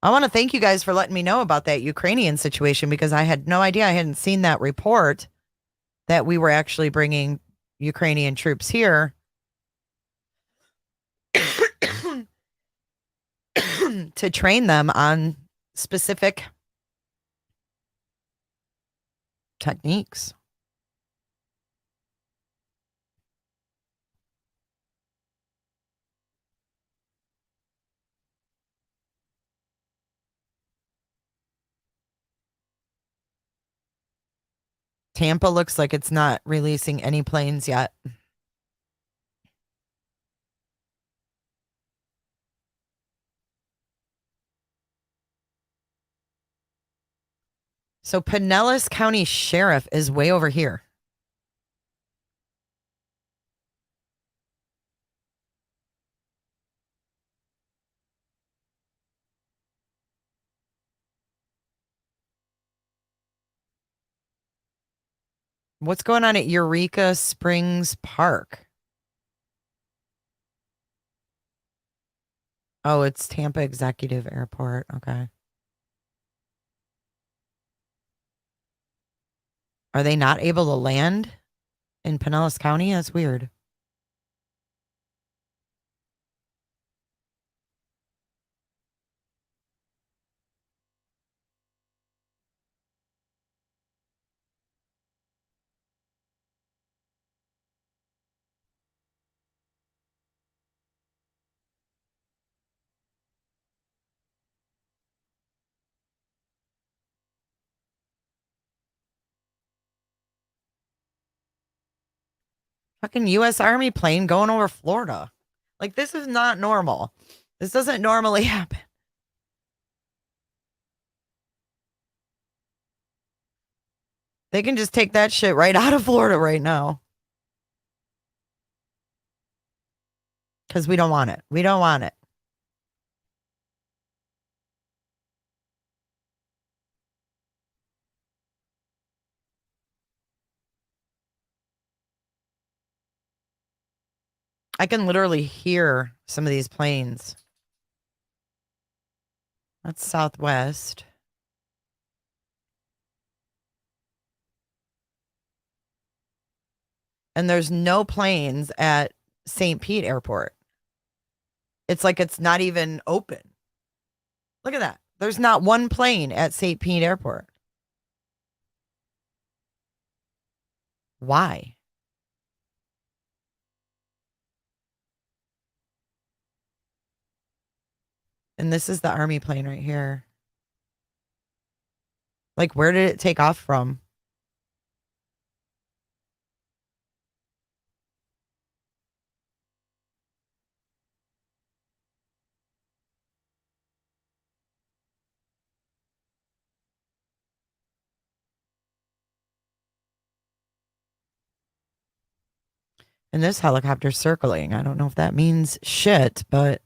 I want to thank you guys for letting me know about that Ukrainian situation because I had no idea. I hadn't seen that report that we were actually bringing Ukrainian troops here to train them on specific techniques. Tampa looks like it's not releasing any planes yet. So Pinellas County Sheriff is way over here. What's going on at Eureka Springs Park? Oh, it's Tampa Executive Airport. Okay. Are they not able to land in Pinellas County? That's weird. Fucking U.S. Army plane going over Florida. Like, this is not normal. This doesn't normally happen. They can just take that shit right out of Florida right now. Because we don't want it. We don't want it. I can literally hear some of these planes. That's Southwest. And there's no planes at St. Pete Airport. It's like it's not even open. Look at that. There's not one plane at St. Pete Airport. Why? And this is the Army plane right here. Like, where did it take off from? And this helicopter's circling. I don't know if that means shit, but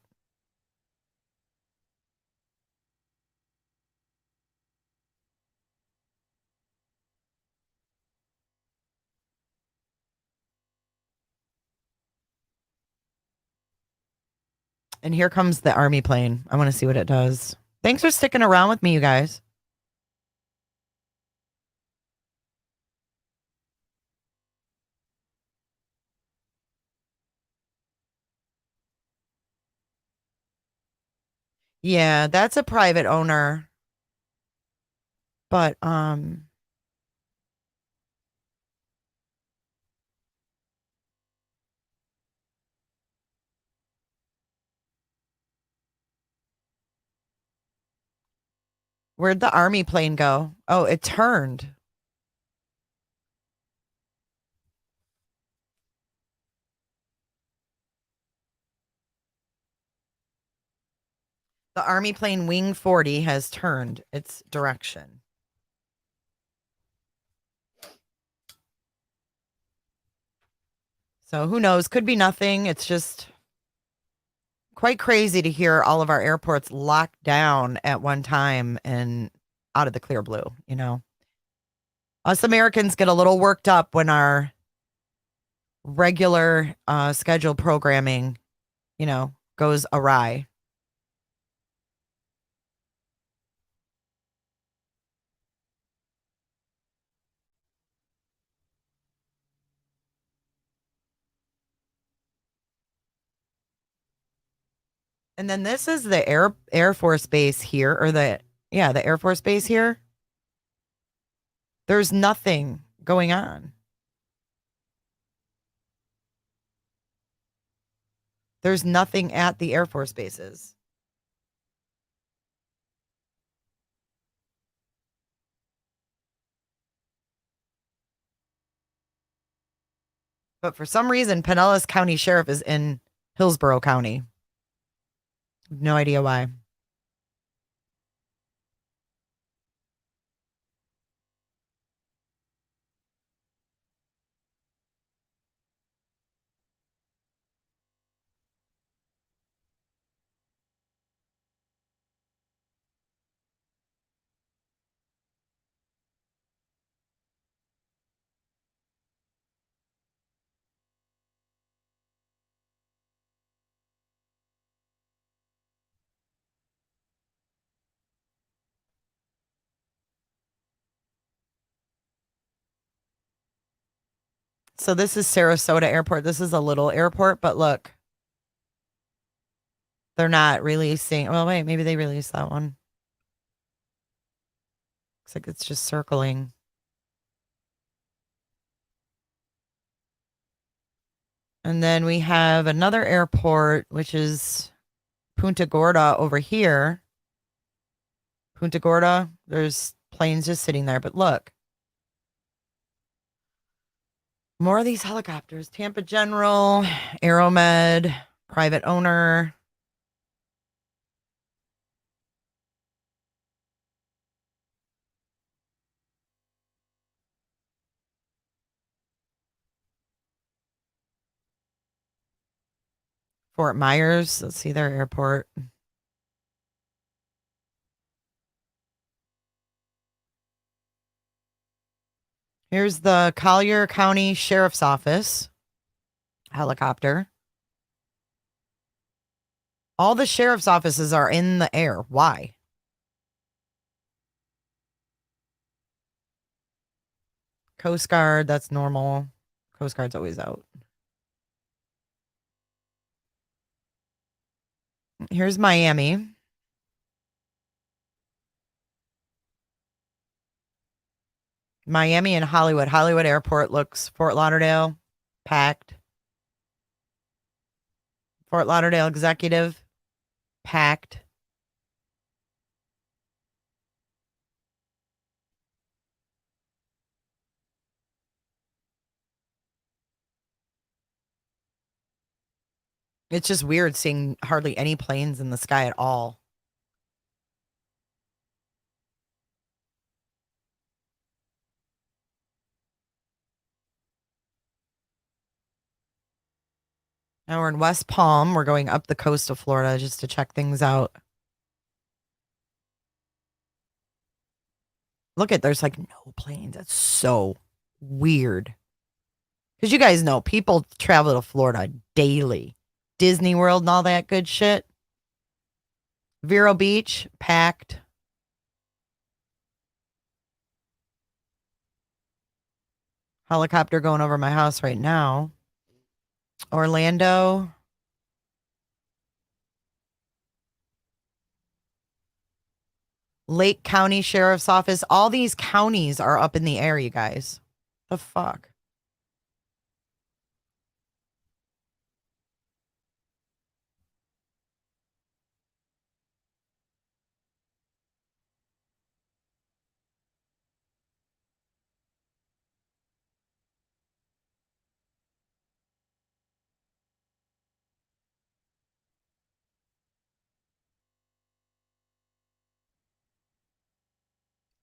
and here comes the Army plane. I want to see what it does. Thanks for sticking around with me, you guys. Yeah, that's a private owner. But where'd the Army plane go? Oh, it turned. The Army plane Wing 40 has turned its direction. So who knows? Could be nothing. It's just quite crazy to hear all of our airports locked down at one time and out of the clear blue, you know? Us Americans get a little worked up when our regular scheduled programming, you know, goes awry. And then this is the Air Force base here, or the Air Force base here. There's nothing going on. There's nothing at the Air Force bases. But for some reason, Pinellas County Sheriff is in Hillsborough County. No idea why. So this is Sarasota Airport. This is a little airport, but look. They're not releasing. Well, wait, maybe they released that one. Looks like it's just circling. And then we have another airport, which is Punta Gorda over here. Punta Gorda, there's planes just sitting there, but look. More of these helicopters. Tampa General, Aeromed, private owner. Fort Myers, let's see their airport. Here's the Collier County Sheriff's Office helicopter. All the sheriff's offices are in the air. Why? Coast Guard, that's normal. Coast Guard's always out. Here's Miami. Miami and Hollywood. Hollywood Airport looks Fort Lauderdale, packed. Fort Lauderdale Executive, packed. It's just weird seeing hardly any planes in the sky at all. Now we're in West Palm. We're going up the coast of Florida just to check things out. Look at, there's like no planes. That's so weird. Because you guys know people travel to Florida daily. Disney World and all that good shit. Vero Beach, packed. Helicopter going over my house right now. Orlando. Lake County Sheriff's Office. All these counties are up in the air, you guys. The fuck?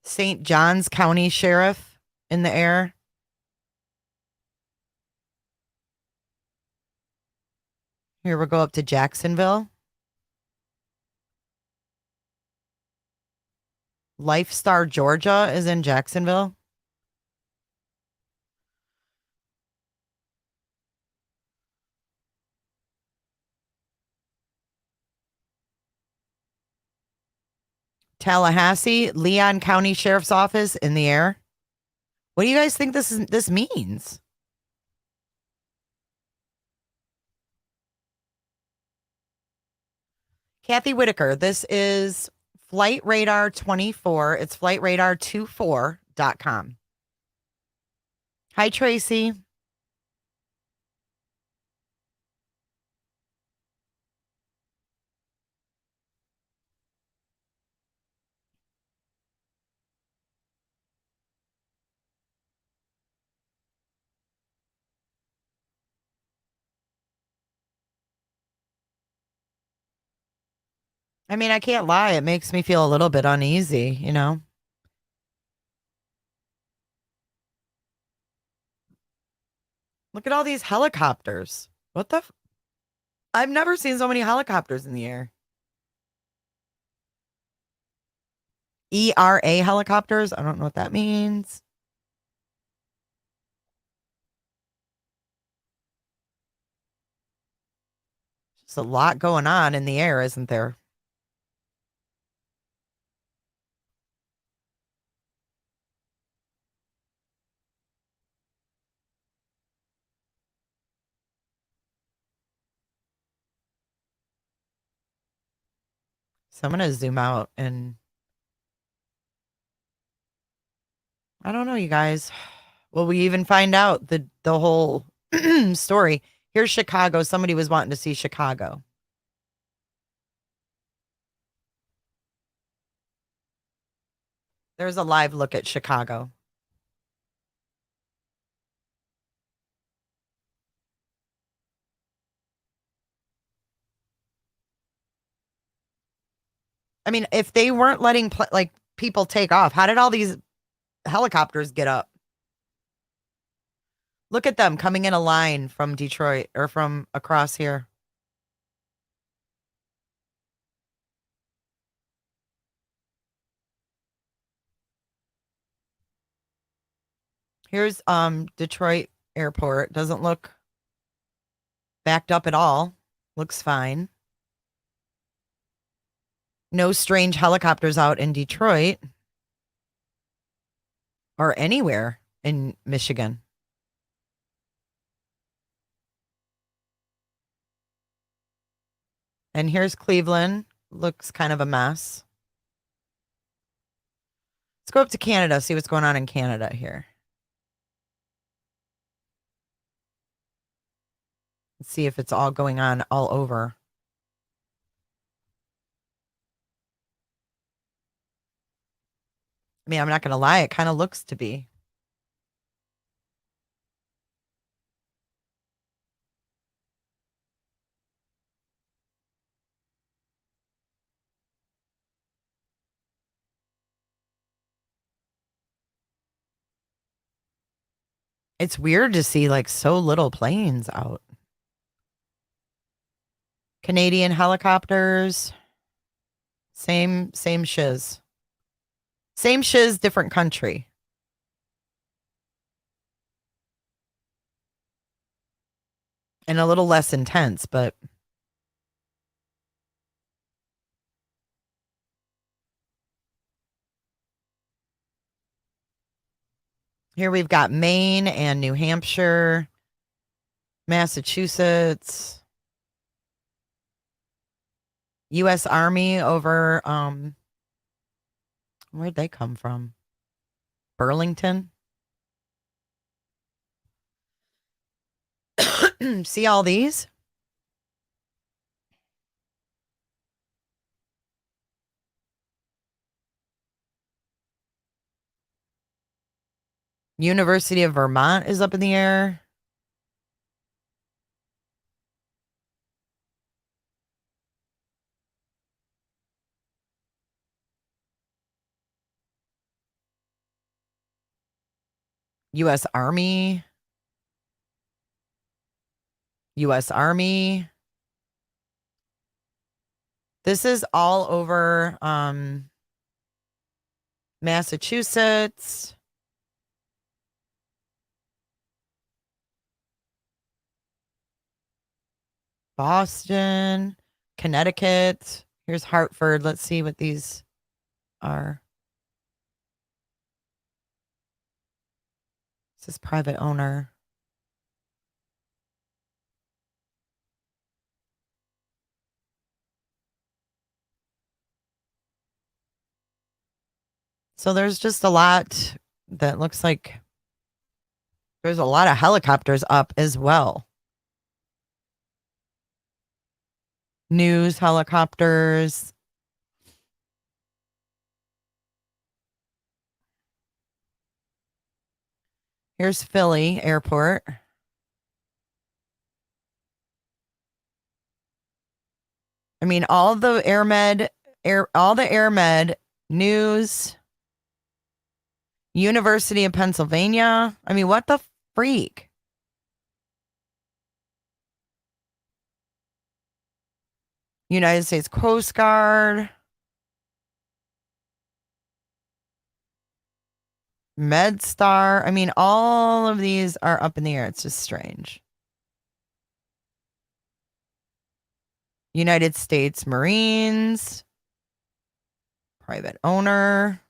St. Johns County Sheriff in the air. Here we'll go up to Jacksonville. Lifestar, Georgia is in Jacksonville. Tallahassee, Leon County Sheriff's Office in the air. What do you guys think this means? Kathy Whitaker, this is Flight Radar 24. It's flightradar24.com. Hi, Tracy. I mean, I can't lie. It makes me feel a little bit uneasy, you know? Look at all these helicopters. What the? I've never seen so many helicopters in the air. ERA helicopters. I don't know what that means. Just a lot going on in the air, isn't there? So I'm going to zoom out and I don't know, you guys. Will we even find out the whole story? Here's Chicago. Somebody was wanting to see Chicago. There's a live look at Chicago. I mean, if they weren't letting like people take off, how did all these helicopters get up? Look at them coming in a line from Detroit or from across here. Here's Detroit Airport. Doesn't look backed up at all. Looks fine. No strange helicopters out in Detroit or anywhere in Michigan. And here's Cleveland. Looks kind of a mess. Let's go up to Canada, see what's going on in Canada here. Let's see if it's all going on all over. I mean, I'm not going to lie. It kind of looks to be. It's weird to see like so little planes out. Canadian helicopters. Same shiz. Same shiz, different country. And a little less intense, but here we've got Maine and New Hampshire, Massachusetts, U.S. Army over, where'd they come from? Burlington? See all these? University of Vermont is up in the air. U.S. Army. U.S. Army. This is all over Massachusetts. Boston, Connecticut. Here's Hartford. Let's see what these are. This is private owner. So there's just a lot that looks like there's a lot of helicopters up as well. News helicopters. Here's Philly Airport. I mean, all the AirMed news, University of Pennsylvania. I mean, what the freak? United States Coast Guard. MedStar. I mean, all of these are up in the air. It's just strange. United States Marines. Private owner.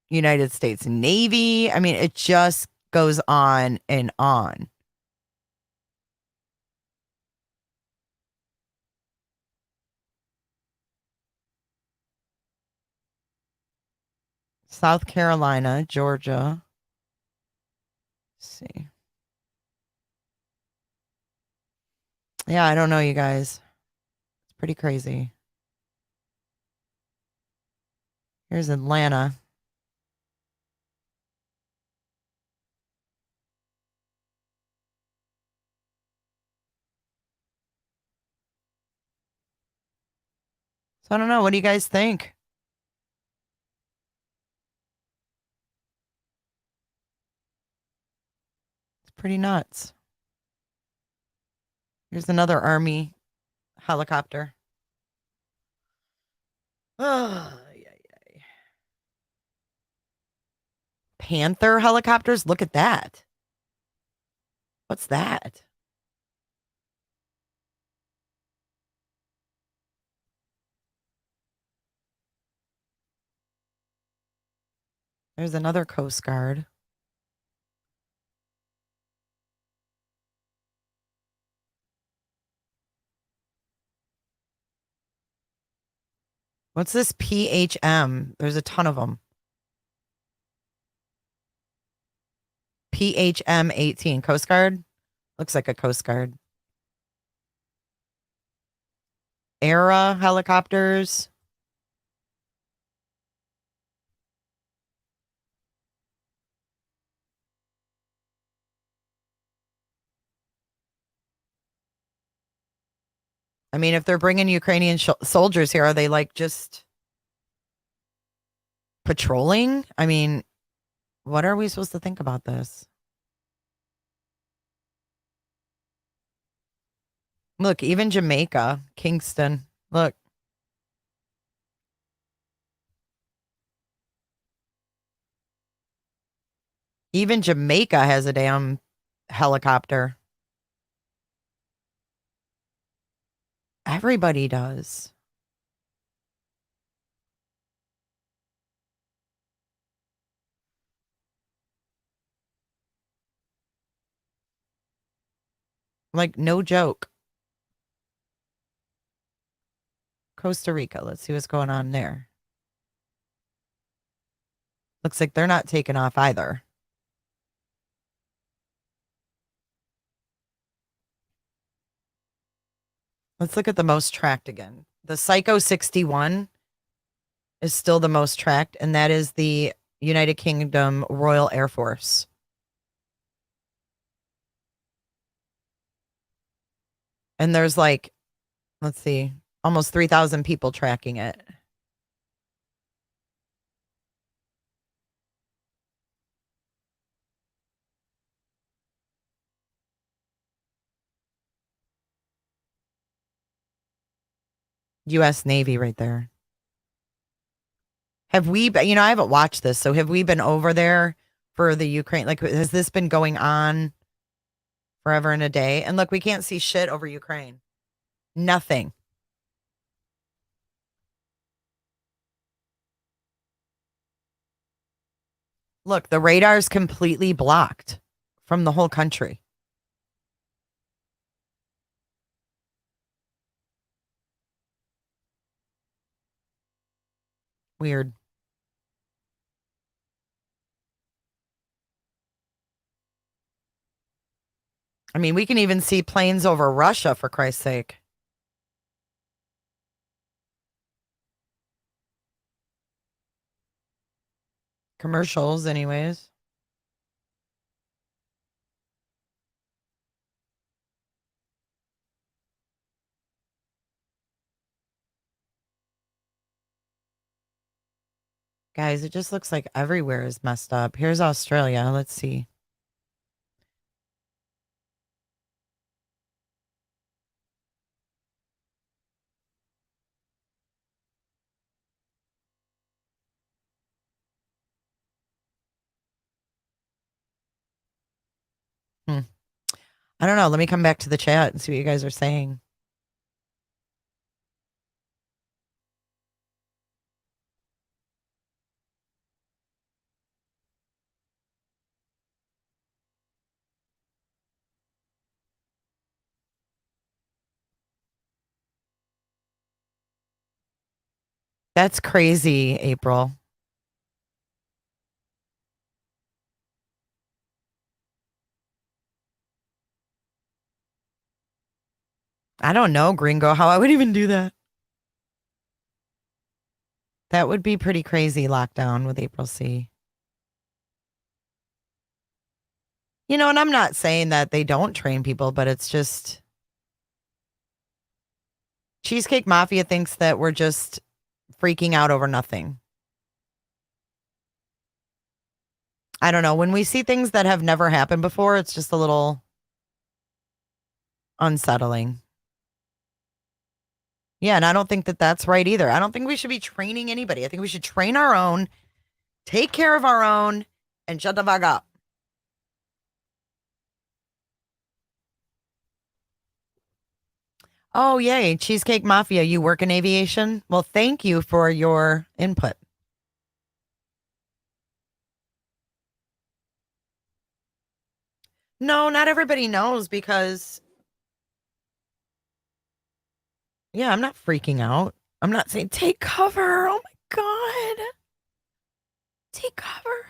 United States Navy. I mean, it just goes on and on. South Carolina, Georgia. Let's see. Yeah, I don't know, you guys. It's pretty crazy. Here's Atlanta. So I don't know. What do you guys think? It's pretty nuts. Here's another Army helicopter. Oh, yeah. Panther helicopters? Look at that. What's that? There's another Coast Guard. What's this PHM? There's a ton of them. PHM 18. Coast Guard? Looks like a Coast Guard. Era helicopters. I mean, if they're bringing Ukrainian soldiers here, are they like just patrolling. I mean, what are we supposed to think about this? Look, even Jamaica, Kingston. Look. Even Jamaica has a damn helicopter. Everybody does. Like, no joke. Costa Rica. Let's see what's going on there. Looks like they're not taking off either. Let's look at the most tracked again. The Psycho 61 is still the most tracked, and that is the United Kingdom Royal Air Force. And there's like, let's see, almost 3,000 people tracking it. U.S. Navy right there. Have we, I haven't watched this, so have we been over there for the Ukraine? Like, has this been going on forever and a day? And look, we can't see shit over Ukraine. Nothing. Look, the radar's completely blocked from the whole country. Weird. I mean, we can even see planes over Russia, for Christ's sake. Commercials, anyways. Guys, it just looks like everywhere is messed up. Here's Australia. Let's see. I don't know. Let me come back to the chat and see what you guys are saying. That's crazy, April. I don't know, Gringo, how I would even do that. That would be pretty crazy lockdown with April C. And I'm not saying that they don't train people, but it's just Cheesecake Mafia thinks that we're just freaking out over nothing. I don't know. When we see things that have never happened before, it's just a little unsettling. Yeah, and I don't think that that's right either. I don't think we should be training anybody. I think we should train our own, take care of our own, and shut the fuck up. Oh, yay. Cheesecake Mafia, you work in aviation? Well, thank you for your input. No, not everybody knows because, yeah, I'm not freaking out. I'm not saying take cover. Oh my God. Take cover.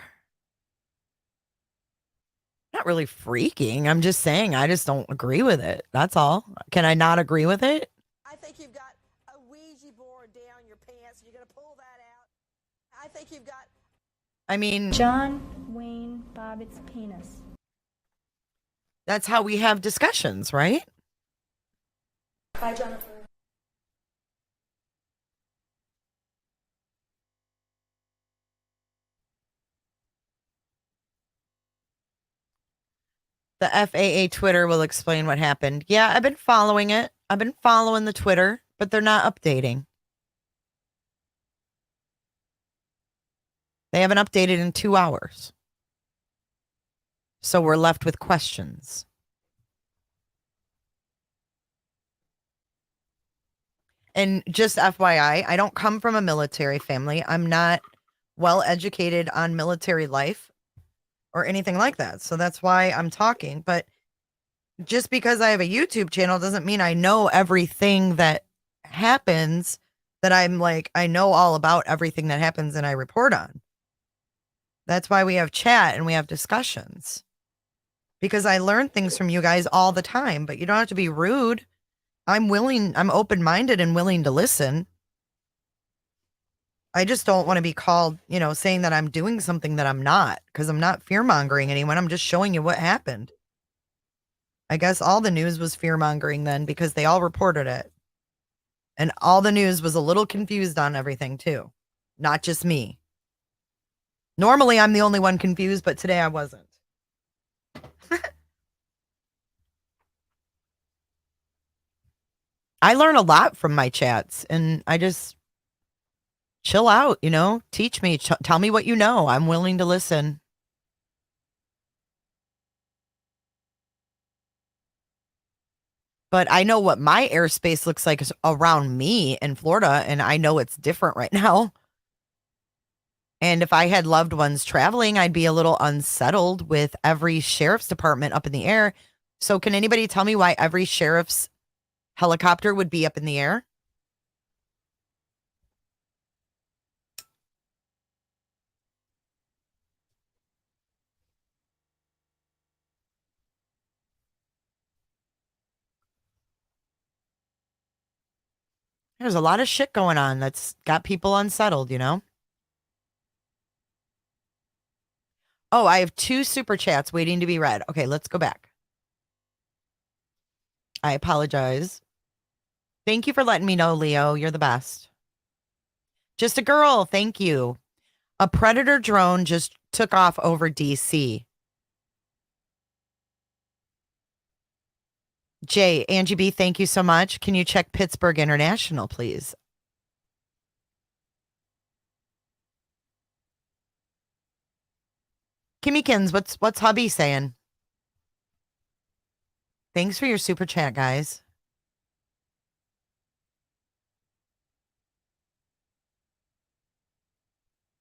Not really freaking. I'm just saying I just don't agree with it. That's all. Can I not agree with it? I think you've got a Ouija board down your pants. You're going to pull that out. I think you've got. I mean, John Wayne Bobbitt's penis. That's how we have discussions, right? Bye, Jennifer. The FAA Twitter will explain what happened. Yeah, I've been following it. I've been following the Twitter, but they're not updating. They haven't updated in 2 hours. So we're left with questions. And just FYI, I don't come from a military family. I'm not well educated on military life or anything like that. So that's why I'm talking. But just because I have a YouTube channel doesn't mean I know everything that happens, that I'm like, I know all about everything that happens and I report on. That's why we have chat and we have discussions. Because I learn things from you guys all the time, but you don't have to be rude. I'm open-minded and willing to listen. I just don't want to be called, saying that I'm doing something that I'm not, because I'm not fear-mongering anyone. I'm just showing you what happened. I guess all the news was fear-mongering then, because they all reported it. And all the news was a little confused on everything too. Not just me. Normally I'm the only one confused, but today I wasn't. I learn a lot from my chats, and I just chill out, teach me, tell me what you know. I'm willing to listen. But I know what my airspace looks like around me in Florida, and I know it's different right now. And if I had loved ones traveling, I'd be a little unsettled with every sheriff's department up in the air. So can anybody tell me why every sheriff's helicopter would be up in the air? There's a lot of shit going on that's got people unsettled, Oh, I have 2 super chats waiting to be read. Okay, let's go back. I apologize. Thank you for letting me know, Leo. You're the best. Just a girl. Thank you. A Predator drone just took off over DC. Angie B, thank you so much. Can you check Pittsburgh International, please? Kimmykins, what's hubby saying? Thanks for your super chat, guys.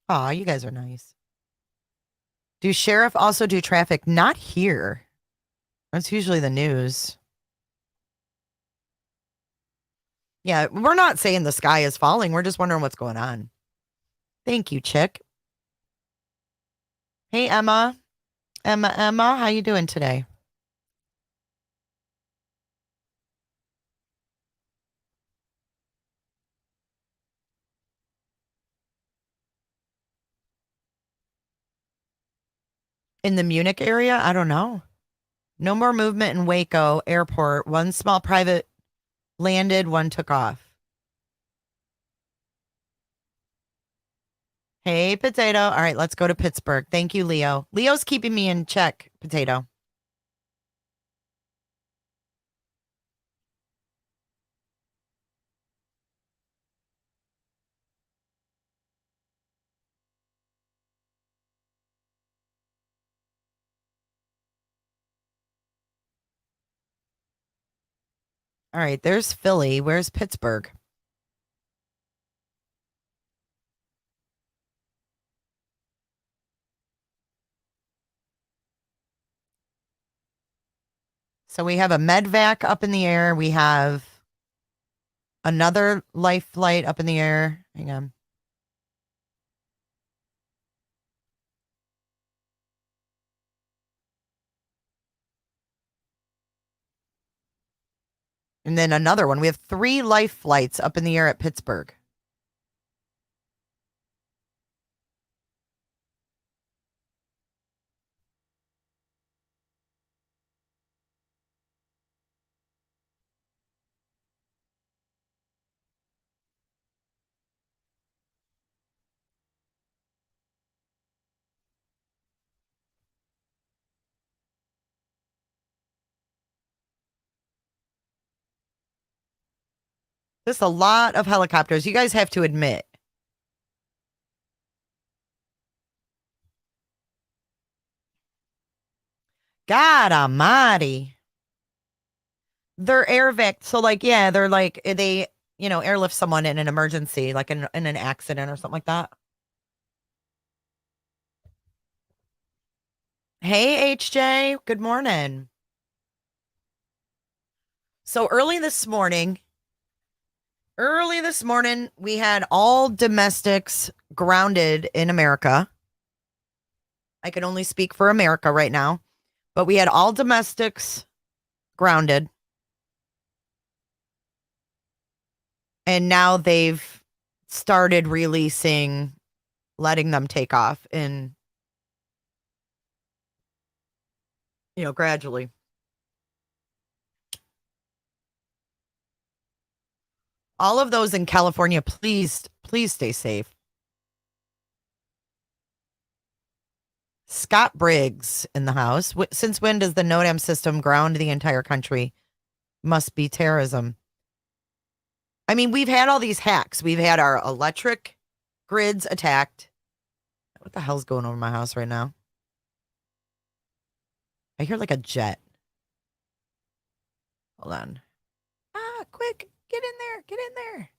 Aw, you guys are nice. Do sheriff also do traffic? Not here. That's usually the news. Yeah, we're not saying the sky is falling. We're just wondering what's going on. Thank you, chick. Hey, Emma. Emma, how you doing today? In the Munich area? I don't know. No more movement in Waco airport. One small private landed, one took off. Hey, Potato. All right, let's go to Pittsburgh. Thank you, Leo. Leo's keeping me in check, Potato. All right, there's Philly. Where's Pittsburgh? So we have a medvac up in the air. We have another life flight up in the air. Hang on. And then another one. We have 3 life flights up in the air at Pittsburgh. There's a lot of helicopters. You guys have to admit. God almighty. They're airvac. So like, yeah, they're like, they, airlift someone in an emergency, like in an accident or something like that. Hey, HJ. Good morning. So early this morning, we had all domestics grounded in America. I can only speak for America right now, but we had all domestics grounded. And now they've started letting them take off in, gradually. All of those in California, please stay safe. Scott Briggs in the house. Since when does the NOTAM system ground the entire country? Must be terrorism. I mean, we've had all these hacks. We've had our electric grids attacked. What the hell's going over my house right now? I hear like a jet. Hold on. Quick. Get in there. Get in there.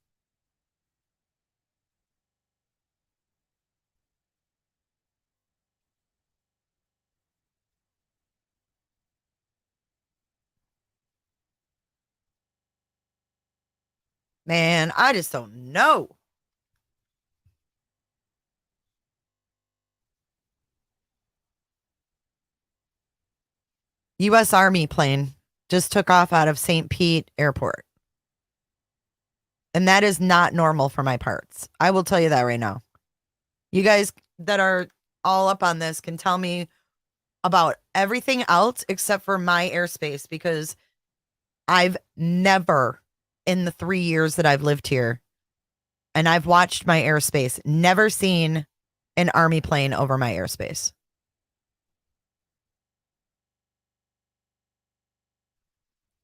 Man, I just don't know. U.S. Army plane just took off out of St. Pete Airport. And that is not normal for my parts. I will tell you that right now. You guys that are all up on this can tell me about everything else except for my airspace, because I've never, in the 3 years that I've lived here, and I've watched my airspace, never seen an Army plane over my airspace.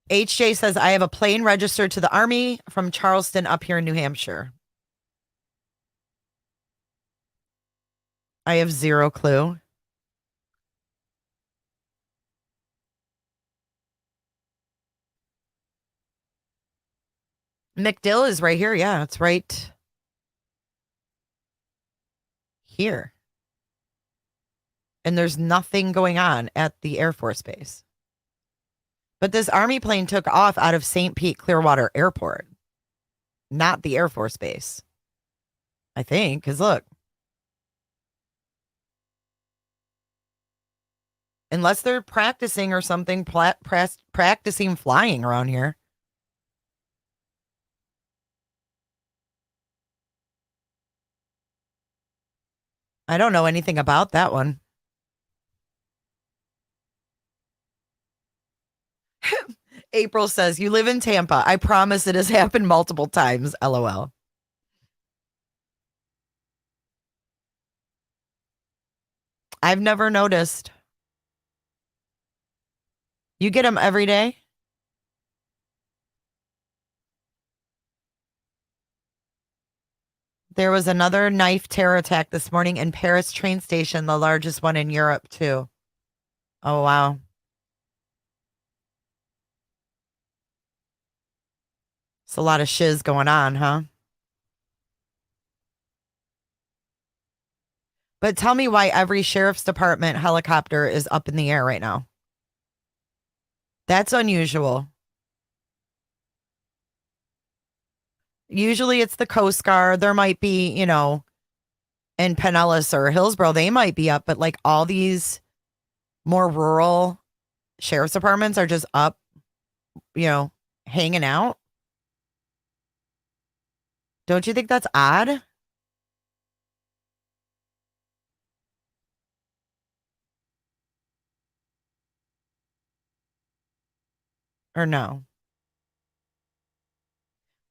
HJ says, I have a plane registered to the Army from Charleston up here in New Hampshire. I have zero clue. McDill is right here. Yeah, it's right here. And there's nothing going on at the Air Force Base. But this Army plane took off out of St. Pete Clearwater Airport, not the Air Force Base. I think, because look. Unless they're practicing or something, practicing flying around here. I don't know anything about that one. April says, you live in Tampa. I promise it has happened multiple times. LOL. I've never noticed. You get them every day? There was another knife terror attack this morning in Paris train station, the largest one in Europe, too. Oh, wow. It's a lot of shiz going on, huh? But tell me why every sheriff's department helicopter is up in the air right now. That's unusual. Usually it's the Coast Guard. There might be, in Pinellas or Hillsborough, they might be up, but like all these more rural sheriff's departments are just up, hanging out. Don't you think that's odd? Or no?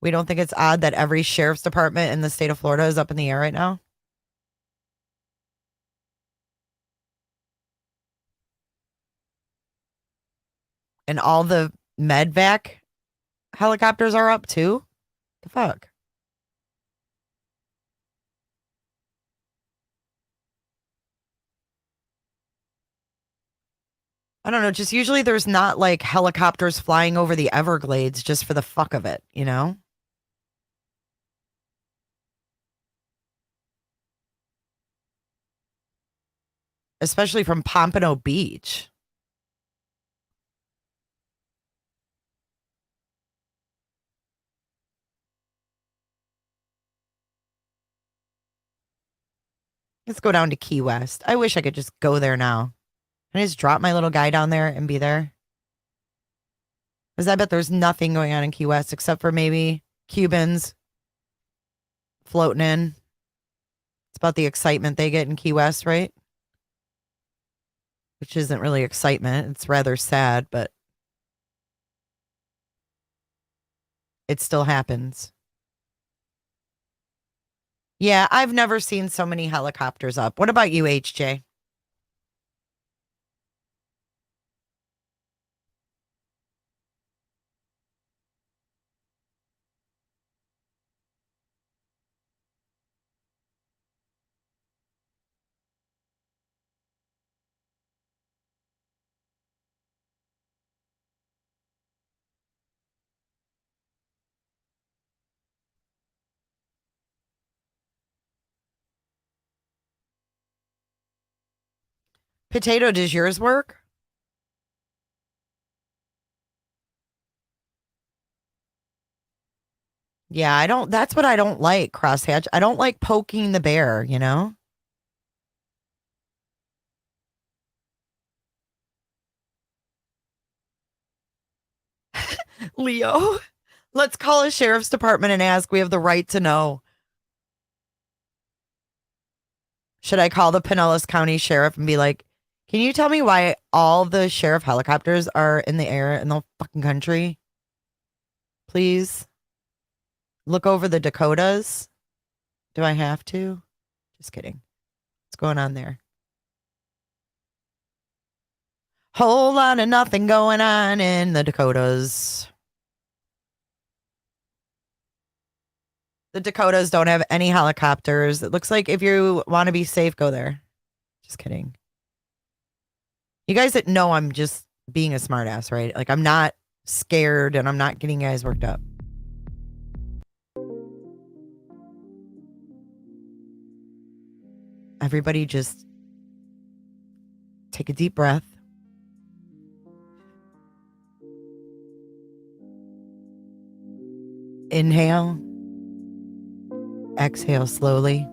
We don't think it's odd that every sheriff's department in the state of Florida is up in the air right now? And all the medvac helicopters are up too? The fuck? I don't know. Just usually there's not like helicopters flying over the Everglades just for the fuck of it, you know? Especially from Pompano Beach. Let's go down to Key West. I wish I could just go there now. Can I just drop my little guy down there and be there? Because I bet there's nothing going on in Key West except for maybe Cubans floating in. It's about the excitement they get in Key West, right? Which isn't really excitement. It's rather sad, but it still happens. Yeah, I've never seen so many helicopters up. What about you, HJ? Potato, does yours work? Yeah, I don't. That's what I don't like, Crosshatch. I don't like poking the bear, you know? Leo, let's call a sheriff's department and ask. We have the right to know. Should I call the Pinellas County Sheriff and be like, can you tell me why all the sheriff helicopters are in the air in the fucking country? Please. Look over the Dakotas. Do I have to? Just kidding. What's going on there? Whole lot of nothing going on in the Dakotas. The Dakotas don't have any helicopters. It looks like if you want to be safe, go there. Just kidding. You guys that know I'm just being a smartass, right? Like I'm not scared and I'm not getting you guys worked up. Everybody just take a deep breath. Inhale. Exhale slowly.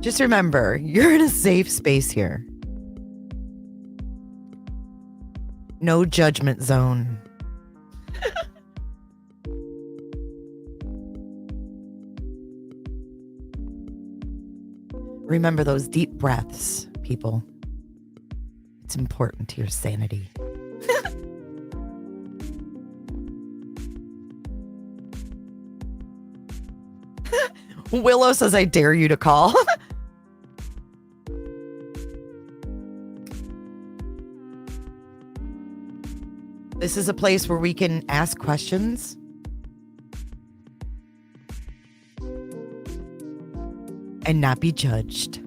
Just remember, you're in a safe space here. No judgment zone. Remember those deep breaths, people. It's important to your sanity. Willow says, I dare you to call. This is a place where we can ask questions. And not be judged.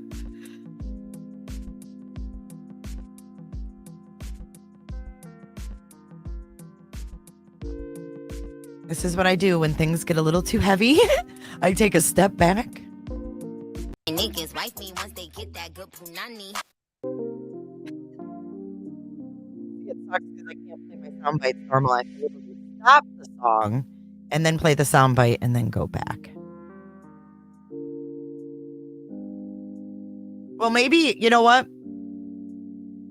This is what I do when things get a little too heavy. I take a step back. Niggas wife me once they get that good punani. It sucks because I can't play my sound bites normal. I have to literally stop the song and then play the sound bite and then go back. Well, maybe, you know what?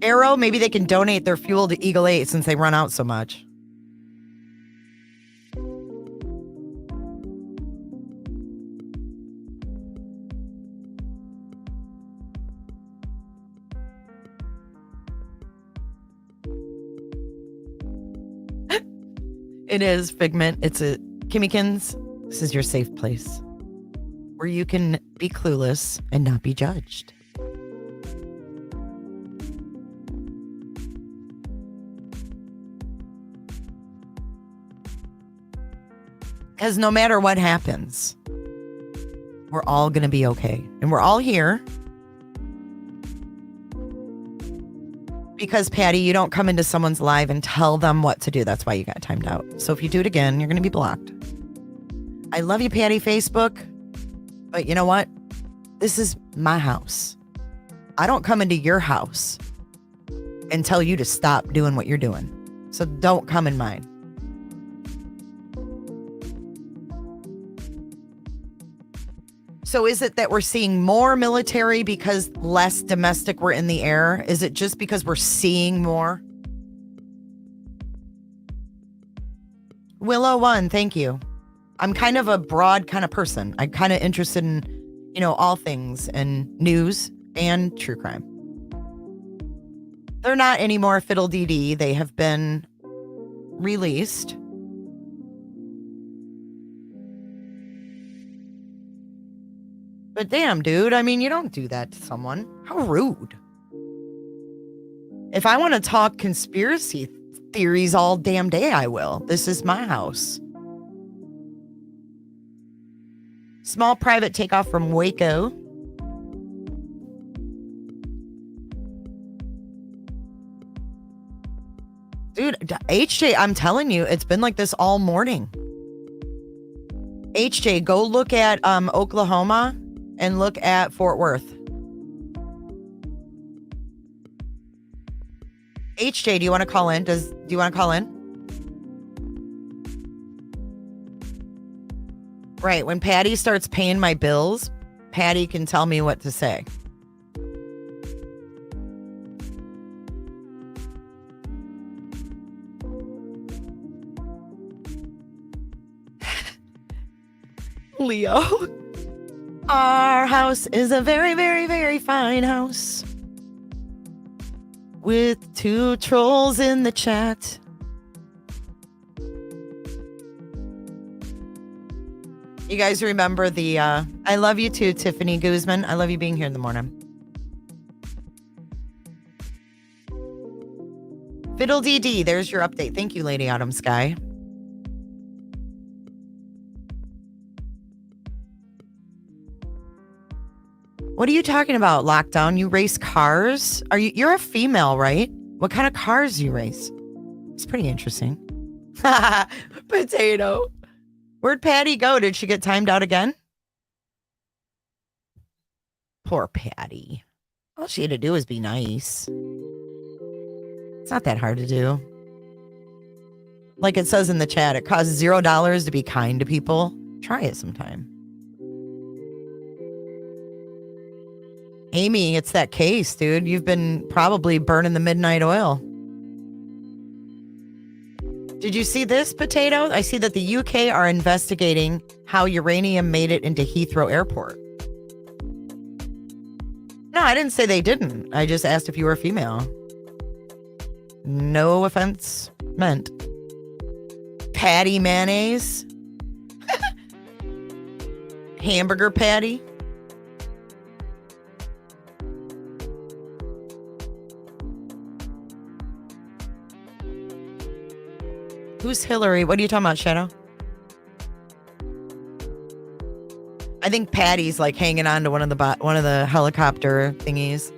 Arrow, maybe they can donate their fuel to Eagle 8 since they run out so much. It is, Figment. It's a Kimmykins. This is your safe place where you can be clueless and not be judged. Because no matter what happens, we're all going to be okay. And we're all here. Because, Patty, you don't come into someone's live and tell them what to do. That's why you got timed out. So if you do it again, you're going to be blocked. I love you, Patty, Facebook. But you know what? This is my house. I don't come into your house and tell you to stop doing what you're doing. So don't come in mine. So is it that we're seeing more military because less domestic were in the air? Is it just because we're seeing more? Willow 1, thank you. I'm kind of a broad kind of person. I'm kind of interested in, all things and news and true crime. They're not anymore Fiddle DD. They have been released. But damn, dude, you don't do that to someone. How rude. If I want to talk conspiracy theories all damn day, I will. This is my house. Small private takeoff from Waco. Dude, HJ, I'm telling you, it's been like this all morning. HJ, go look at Oklahoma and look at Fort Worth. HJ, do you want to call in? Do you want to call in? Right, when Patty starts paying my bills, Patty can tell me what to say. Leo. Our house is a very, very, very fine house. With 2 trolls in the chat. You guys remember the, I love you too, Tiffany Guzman. I love you being here in the morning. Fiddle DD, there's your update. Thank you, Lady Autumn Sky. What are you talking about, Lockdown? You race cars? You're a female, right? What kind of cars do you race? It's pretty interesting. Potato. Where'd Patty go? Did she get timed out again? Poor Patty. All she had to do was be nice. It's not that hard to do. Like it says in the chat, it costs $0 to be kind to people. Try it sometime. Amy, it's that case, dude. You've been probably burning the midnight oil. Did you see this, Potato? I see that the UK are investigating how uranium made it into Heathrow Airport. No, I didn't say they didn't. I just asked if you were female. No offense meant. Patty mayonnaise. Hamburger patty. Who's Hillary? What are you talking about, Shadow? I think Patty's like hanging on to one of the helicopter thingies.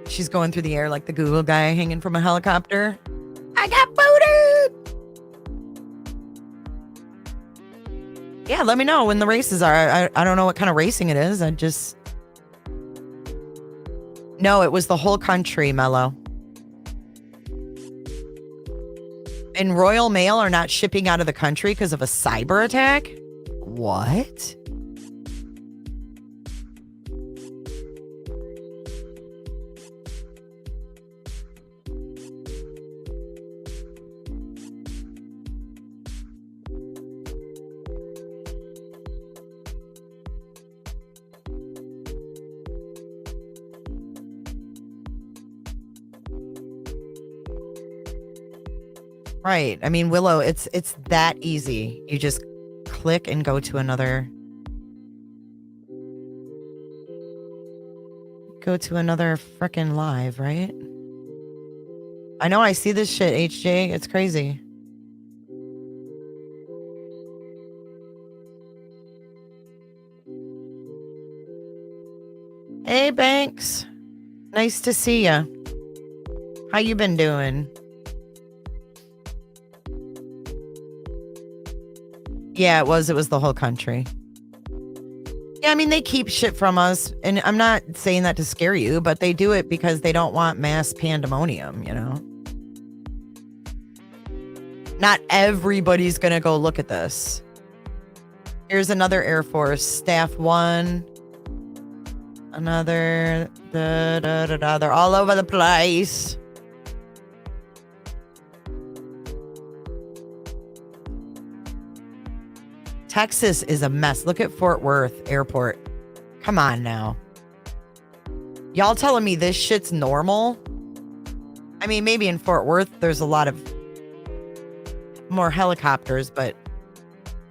She's going through the air like the Google guy hanging from a helicopter. I got booted! Yeah, let me know when the races are. I don't know what kind of racing it is. No, it was the whole country, Mello. And Royal Mail are not shipping out of the country because of a cyber attack? What? Right. I mean, Willow, it's that easy. You just click and go to another frickin' live, right? I know I see this shit, HJ. It's crazy. Hey, Banks. Nice to see ya. How you been doing? Yeah, it was the whole country. Yeah, I mean, they keep shit from us, and I'm not saying that to scare you, but they do it because they don't want mass pandemonium, you know? Not everybody's gonna go look at this. Here's another Air Force, Staff 1. Another, they're all over the place. Texas is a mess. Look at Fort Worth Airport. Come on now. Y'all telling me this shit's normal? I mean, maybe in Fort Worth, there's a lot of more helicopters, but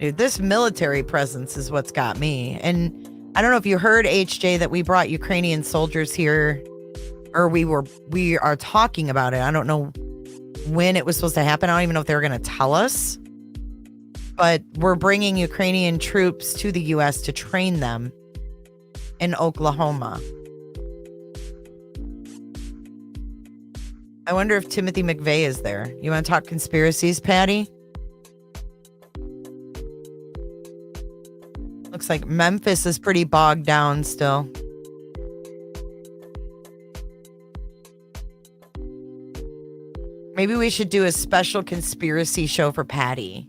dude, this military presence is what's got me. And I don't know if you heard, HJ, that we brought Ukrainian soldiers here, or we are talking about it. I don't know when it was supposed to happen. I don't even know if they were going to tell us. But we're bringing Ukrainian troops to the U.S. to train them in Oklahoma. I wonder if Timothy McVeigh is there. You want to talk conspiracies, Patty? Looks like Memphis is pretty bogged down still. Maybe we should do a special conspiracy show for Patty.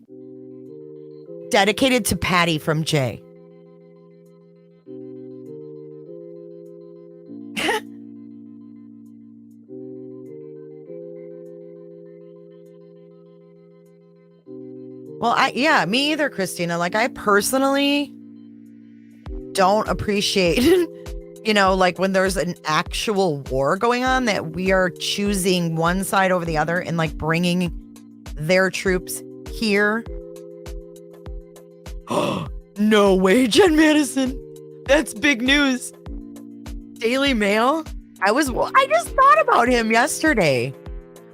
Dedicated to Patty from Jay. Well, yeah, me either, Christina. Like, I personally don't appreciate, you know, like when there's an actual war going on, that we are choosing one side over the other and like bringing their troops here. No way, Jen Madison. That's big news. Daily Mail. I just thought about him yesterday.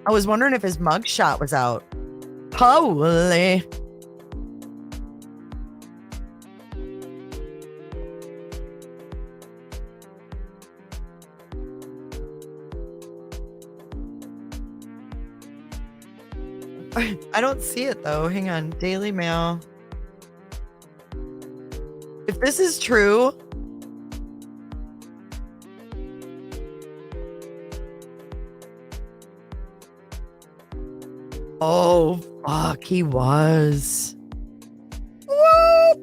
I was wondering if his mugshot was out. Holy. I don't see it though. Hang on. Daily Mail. If this is true, oh fuck, he was. What?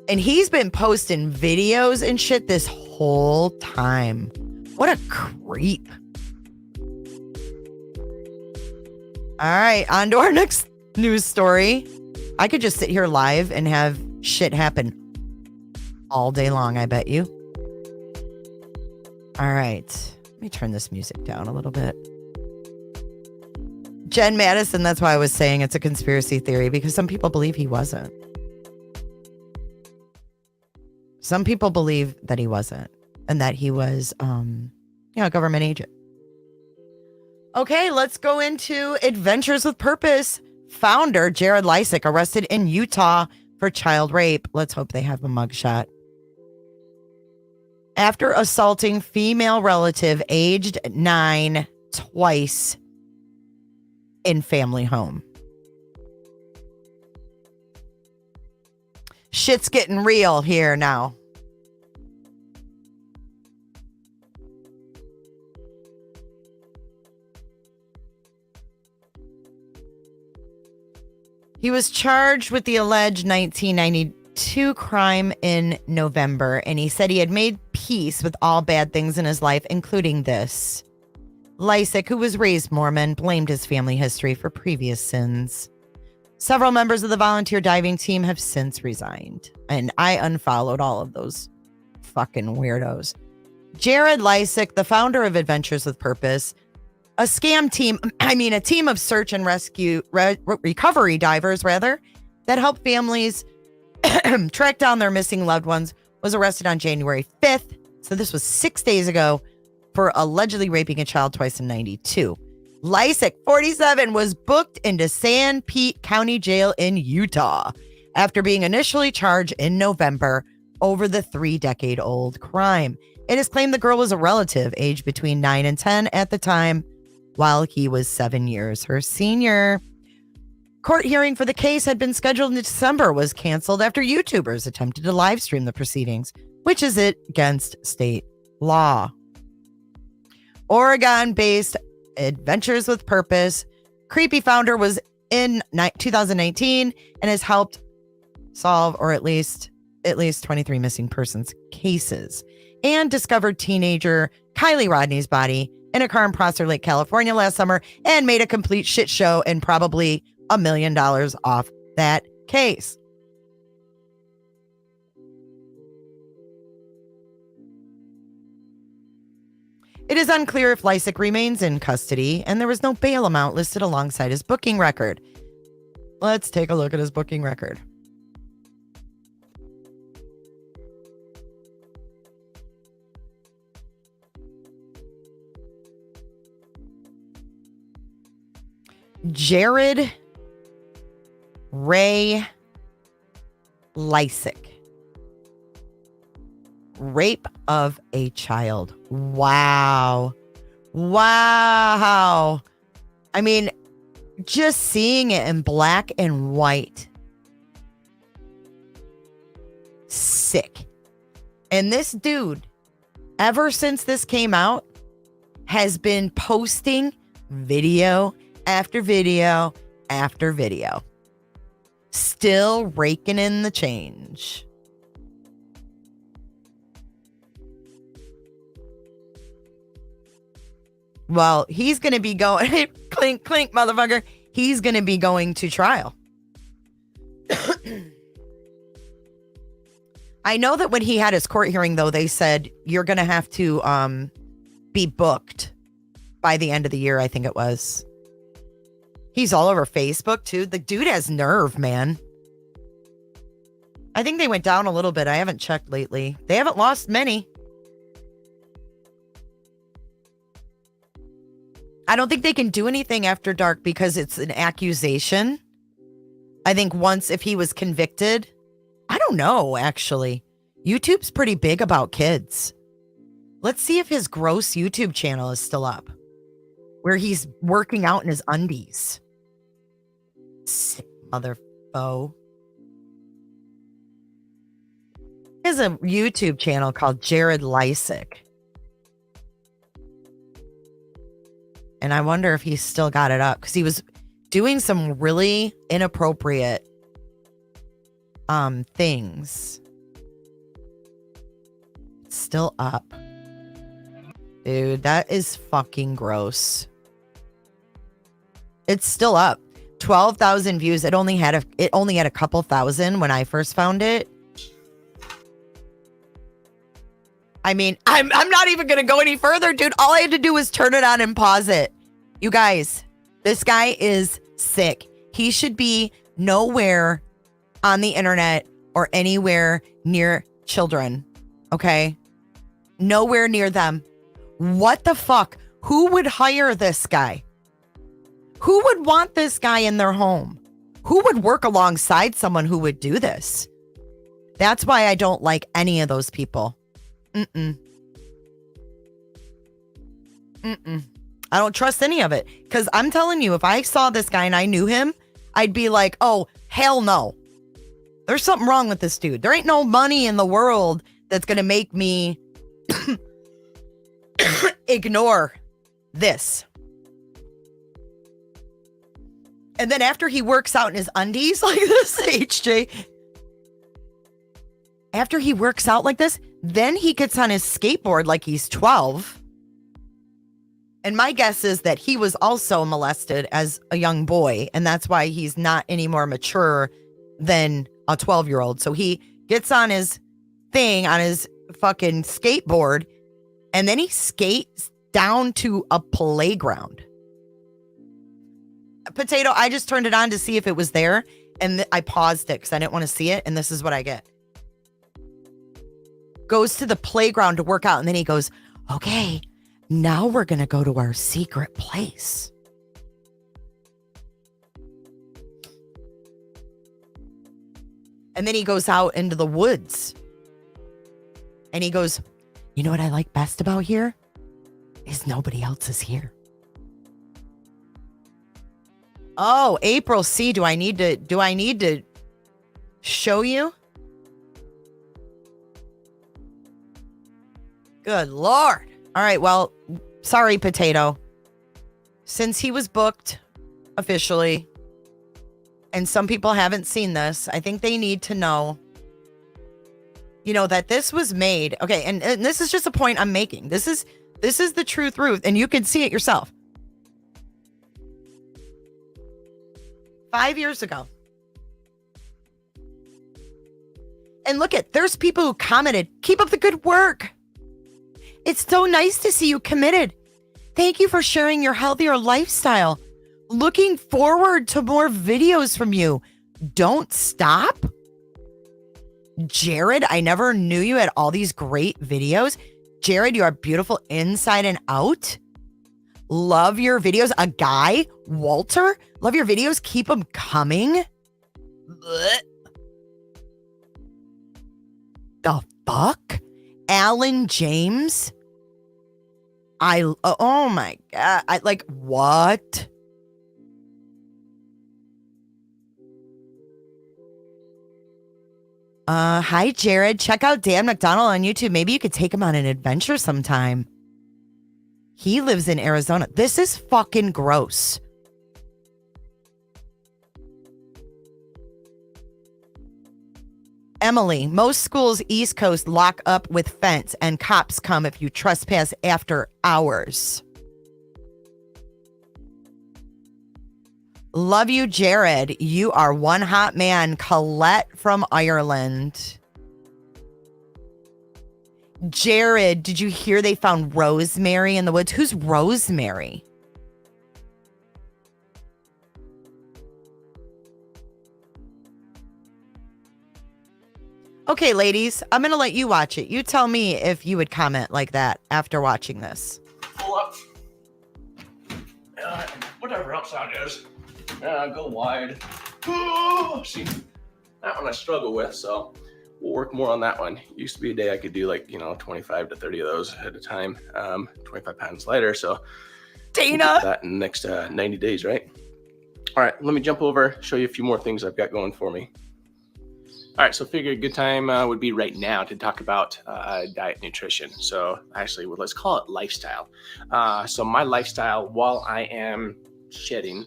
And he's been posting videos and shit this whole time. What a creep. All right, on to our next news story. I could just sit here live and have shit happen all day long, I bet you. All right. Let me turn this music down a little bit. Jen Madison, that's why I was saying it's a conspiracy theory, because some people believe he wasn't. Some people believe that he wasn't, and that he was, a government agent. Okay, let's go into Adventures with Purpose. Founder Jared Lysick arrested in Utah for child rape. Let's hope they have a mugshot. After assaulting female relative aged 9 twice in family home. Shit's getting real here now. He was charged with the alleged 1992 crime in November, and he said he had made peace with all bad things in his life, including this. Lysick, who was raised Mormon, blamed his family history for previous sins. Several members of the volunteer diving team have since resigned, and I unfollowed all of those fucking weirdos. Jared Lysick, the founder of Adventures with Purpose, a team of search and rescue recovery divers, that help families track down their missing loved ones, was arrested on January 5th. So this was 6 days ago, for allegedly raping a child twice in 92. Lysick, 47, was booked into San Pete County Jail in Utah after being initially charged in November over the 3-decade-old crime. It is claimed the girl was a relative, aged between 9 and 10 at the time, while he was 7 years her senior. Court hearing for the case had been scheduled in December, was canceled after YouTubers attempted to live stream the proceedings, which is against state law. Oregon-based Adventures with Purpose Creepy founder was in 2019 and has helped solve or at least 23 missing persons cases, and discovered teenager Kylie Rodney's body in a car in Prosser Lake, California last summer, and made a complete shit show and probably $1 million off that case. It is unclear if Lysick remains in custody, and there was no bail amount listed alongside his booking record. Let's take a look at his booking record. Jared Ray Lysick. Rape of a child. Wow. Wow. I mean, just seeing it in black and white. Sick. And this dude, ever since this came out, has been posting video after video after video. Still raking in the change. Well, he's going to be going, clink, clink, motherfucker. He's going to be going to trial. I know that when he had his court hearing, though, they said you're going to have to be booked by the end of the year, I think it was. He's all over Facebook, too. The dude has nerve, man. I think they went down a little bit. I haven't checked lately. They haven't lost many. I don't think they can do anything after dark because it's an accusation. I think once, if he was convicted, I don't know, actually. YouTube's pretty big about kids. Let's see if his gross YouTube channel is still up, where he's working out in his undies. Sick motherfucker. He has a YouTube channel called Jared Lysick. And I wonder if he's still got it up because he was doing some really inappropriate things. It's still up. Dude, that is fucking gross. It's still up. 12,000 views. It only had a couple thousand when I first found it. I mean, I'm not even going to go any further, dude. All I had to do was turn it on and pause it. You guys, this guy is sick. He should be nowhere on the internet or anywhere near children. Okay? Nowhere near them. What the fuck? Who would hire this guy? Who would want this guy in their home? Who would work alongside someone who would do this? That's why I don't like any of those people. I don't trust any of it. Because I'm telling you, if I saw this guy and I knew him, I'd be like, oh, hell no. There's something wrong with this dude. There ain't no money in the world that's going to make me ignore this. And then after he works out in his undies like this, HJ, after he works out like this, then he gets on his skateboard like he's 12. And my guess is that he was also molested as a young boy. And that's why he's not any more mature than a 12-year-old. So he gets on his thing, on his fucking skateboard, and then he skates down to a playground. Potato, I just turned it on to see if it was there. And I paused it because I didn't want to see it. And this is what I get. Goes to the playground to work out. And then he goes, okay, now we're going to go to our secret place. And then he goes out into the woods And he goes, you know what I like best about here? Is nobody else is here. Oh, April C. Do I need to show you? Good Lord. All right, well, sorry, Potato. Since he was booked officially, and some people haven't seen this, I think they need to know, you know, that this was made. Okay, and this is just a point I'm making. This is the truth, and you can see it yourself. 5 years ago. And look there's people who commented, keep up the good work. It's so nice to see you committed. Thank you for sharing your healthier lifestyle. Looking forward to more videos from you. Don't stop. Jared, I never knew you had all these great videos. Jared, you are beautiful inside and out. Love your videos. A guy, Walter, love your videos. Keep them coming. Blech. The fuck? Alan James? Oh my God. What? Hi, Jared. Check out Dan McDonald on YouTube. Maybe you could take him on an adventure sometime. He lives in Arizona. This is fucking gross. Emily, most schools East Coast lock up with fence and cops come if you trespass after hours. Love you, Jared. You are one hot man. Colette from Ireland. Jared, did you hear they found Rosemary in the woods? Who's Rosemary? Okay, ladies, I'm going to let you watch it. You tell me if you would comment like that after watching this. Pull up. Whatever else that is. Go wide. Oh, see, that one I struggle with, so we'll work more on that one. Used to be a day I could do 25 to 30 of those at a time. 25 pounds lighter, so Dana, we'll get that in the next 90 days, right? All right, let me jump over, show you a few more things I've got going for me. All right, so figure a good time would be right now to talk about diet nutrition. So actually, let's call it lifestyle. So my lifestyle while I am shedding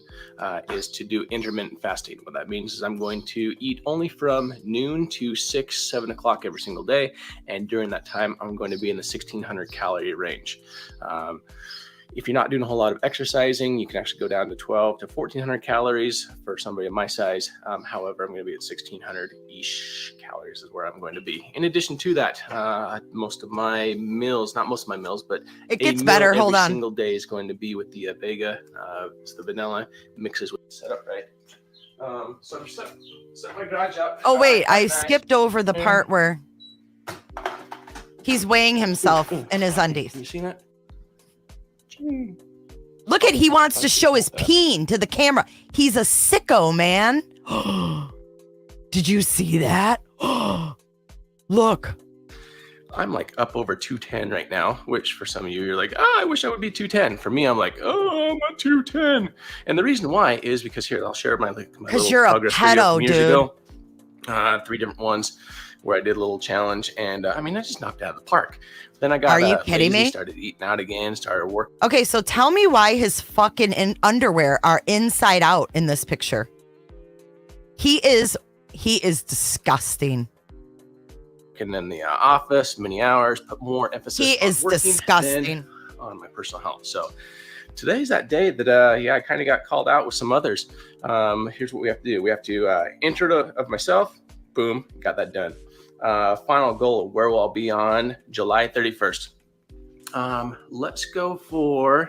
is to do intermittent fasting. What that means is I'm going to eat only from noon to 7 o'clock every single day. And during that time, I'm going to be in the 1600 calorie range. If you're not doing a whole lot of exercising, you can actually go down to 12 to 1400 calories for somebody of my size. However, I'm going to be at 1600-ish calories is where I'm going to be. In addition to that, most of my meals, not most of my meals, but it gets better. Hold on. Every single day is going to be with the Vega. It's the vanilla mixes with the setup, right? So I'm set my garage up. Oh, wait, I skipped over the part where he's weighing himself in his undies. You seen that? Look at, he wants to show his peen to the camera. He's a sicko, man. Did you see that? Look. I'm up over 210 right now, which for some of you, you're like, I wish I would be 210. For me, I'm like, I'm a 210. And the reason why is because here, I'll share my because you're a pedo, years dude. Ago. 3 different ones where I did a little challenge. And I just knocked it out of the park. Then I got Are you kidding me? Started eating out again, started working. Okay, so tell me why his fucking underwear are inside out in this picture. He is disgusting. And then the office, many hours, put more emphasis He on is working disgusting. than on my personal health. So today's that day that, I kind of got called out with some others. Here's what we have to do. We have to intro of myself. Boom, got that done. Final goal of where will I be on July 31st. Let's go for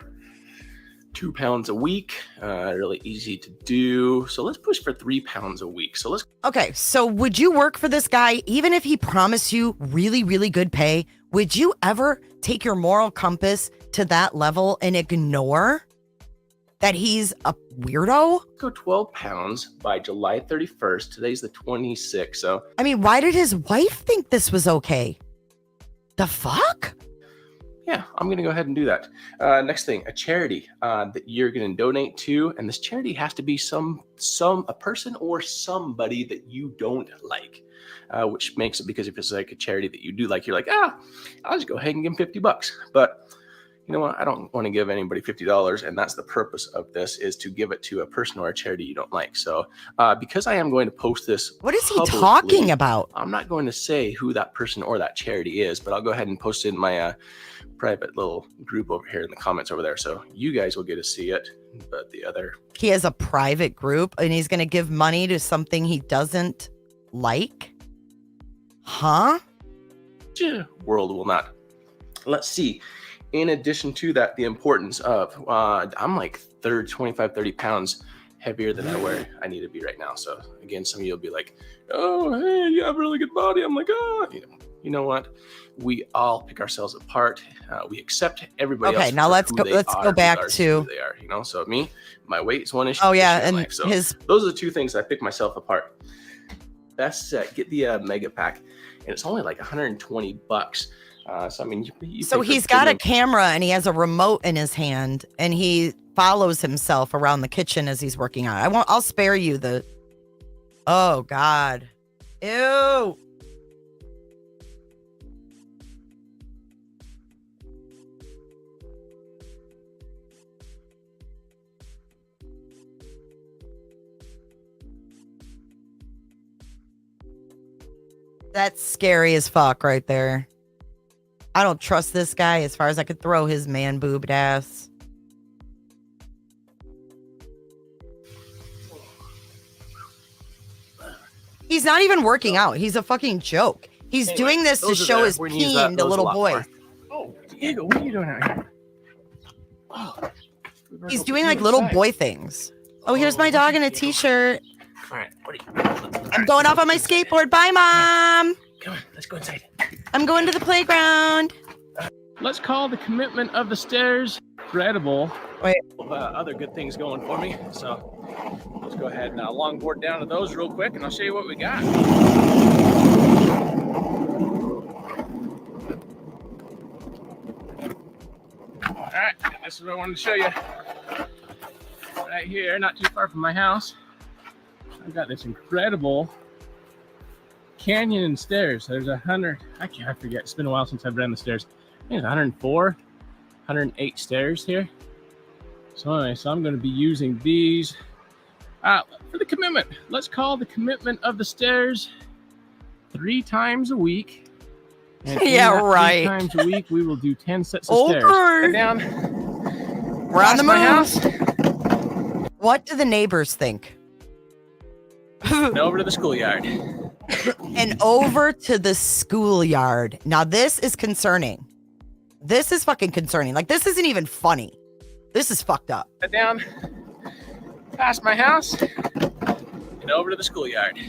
2 pounds a week. Really easy to do. So let's push for 3 pounds a week. So Okay, so would you work for this guy even if he promised you really, really good pay? Would you ever take your moral compass to that level and ignore that he's a weirdo? Go 12 pounds by July 31st. Today's the 26th. So I mean, why did his wife think this was okay? The fuck? Yeah, I'm going to go ahead and do that. Next thing, a charity that you're going to donate to. And this charity has to be a person or somebody that you don't like, which makes it, because if it's like a charity that you do like, you're like, I'll just go ahead and give them $50. But you know what? I don't want to give anybody $50. And that's the purpose of this, is to give it to a person or a charity you don't like. So because I am going to post this. What is he talking about? I'm not going to say who that person or that charity is, but I'll go ahead and post it in my private little group over here in the comments over there. So you guys will get to see it. But the other. He has a private group and he's going to give money to something he doesn't like? Huh? World will not. Let's see. In addition to that, the importance of, I'm like 25, 30 pounds heavier than I need to be right now. So again, some of you will be like, oh, hey, you have a really good body. I'm like, you know what? We all pick ourselves apart. We accept everybody else. Okay, now let's go back to who they are, you know? So me, my weight is one issue. Oh yeah, and so those are the two things I pick myself apart. Best get the mega pack, and it's only like $120. So I mean, so he's got a camera and he has a remote in his hand and he follows himself around the kitchen as he's working on it. I'll spare you the. Oh God, ew. That's scary as fuck right there. I don't trust this guy as far as I could throw his man boobed ass. He's not even working out. He's a fucking joke. He's doing this to show his peen to little boys. Oh, Diego, what are you doing out here? Oh, he's doing like little boy things. Oh, here's my dog in a t-shirt. All right, what are you? I'm going off on my skateboard. Bye, Mom. Come on, let's go inside. I'm going to the playground. Let's call the commitment of the stairs incredible. Wait. Other good things going for me. So let's go ahead and longboard down to those real quick, and I'll show you what we got. All right, this is what I wanted to show you. Right here, not too far from my house, I've got this incredible canyon and stairs. There's 100, I forget, it's been a while since I've ran the stairs. I think it's 104, 108 stairs here. So anyway, so I'm going to be using these for the commitment. Let's call the commitment of the stairs 3 times a week. And yeah, right. 3 times a week, we will do 10 sets of stairs. Head down. We're on the move. What do the neighbors think? And over to the schoolyard. And over to the schoolyard. Now this is concerning. This is fucking concerning. Like, this isn't even funny. This is fucked up. Head down, past my house, and over to the schoolyard.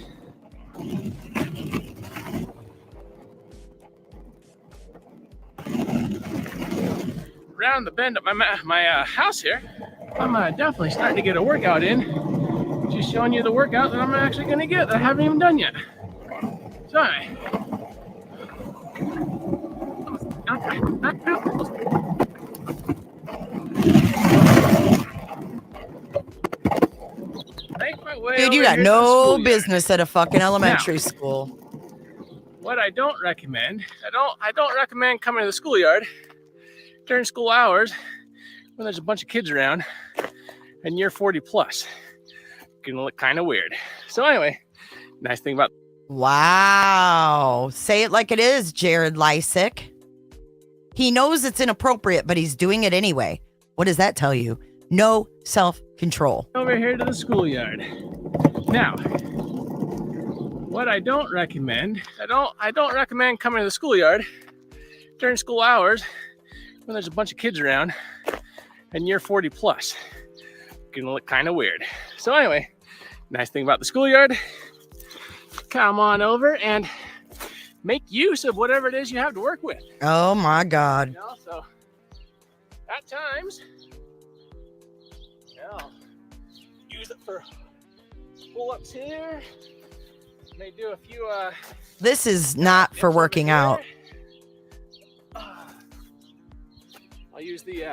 Around the bend at my house here, I'm definitely starting to get a workout in. Just showing you the workout that I'm actually going to get that I haven't even done yet. So, dude, you got no business at a fucking elementary school. What I don't recommend, I don't recommend coming to the schoolyard during school hours when there's a bunch of kids around and you're 40 plus. Gonna look kind of weird. So anyway, nice thing about. Wow. Say it like it is, Jared Lysick. He knows it's inappropriate, but he's doing it anyway. What does that tell you? No self-control. Over here to the schoolyard. Now, what I don't recommend, I don't recommend coming to the schoolyard during school hours when there's a bunch of kids around and you're 40 plus. Gonna look kind of weird. So anyway, nice thing about the schoolyard, come on over and make use of whatever it is you have to work with. Oh my God. You know, so at times, use it for pull-ups here. May do a few this is not for working out. I'll use the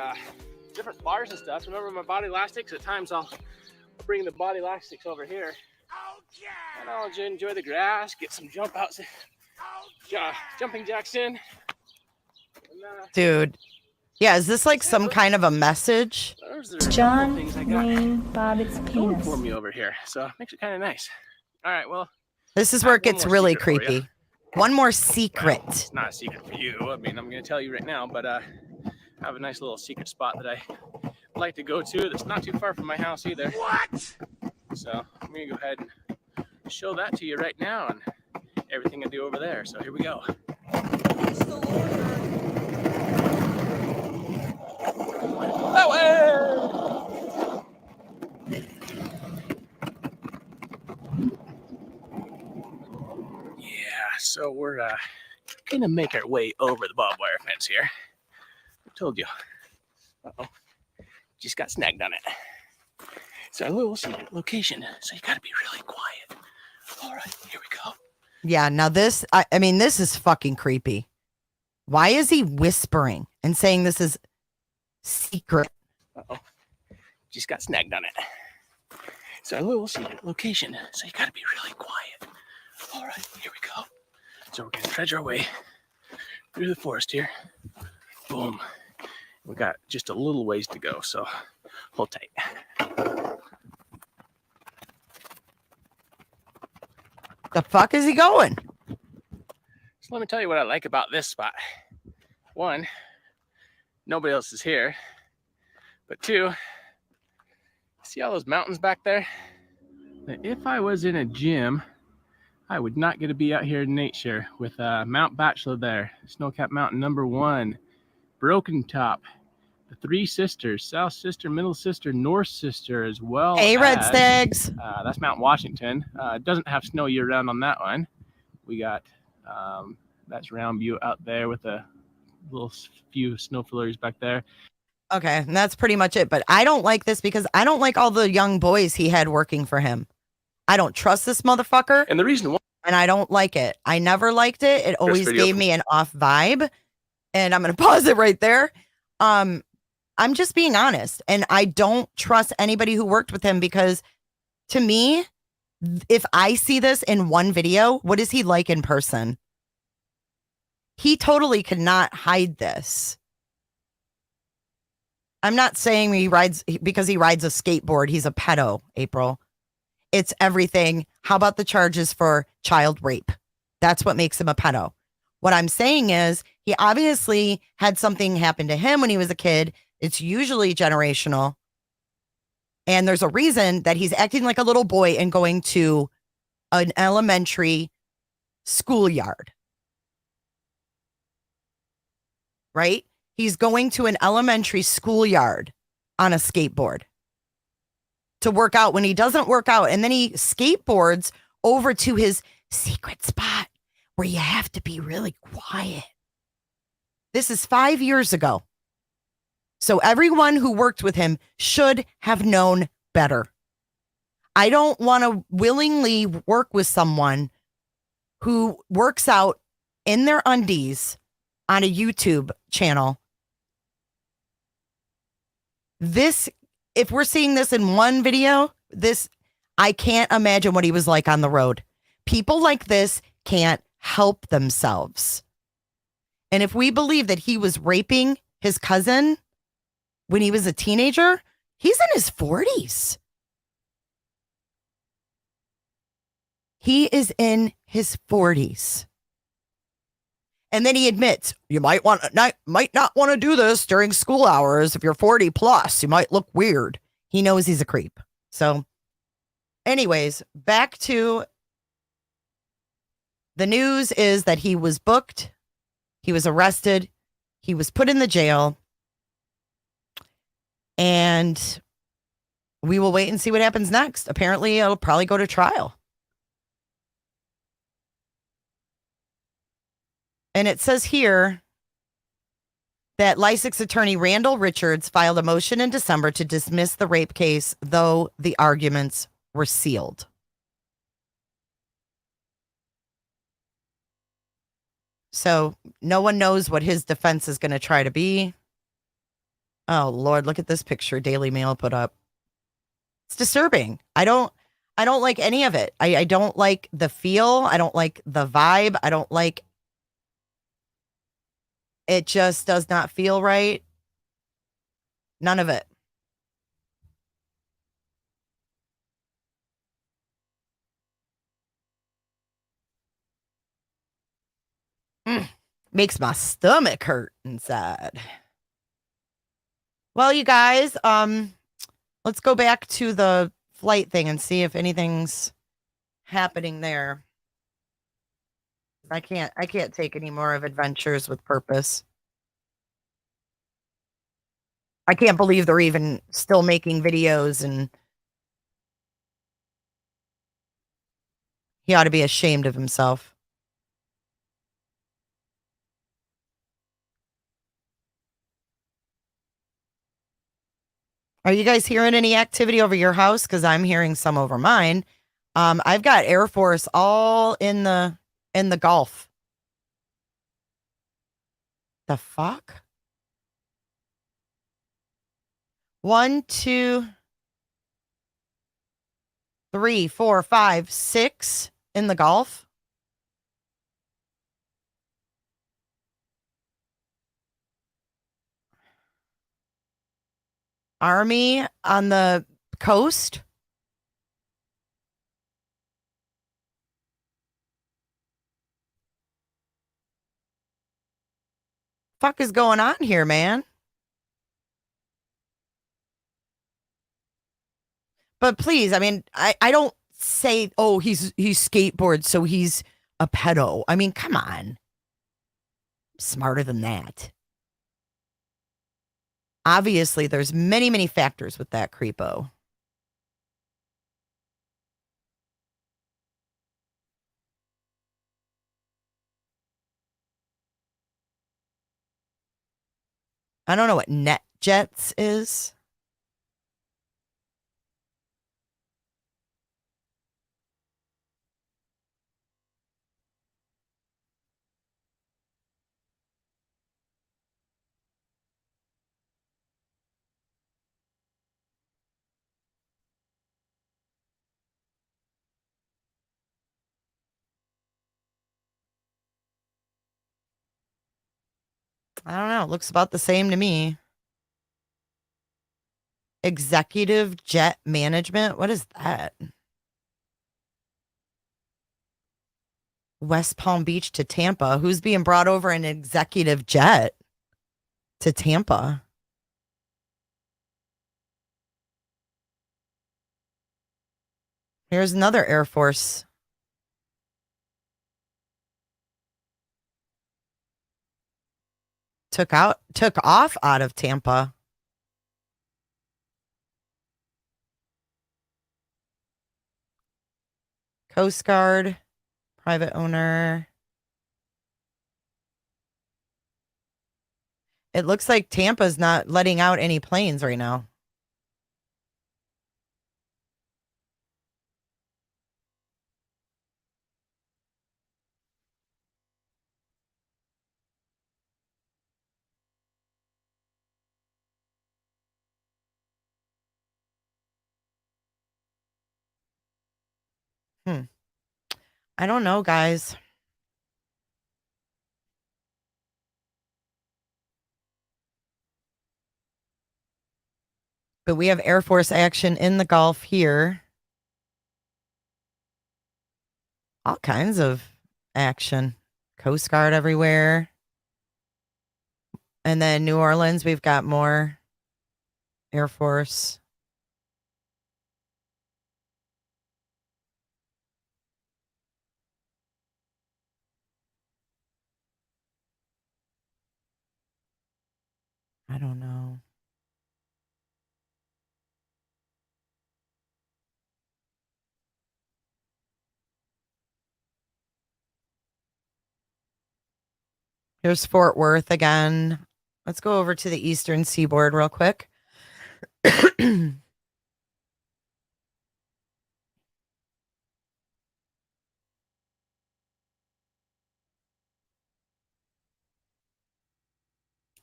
different bars and stuff. Remember my body elastics? At times I'll bring the body elastics over here. And I'll enjoy the grass, get some jump outs, jumping jacks in. And, Dude. Yeah, is this like some kind of a message? John Wayne Bobbitt's penis. For me over here, so it makes it kind of nice. All right, well, This is where it gets really secret for creepy. One more secret. Well, it's not a secret for you. I mean, I'm going to tell you right now, but I have a nice little secret spot that I like to go to that's not too far from my house either. What? So I'm going to go ahead and show that to you right now and everything I do over there. So here we go. That way! Yeah, so we're gonna make our way over the barbed wire fence here. I told you. Uh-oh. Just got snagged on it. It's our little secret location, so you gotta be really quiet. All right, here we go. Yeah, now this, I mean, this is fucking creepy. Why is he whispering and saying this is secret? Uh-oh. Just got snagged on it. It's our little secret location, so you gotta be really quiet. All right, here we go. So we're gonna trudge our way through the forest here. Boom. We got just a little ways to go, so hold tight. The fuck is he going? So let me tell you what I like about this spot. One, nobody else is here. But two, see all those mountains back there? If I was in a gym, I would not get to be out here in nature with Mount Bachelor there, Snowcap Mountain #1, Broken Top, the Three Sisters, South Sister, Middle Sister, North Sister, as well. Hey, Red Stags. That's Mount Washington. It doesn't have snow year round on that one. We got that's Round Butte out there with a little few snow flurries back there. Okay, and that's pretty much it. But I don't like this because I don't like all the young boys he had working for him. I don't trust this motherfucker. And the reason why. And I don't like it. I never liked it. It always gave me an off vibe. And I'm going to pause it right there. I'm just being honest. And I don't trust anybody who worked with him because to me, if I see this in one video, what is he like in person? He totally could not hide this. I'm not saying because he rides a skateboard, he's a pedo, April. It's everything. How about the charges for child rape? That's what makes him a pedo. What I'm saying is he obviously had something happen to him when he was a kid. It's usually generational. And there's a reason that he's acting like a little boy and going to an elementary schoolyard. Right? He's going to an elementary schoolyard on a skateboard to work out when he doesn't work out. And then he skateboards over to his secret spot where you have to be really quiet. This is 5 years ago. So everyone who worked with him should have known better. I don't want to willingly work with someone who works out in their undies on a YouTube channel. This, if we're seeing this in one video, I can't imagine what he was like on the road. People like this can't help themselves. And if we believe that he was raping his cousin when he was a teenager, he's in his 40s. He is in his 40s. And then he admits, you might not want to do this during school hours. If you're 40 plus, you might look weird. He knows he's a creep. So anyways, back to the news is that he was booked. He was arrested. He was put in the jail. And we will wait and see what happens next. Apparently, it'll probably go to trial. And it says here that Lysak's attorney Randall Richards filed a motion in December to dismiss the rape case, though the arguments were sealed. So no one knows what his defense is going to try to be. Oh Lord, look at this picture Daily Mail put up. It's disturbing. I don't like any of it. I don't like the feel. I don't like the vibe. I don't like it. Just does not feel right. None of it. Makes my stomach hurt inside. Well, you guys, let's go back to the flight thing and see if anything's happening there. I can't take any more of Adventures with Purpose. I can't believe they're even still making videos, and he ought to be ashamed of himself. Are you guys hearing any activity over your house? Because I'm hearing some over mine. I've got Air Force all in the Gulf. The fuck? 1, 2, 3, 4, 5, 6 in the Gulf. Army on the coast. Fuck is going on here, man? But please, I mean, I don't say, oh, he's skateboards, so he's a pedo. I mean, come on. Smarter than that. Obviously, there's many, many factors with that creepo. I don't know what NetJets is. I don't know. It looks about the same to me. Executive Jet Management. What is that? West Palm Beach to Tampa. Who's being brought over in an executive jet to Tampa? Here's another Air Force. Took off out of Tampa. Coast Guard, private owner. It looks like Tampa's not letting out any planes right now. I don't know, guys. But we have Air Force action in the Gulf here. All kinds of action. Coast Guard everywhere. And then New Orleans, we've got more Air Force. I don't know. Here's Fort Worth again. Let's go over to the Eastern Seaboard real quick.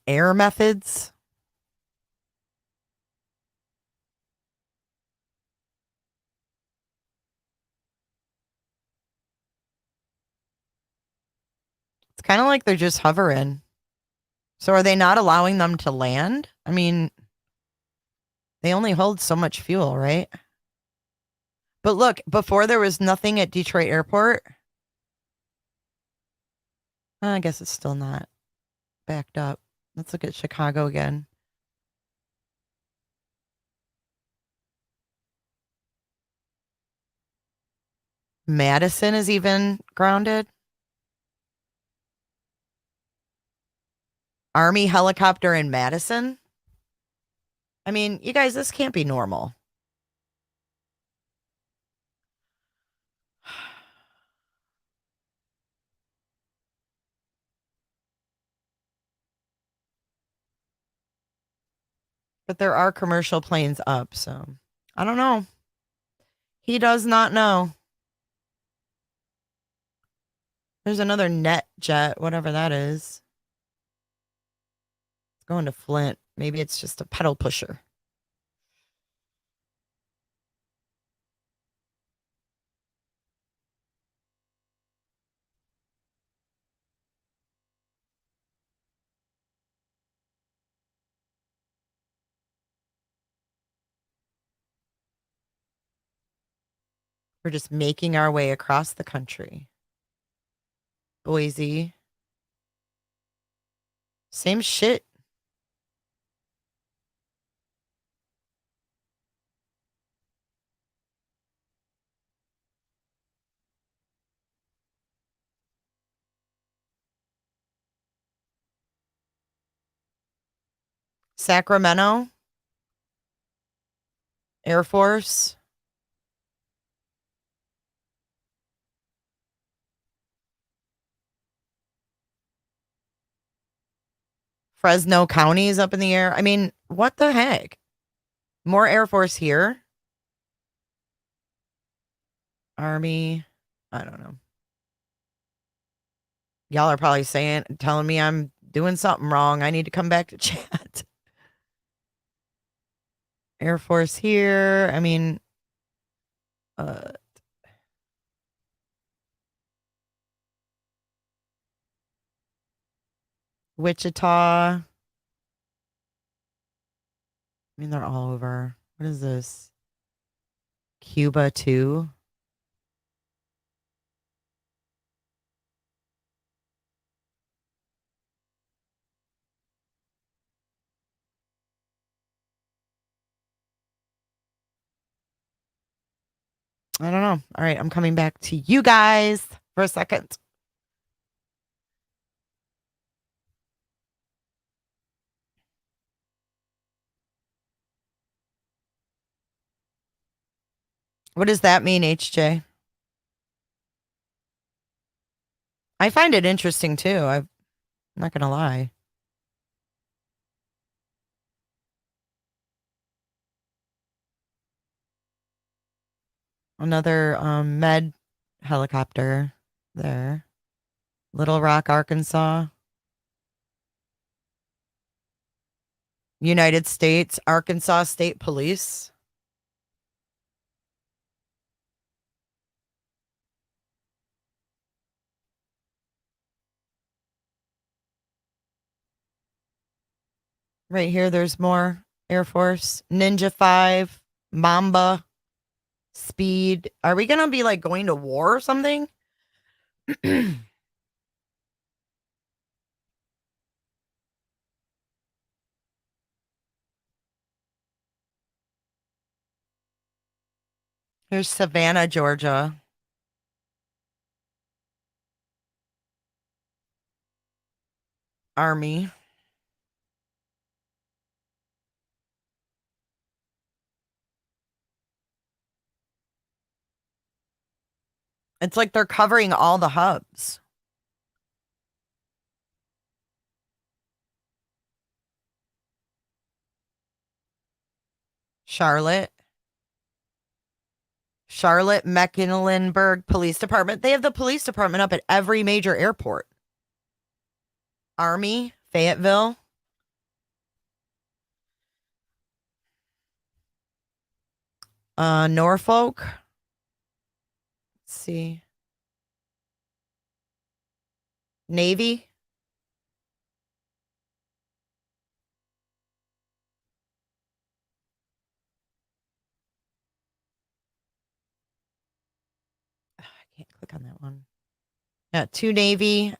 Air methods. kind of like they're just hovering. So are they not allowing them to land? I mean, they only hold so much fuel, right? But look, before there was nothing at Detroit Airport. I guess it's still not backed up. Let's look at Chicago again. Madison is even grounded. Army helicopter in Madison. I mean, you guys, this can't be normal. But there are commercial planes up, so I don't know. He does not know. There's another net jet, whatever that is. It's going to Flint. Maybe it's just a pedal pusher. We're just making our way across the country. Boise. Same shit. Sacramento. Air Force. Fresno County is up in the air. I mean, what the heck? More Air Force here. Army. I don't know. Y'all are probably telling me I'm doing something wrong. I need to come back to chat. Air Force here. I mean, Wichita. I mean, they're all over. What is this? Cuba, too. I don't know. All right, I'm coming back to you guys for a second. What does that mean, HJ? I find it interesting too. I'm not going to lie. Another med helicopter there. Little Rock, Arkansas. United States, Arkansas State Police. Right here, there's more Air Force. Ninja 5, Mamba, Speed. Are we going to be like going to war or something? Here's Savannah, Georgia. Army. It's like they're covering all the hubs. Charlotte. Charlotte Mecklenburg Police Department. They have the police department up at every major airport. Army, Fayetteville. Norfolk. Let's see. Navy. I can't click on that one. Yeah, 2 Navy.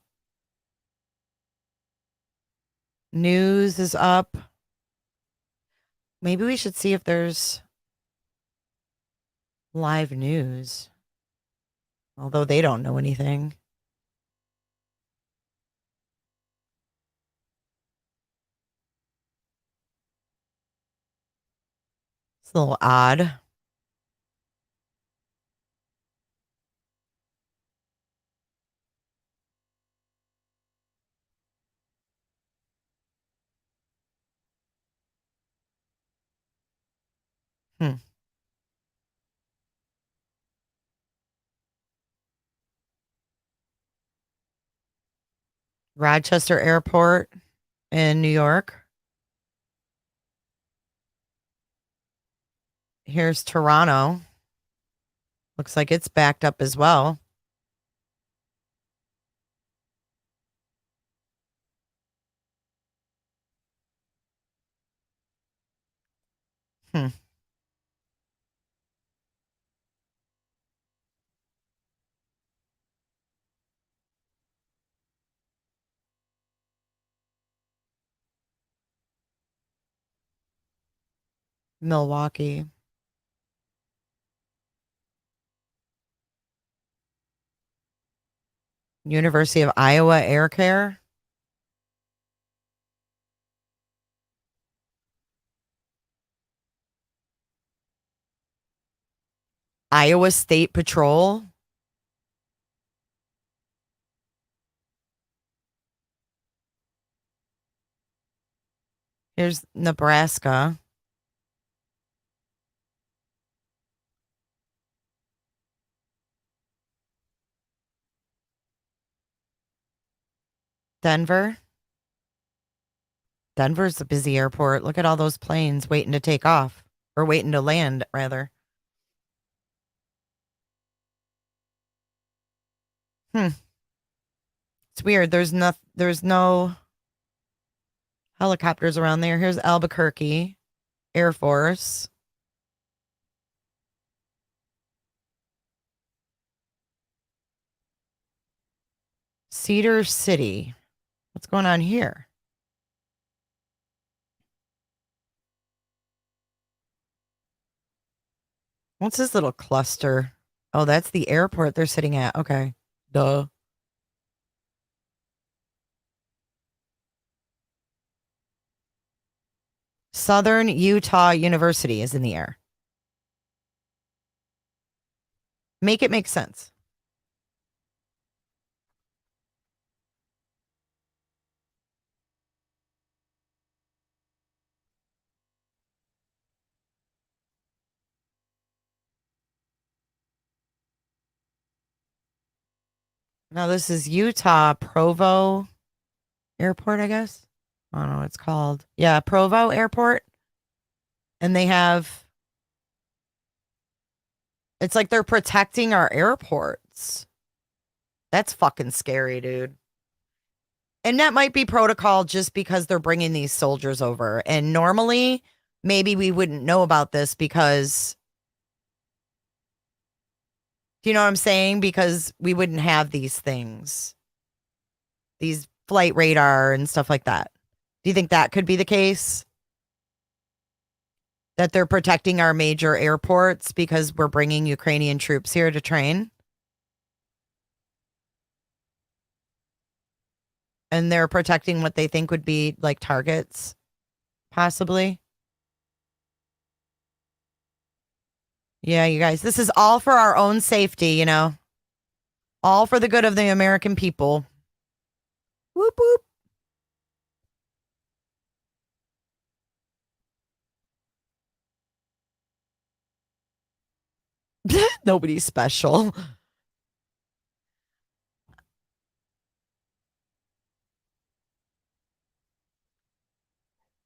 News is up. Maybe we should see if there's live news. Although they don't know anything. It's a little odd. Hmm. Rochester Airport in New York. Here's Toronto. Looks like it's backed up as well. Hmm. Milwaukee. University of Iowa Air Care. Iowa State Patrol. Here's Nebraska. Denver. Denver's a busy airport. Look at all those planes waiting to take off. Or waiting to land, rather. It's weird. There's no helicopters around there. Here's Albuquerque Air Force. Cedar City. What's going on here? What's this little cluster? Oh, that's the airport they're sitting at. Okay. Duh. Southern Utah University is in the air. Make it make sense. Now this is Utah Provo Airport, I guess. I don't know what it's called. Yeah, Provo Airport. And they have, it's like they're protecting our airports. That's fucking scary, dude. And that might be protocol just because they're bringing these soldiers over. And normally, maybe we wouldn't know about this because, do you know what I'm saying? Because we wouldn't have these things, these flight radar and stuff like that. Do you think that could be the case? That they're protecting our major airports because we're bringing Ukrainian troops here to train? And they're protecting what they think would be like targets, possibly. Yeah, you guys, this is all for our own safety, you know, all for the good of the American people. Whoop, whoop. Nobody's special.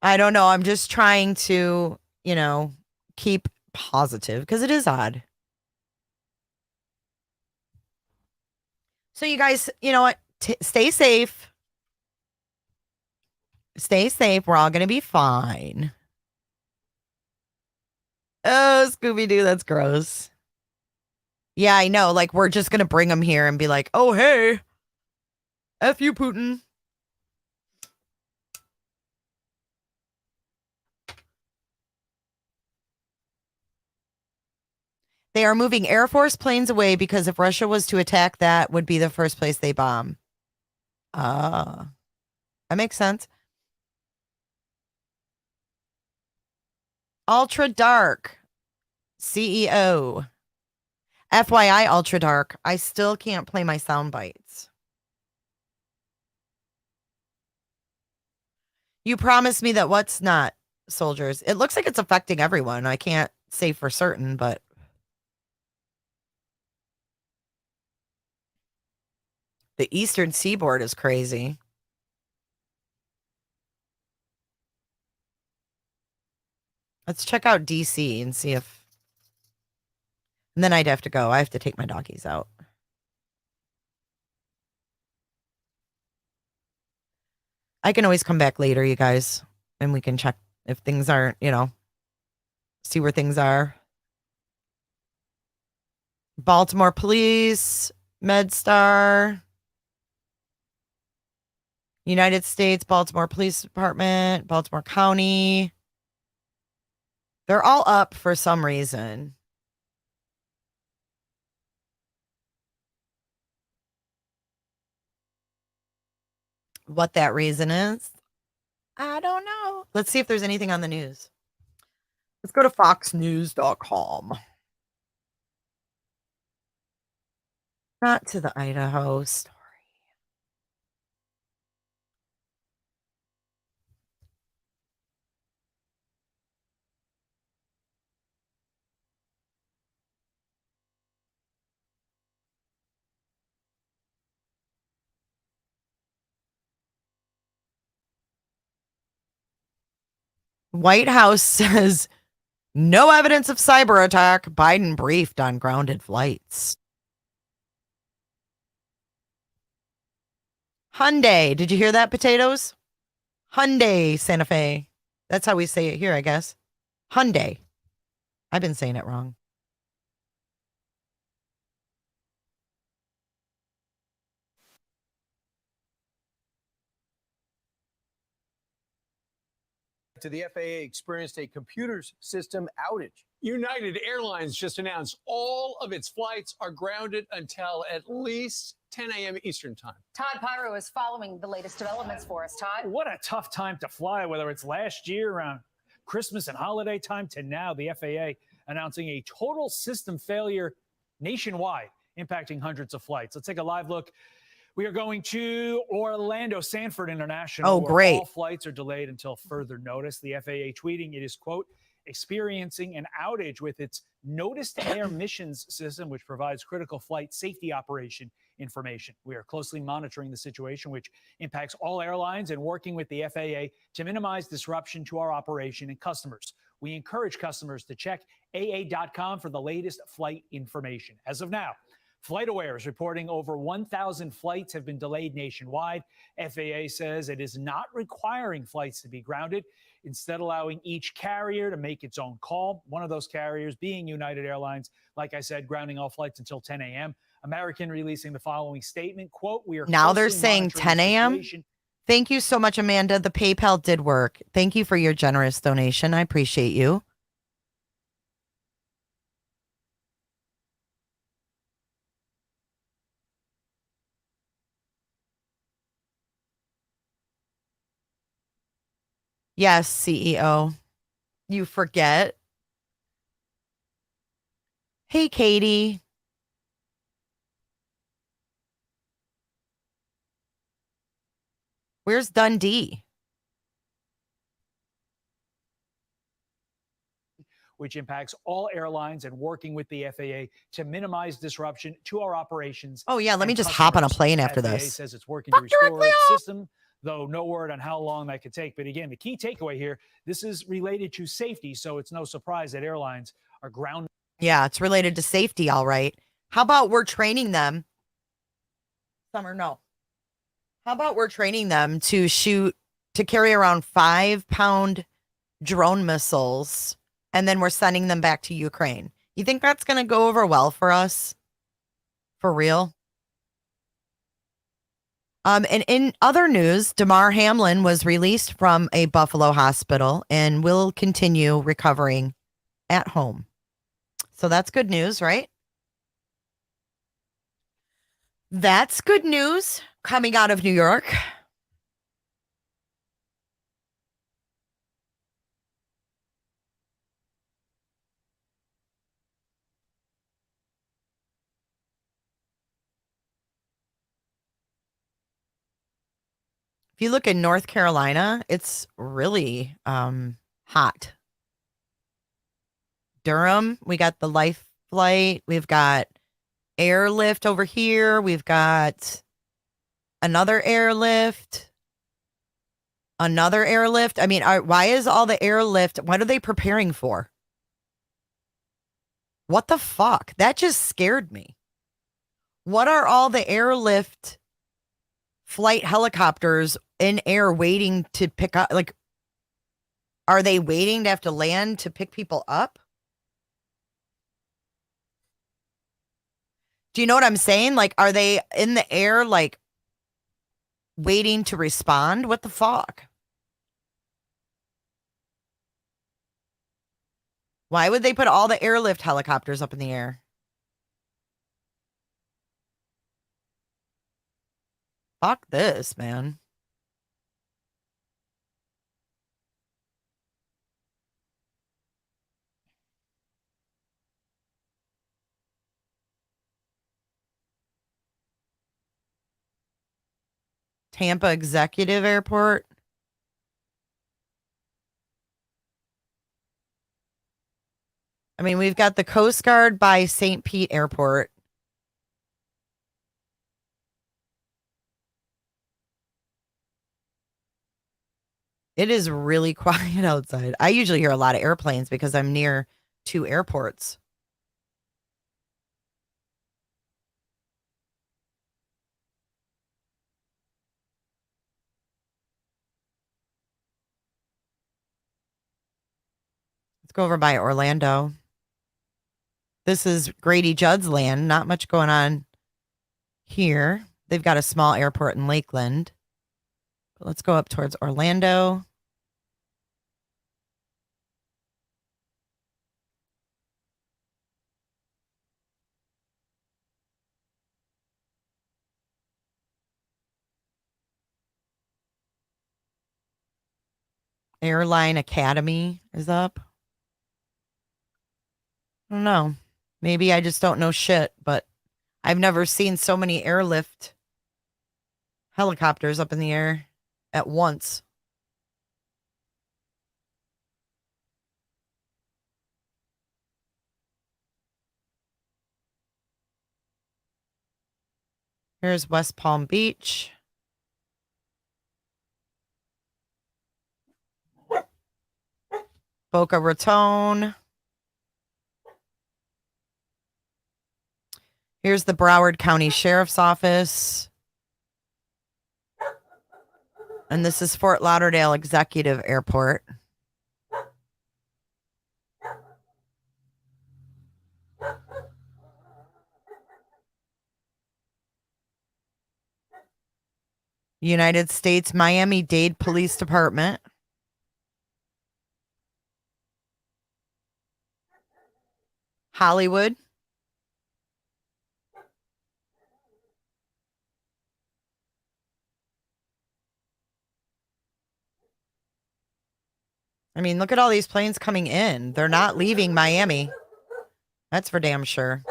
I don't know. I'm just trying to, you know, keep positive because it is odd. So you guys, you know what? Stay safe. Stay safe. We're all going to be fine. Oh, Scooby-Doo, that's gross. Yeah, I know. Like, we're just going to bring them here and be like, oh, hey, F you, Putin. They are moving Air Force planes away because if Russia was to attack, that would be the first place they bomb. That makes sense. Ultra Dark CEO. FYI, Ultra Dark, I still can't play my sound bites. You promised me that what's not, soldiers? It looks like it's affecting everyone. I can't say for certain, but the Eastern Seaboard is crazy. Let's check out DC and see if... And then I'd have to go. I have to take my doggies out. I can always come back later, you guys, and we can check if things aren't, see where things are. Baltimore Police, MedStar, United States, Baltimore Police Department, Baltimore County. They're all up for some reason. What that reason is, I don't know. Let's see if there's anything on the news. Let's go to foxnews.com. Not to the Idaho story. White House says no evidence of cyber attack. Biden briefed on grounded flights. Hyundai. Did you hear that, potatoes? Hyundai Santa Fe. That's how we say it here, I guess. Hyundai. I've been saying it wrong. To the FAA experienced a computer system outage. United Airlines just announced all of its flights are grounded until at least 10 a.m. Eastern time. Todd Pyro is following the latest developments for us. Todd? What a tough time to fly, whether it's last year around Christmas and holiday time to now, the FAA announcing a total system failure nationwide, impacting hundreds of flights. Let's take a live look. We are going to Orlando Sanford International. Oh, great. Where all flights are delayed until further notice. The FAA tweeting it is, quote, experiencing an outage with its Notice to Air missions system, which provides critical flight safety operation information. We are closely monitoring the situation, which impacts all airlines, and working with the FAA to minimize disruption to our operation and customers. We encourage customers to check AA.com for the latest flight information. As of now, FlightAware is reporting over 1,000 flights have been delayed nationwide. FAA says it is not requiring flights to be grounded, instead allowing each carrier to make its own call. One of those carriers being United Airlines, like I said, grounding all flights until 10 a.m. American releasing the following statement, quote, we are now they're closely saying monitoring 10 the a.m. situation. Thank you so much, Amanda. The PayPal did work. Thank you for your generous donation. I appreciate you. Yes, CEO. You forget. Hey, Katie. Where's Dundee? Which impacts all airlines, and working with the FAA to minimize disruption to our operations. Oh, yeah. Let me and just hop on a customers. plane after FAA this. says it's working to restore its system, though no word on how long that could take. But again, the key takeaway here, this is related to safety, so it's no surprise that airlines are grounded. Yeah, it's related to safety, all right. How about we're training them? Summer, no. How about we're training them to carry around 5-pound drone missiles, and then we're sending them back to Ukraine? You think that's going to go over well for us? For real? And in other news, Damar Hamlin was released from a Buffalo hospital and will continue recovering at home. So that's good news, right? That's good news coming out of New York. If you look in North Carolina, it's really hot. Durham, we got the Life Flight. We've got airlift over here. We've got another airlift. Another airlift. I mean, why is all the airlift? What are they preparing for? What the fuck? That just scared me. What are all the airlift flight helicopters in air waiting to pick up? Like, are they waiting to have to land to pick people up? Do you know what I'm saying? Like, are they in the air, like, waiting to respond? What the fuck? Why would they put all the airlift helicopters up in the air? Fuck this, man. Tampa Executive Airport. I mean, we've got the Coast Guard by St. Pete Airport. It is really quiet outside. I usually hear a lot of airplanes because I'm near 2 airports. Let's go over by Orlando. This is Grady Judd's land. Not much going on here. They've got a small airport in Lakeland. But let's go up towards Orlando. Airline Academy is up. I don't know. Maybe I just don't know shit, but I've never seen so many airlift helicopters up in the air at once. Here's West Palm Beach. Boca Raton. Here's the Broward County Sheriff's Office. And this is Fort Lauderdale Executive Airport. United States Miami-Dade Police Department. Hollywood. I mean, look at all these planes coming in. They're not leaving Miami. That's for damn sure.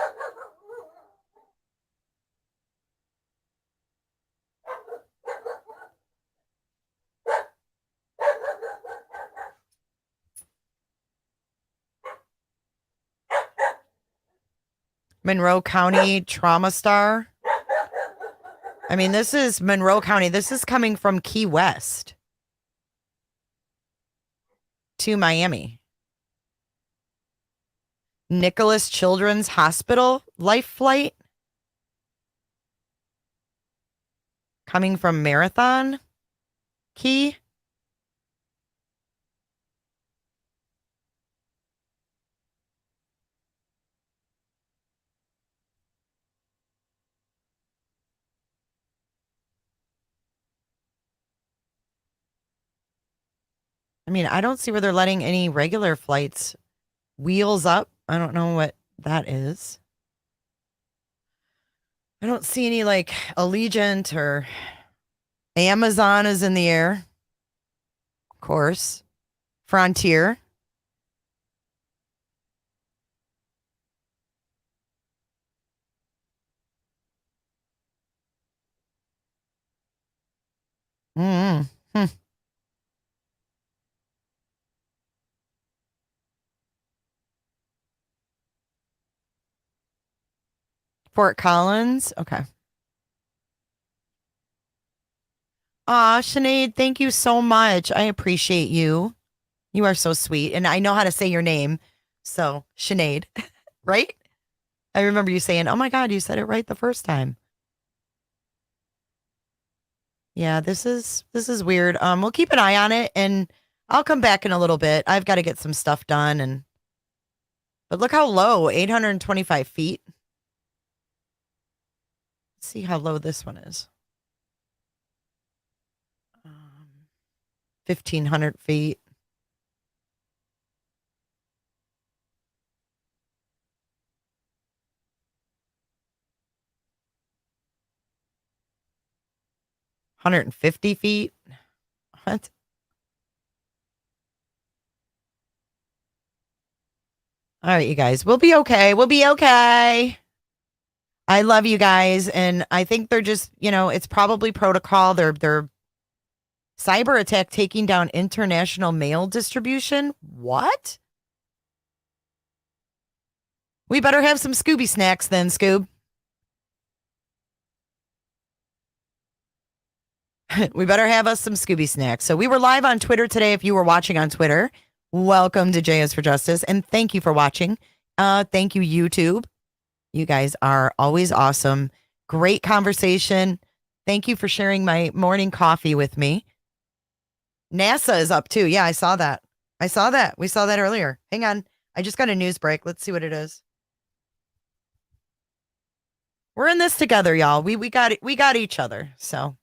Monroe County Trauma Star. I mean, this is Monroe County. This is coming from Key West to Miami. Nicholas Children's Hospital Life Flight. coming from Marathon Key. I mean, I don't see where they're letting any regular flights wheels up. I don't know what that is. I don't see any like Allegiant or Amazon is in the air. Of course. Frontier. Hmm. Fort Collins. Okay. Aw, Sinead, thank you so much. I appreciate you. You are so sweet. And I know how to say your name. So, Sinead, right? I remember you saying, oh my God, you said it right the first time. Yeah, this is weird. We'll keep an eye on it and I'll come back in a little bit. I've got to get some stuff done but look how low, 825 feet. Let's see how low this one is. 1,500 feet. $150 feet. What? All right, you guys. We'll be okay. We'll be okay. I love you guys, and I think they're just, it's probably protocol. They're cyber attack taking down international mail distribution. What? We better have some Scooby snacks then, Scoob. We better have us some Scooby snacks. So we were live on Twitter today. If you were watching on Twitter, welcome to JS for Justice, and thank you for watching. Thank you, YouTube. You guys are always awesome. Great conversation. Thank you for sharing my morning coffee with me. NASA is up too. Yeah, I saw that. We saw that earlier. Hang on. I just got a news break. Let's see what it is. We're in this together, y'all. We got each other. So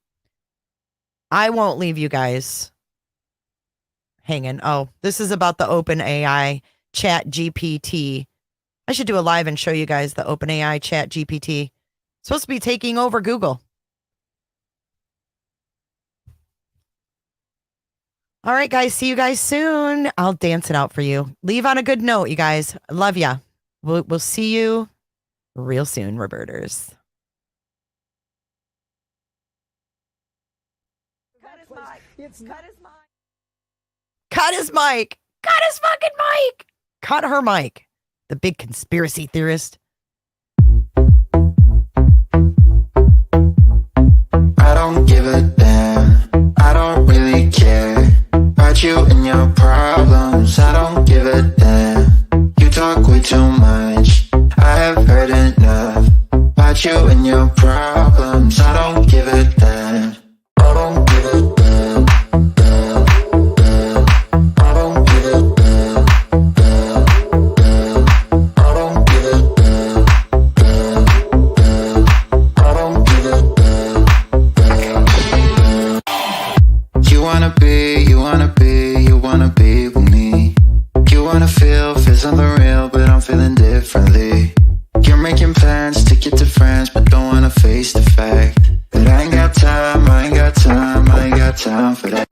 I won't leave you guys hanging. Oh, this is about the OpenAI Chat GPT. I should do a live and show you guys the OpenAI Chat GPT. It's supposed to be taking over Google. All right, guys. See you guys soon. I'll dance it out for you. Leave on a good note, you guys. I love ya. We'll see you real soon, Roberters. Cut his mic. Cut his fucking mic. Cut her mic. The big conspiracy theorist. I don't give a damn. I don't really care about you and your problems. I don't give a damn. You talk way too much. I have heard enough about you and your problems. I don't give a damn. I don't give a damn. Feels unreal, but I'm feeling differently. You're making plans to get to France, but don't wanna face the fact that I ain't got time for that.